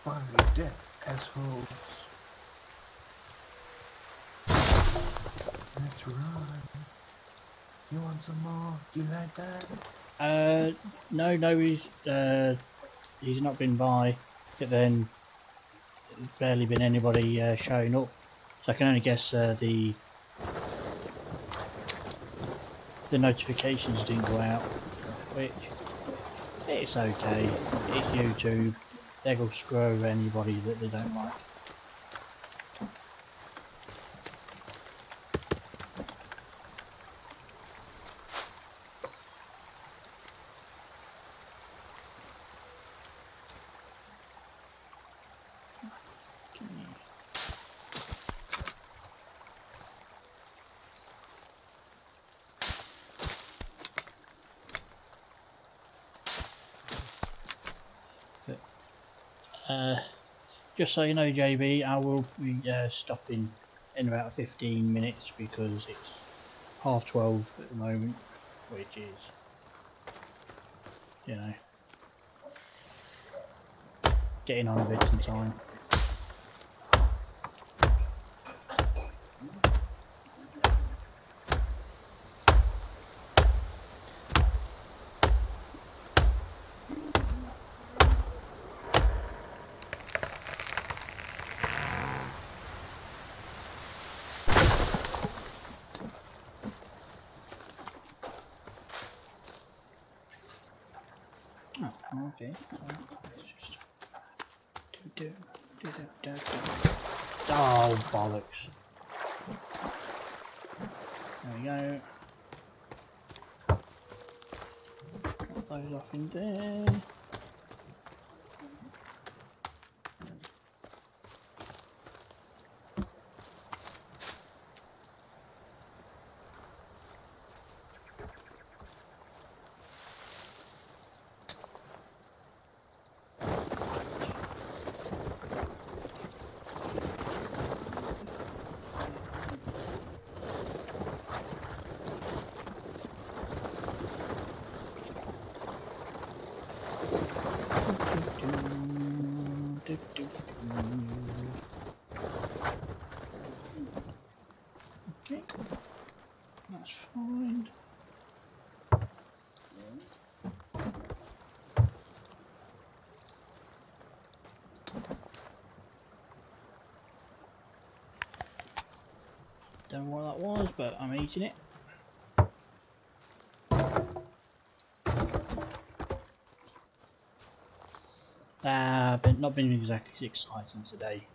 fiery death, assholes. Let's run. You want some more? Do you like that? No, he's not been by, but then there's barely been anybody showing up, so I can only guess the notifications didn't go out, which it's okay. It's YouTube. They'll screw over anybody that they don't like. Just so you know, JB, I will be stopping in about 15 minutes because it's 12:30 at the moment, which is, you know, getting on a bit in time. Oh, okay. Let's just do. Oh, bollocks. There we go. Put those off in there. Okay, that's fine. Don't know what that was, but I'm eating it. But not been exactly exciting today.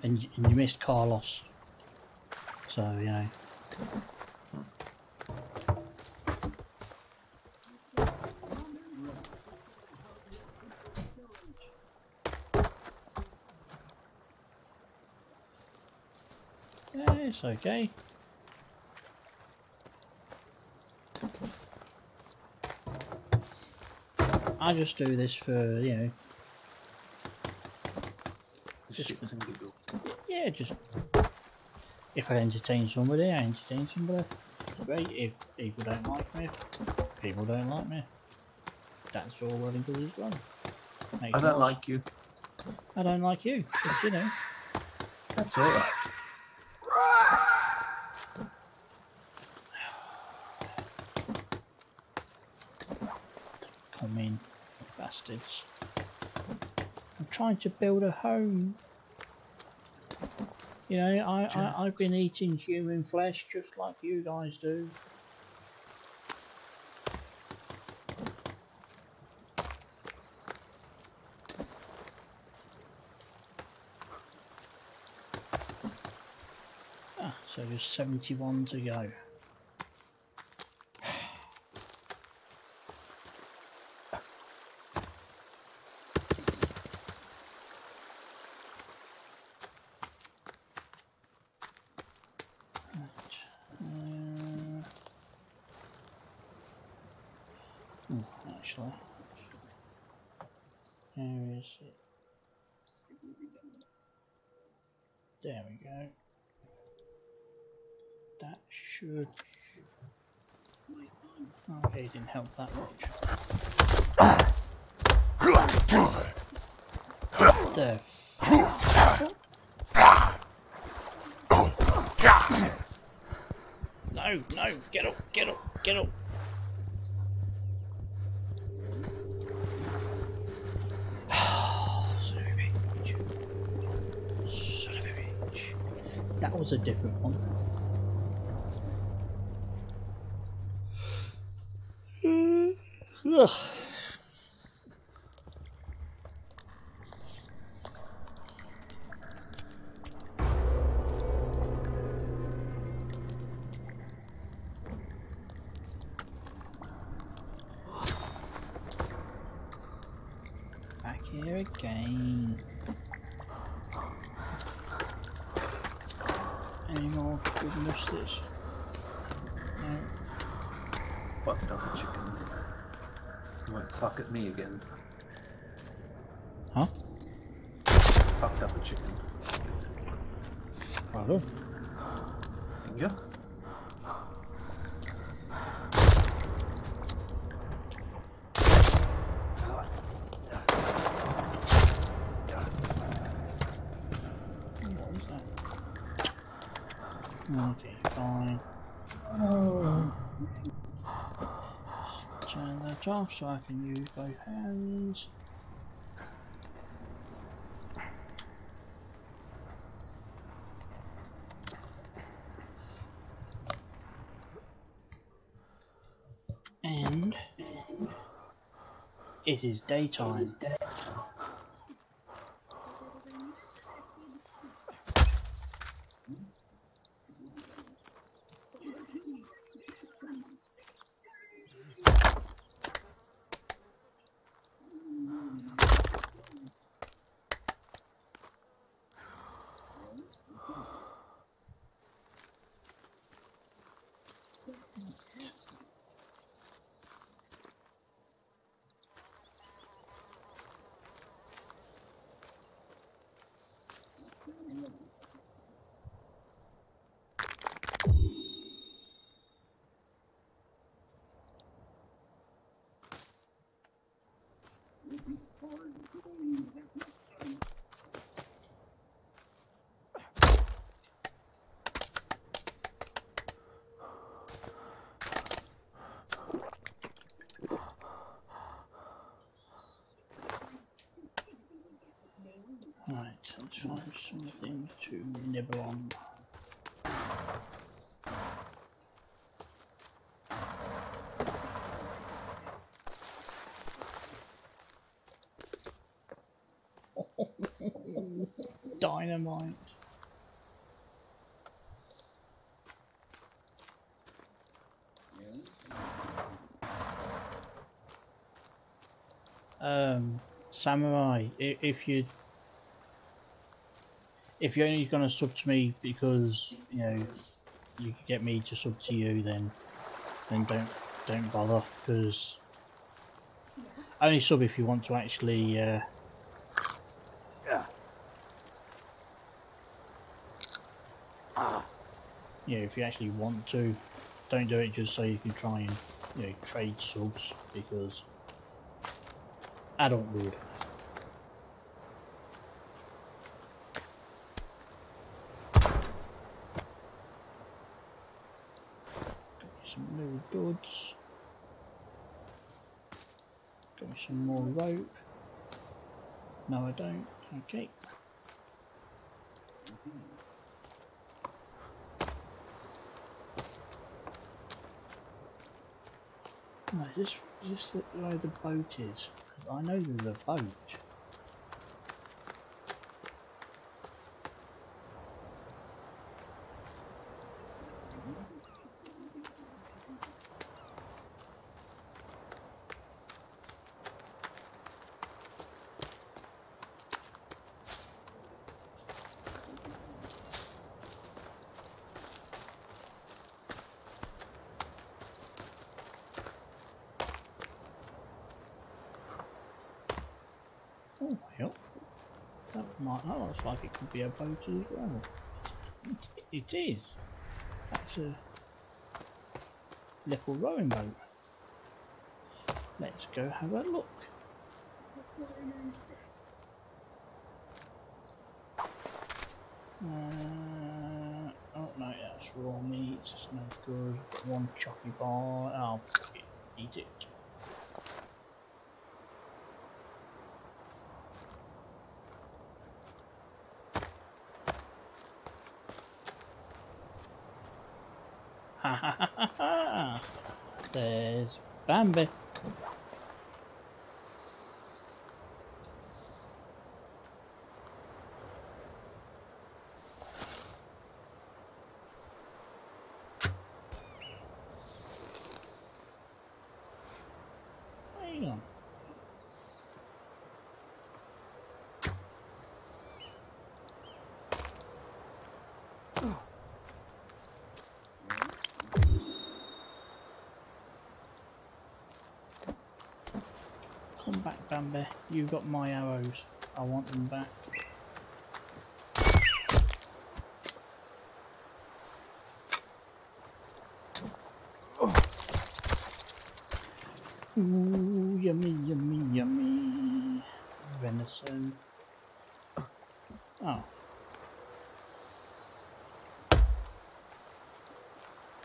And you missed Carlos, so you know. Yeah, it's okay. I just do this for, you know, The just shits and giggles. yeah, just if I entertain somebody, I entertain somebody. It's great. If people don't like me, people don't like me. That's all well and good as well. I don't like you. I don't like you. Just, you know. That's alright. Come in, bastards. I'm trying to build a home. You know, I've been eating human flesh just like you guys do. Ah, so there's 71 to go. Actually, where is it? There we go. That should. Okay, didn't help that much. There. No, no, get up, get up, get up. Son of a bitch. Son of a bitch. That was a different one. Ugh. Back here again. Any more goodness this? No. Fucked up a chicken. You won't cluck at me again. Huh? Fucked up a chicken. Pardon? Yeah? What was that? Okay, fine. Turn that off so I can use both hands. And it is daytime. Right, let's find something to nibble on. Dynamite. Samurai, if you're only gonna sub to me because you know you can get me to sub to you, then don't bother, because only sub if you want to actually you know, if you actually want to. Don't do it just so you can try and, you know, trade subs, because I don't rude. Some new goods. Got me some more rope. No, I don't. Okay. No, is this where the boat is? 'Cause I know there's a boat. Oh, well. That looks like it could be a boat as well. It is. That's a little rowing boat. Let's go have a look. Oh no, that's raw meat. It's no good. One choppy bar. Oh, eat it. Ha ha ha ha ha! There's Bambi. Hang on. Come back, Bambi. You got my arrows. I want them back. Ooh, yummy, yummy, yummy. Venison. Oh.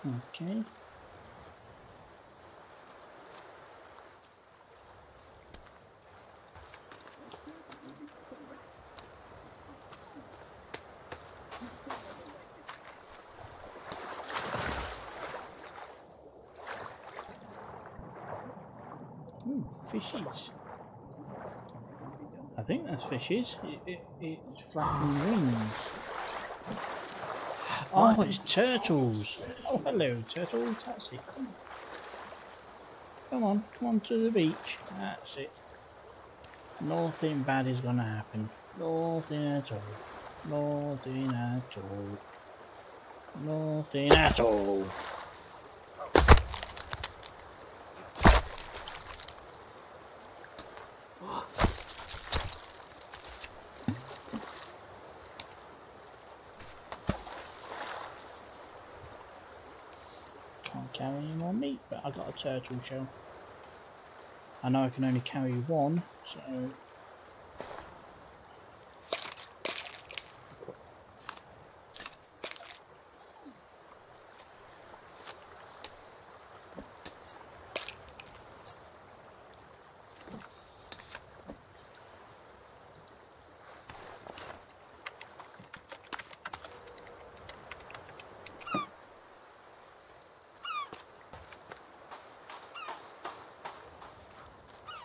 Okay. Ooh, fishies. I think that's fishes. It's flapping wings. Oh, it's turtles. Oh, hello, turtles. That's it. Come on to the beach. That's it. Nothing bad is gonna happen. Nothing at all. Nothing at all. Nothing at all. Can't carry any more meat, but I got a turtle shell. I know I can only carry one, so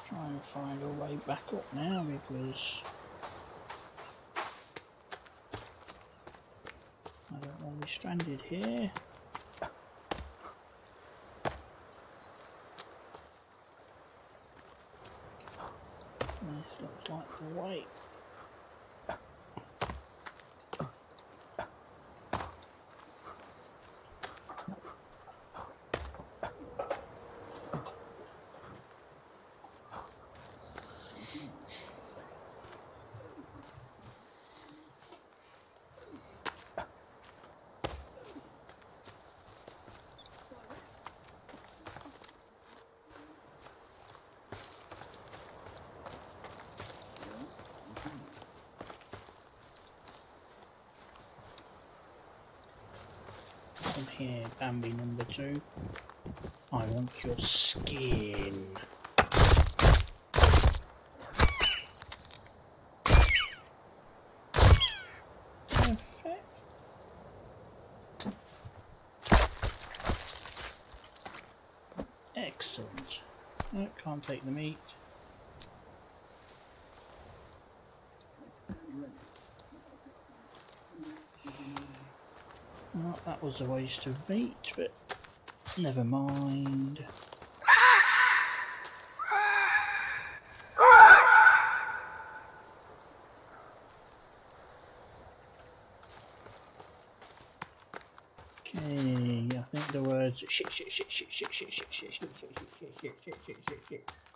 trying to find a way back up now because I don't want to be stranded here. This looks like the way. Come here, Bambi number 2. I want your skin. Perfect. Excellent. No, can't take the meat. Well, that was a waste of meat, but never mind. Okay, I think the words shit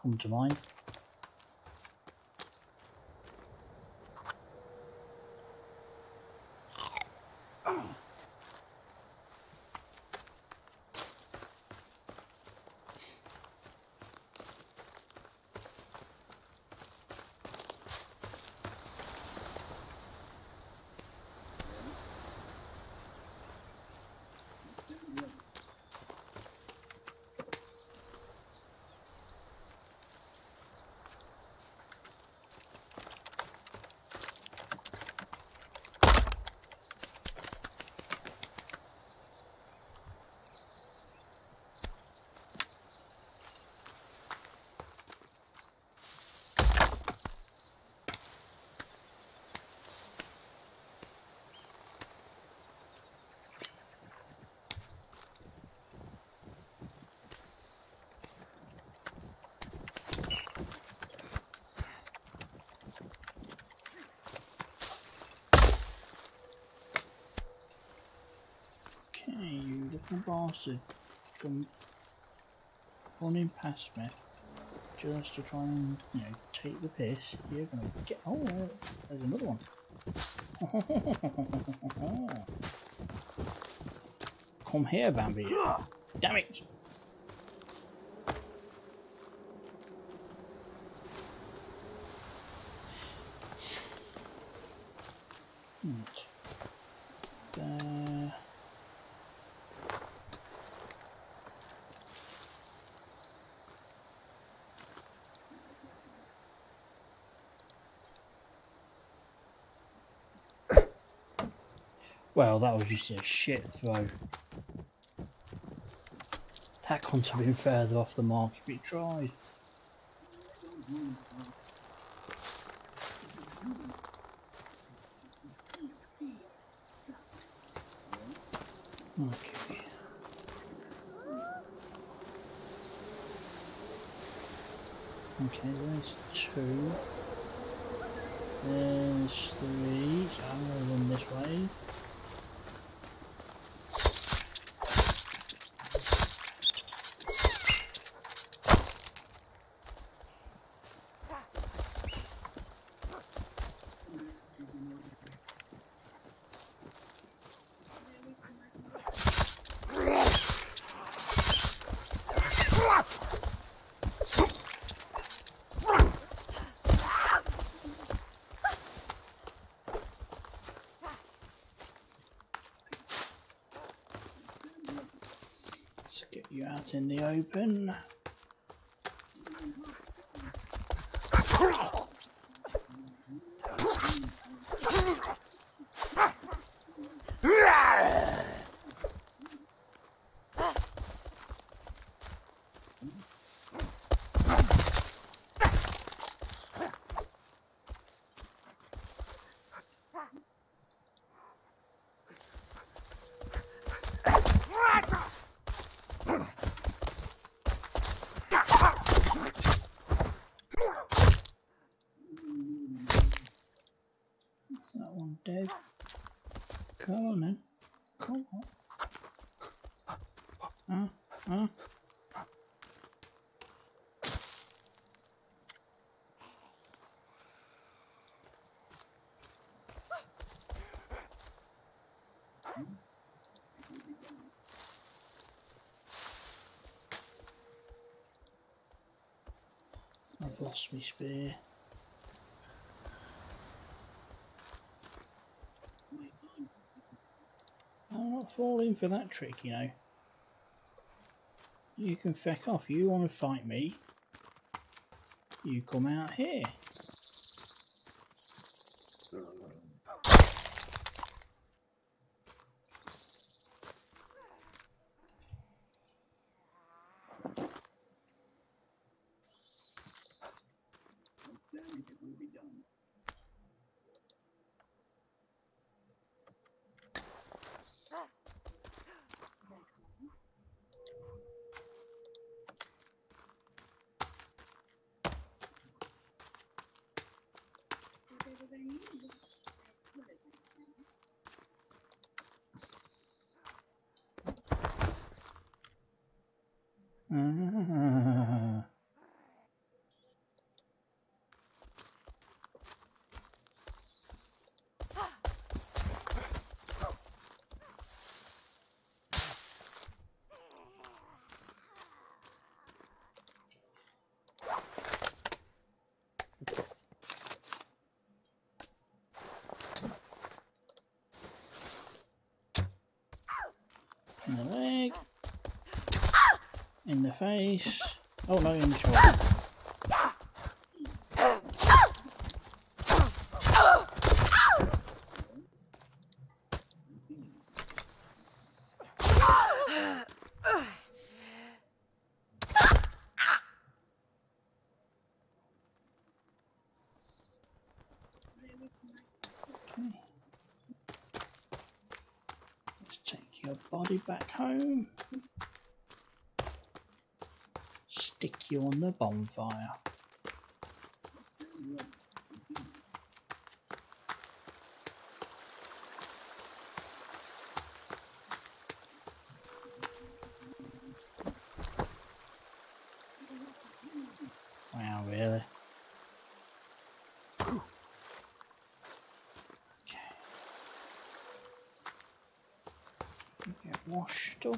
come to mind. little bastard come running past me just to try and, you know, take the piss. You're gonna get. Oh, there's another one. Come here, Bambi. Damn it! There. Well, that was just a shit throw. That couldn't have been further off the mark if it tried. Okay. Okay, there's 2. There's 3. So I'm going to run this way. Let's get you out in the open. Is that one dead? Come on then. Come on. Huh? I've lost my spear. I'm not falling for that trick, you know. You can feck off. You want to fight me? You come out here. Ah. In the leg, in the face, oh no, in the shoulder. Okay. Let's take your body back home. Stick you on the bonfire. Not really. Okay. Get washed off.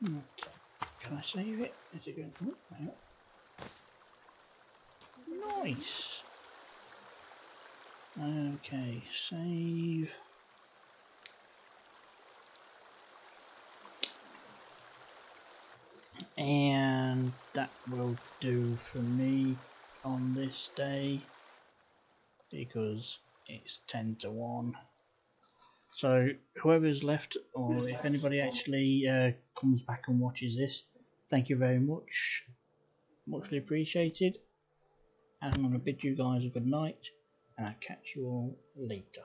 Okay. Can I save it? Is it going? Oh, hang on. Nice. Okay, save. And that will do for me on this day because it's 10 to 1. So whoever's left, or if anybody actually comes back and watches this, thank you very much. Muchly appreciated. And I'm going to bid you guys a good night, and I'll catch you all later.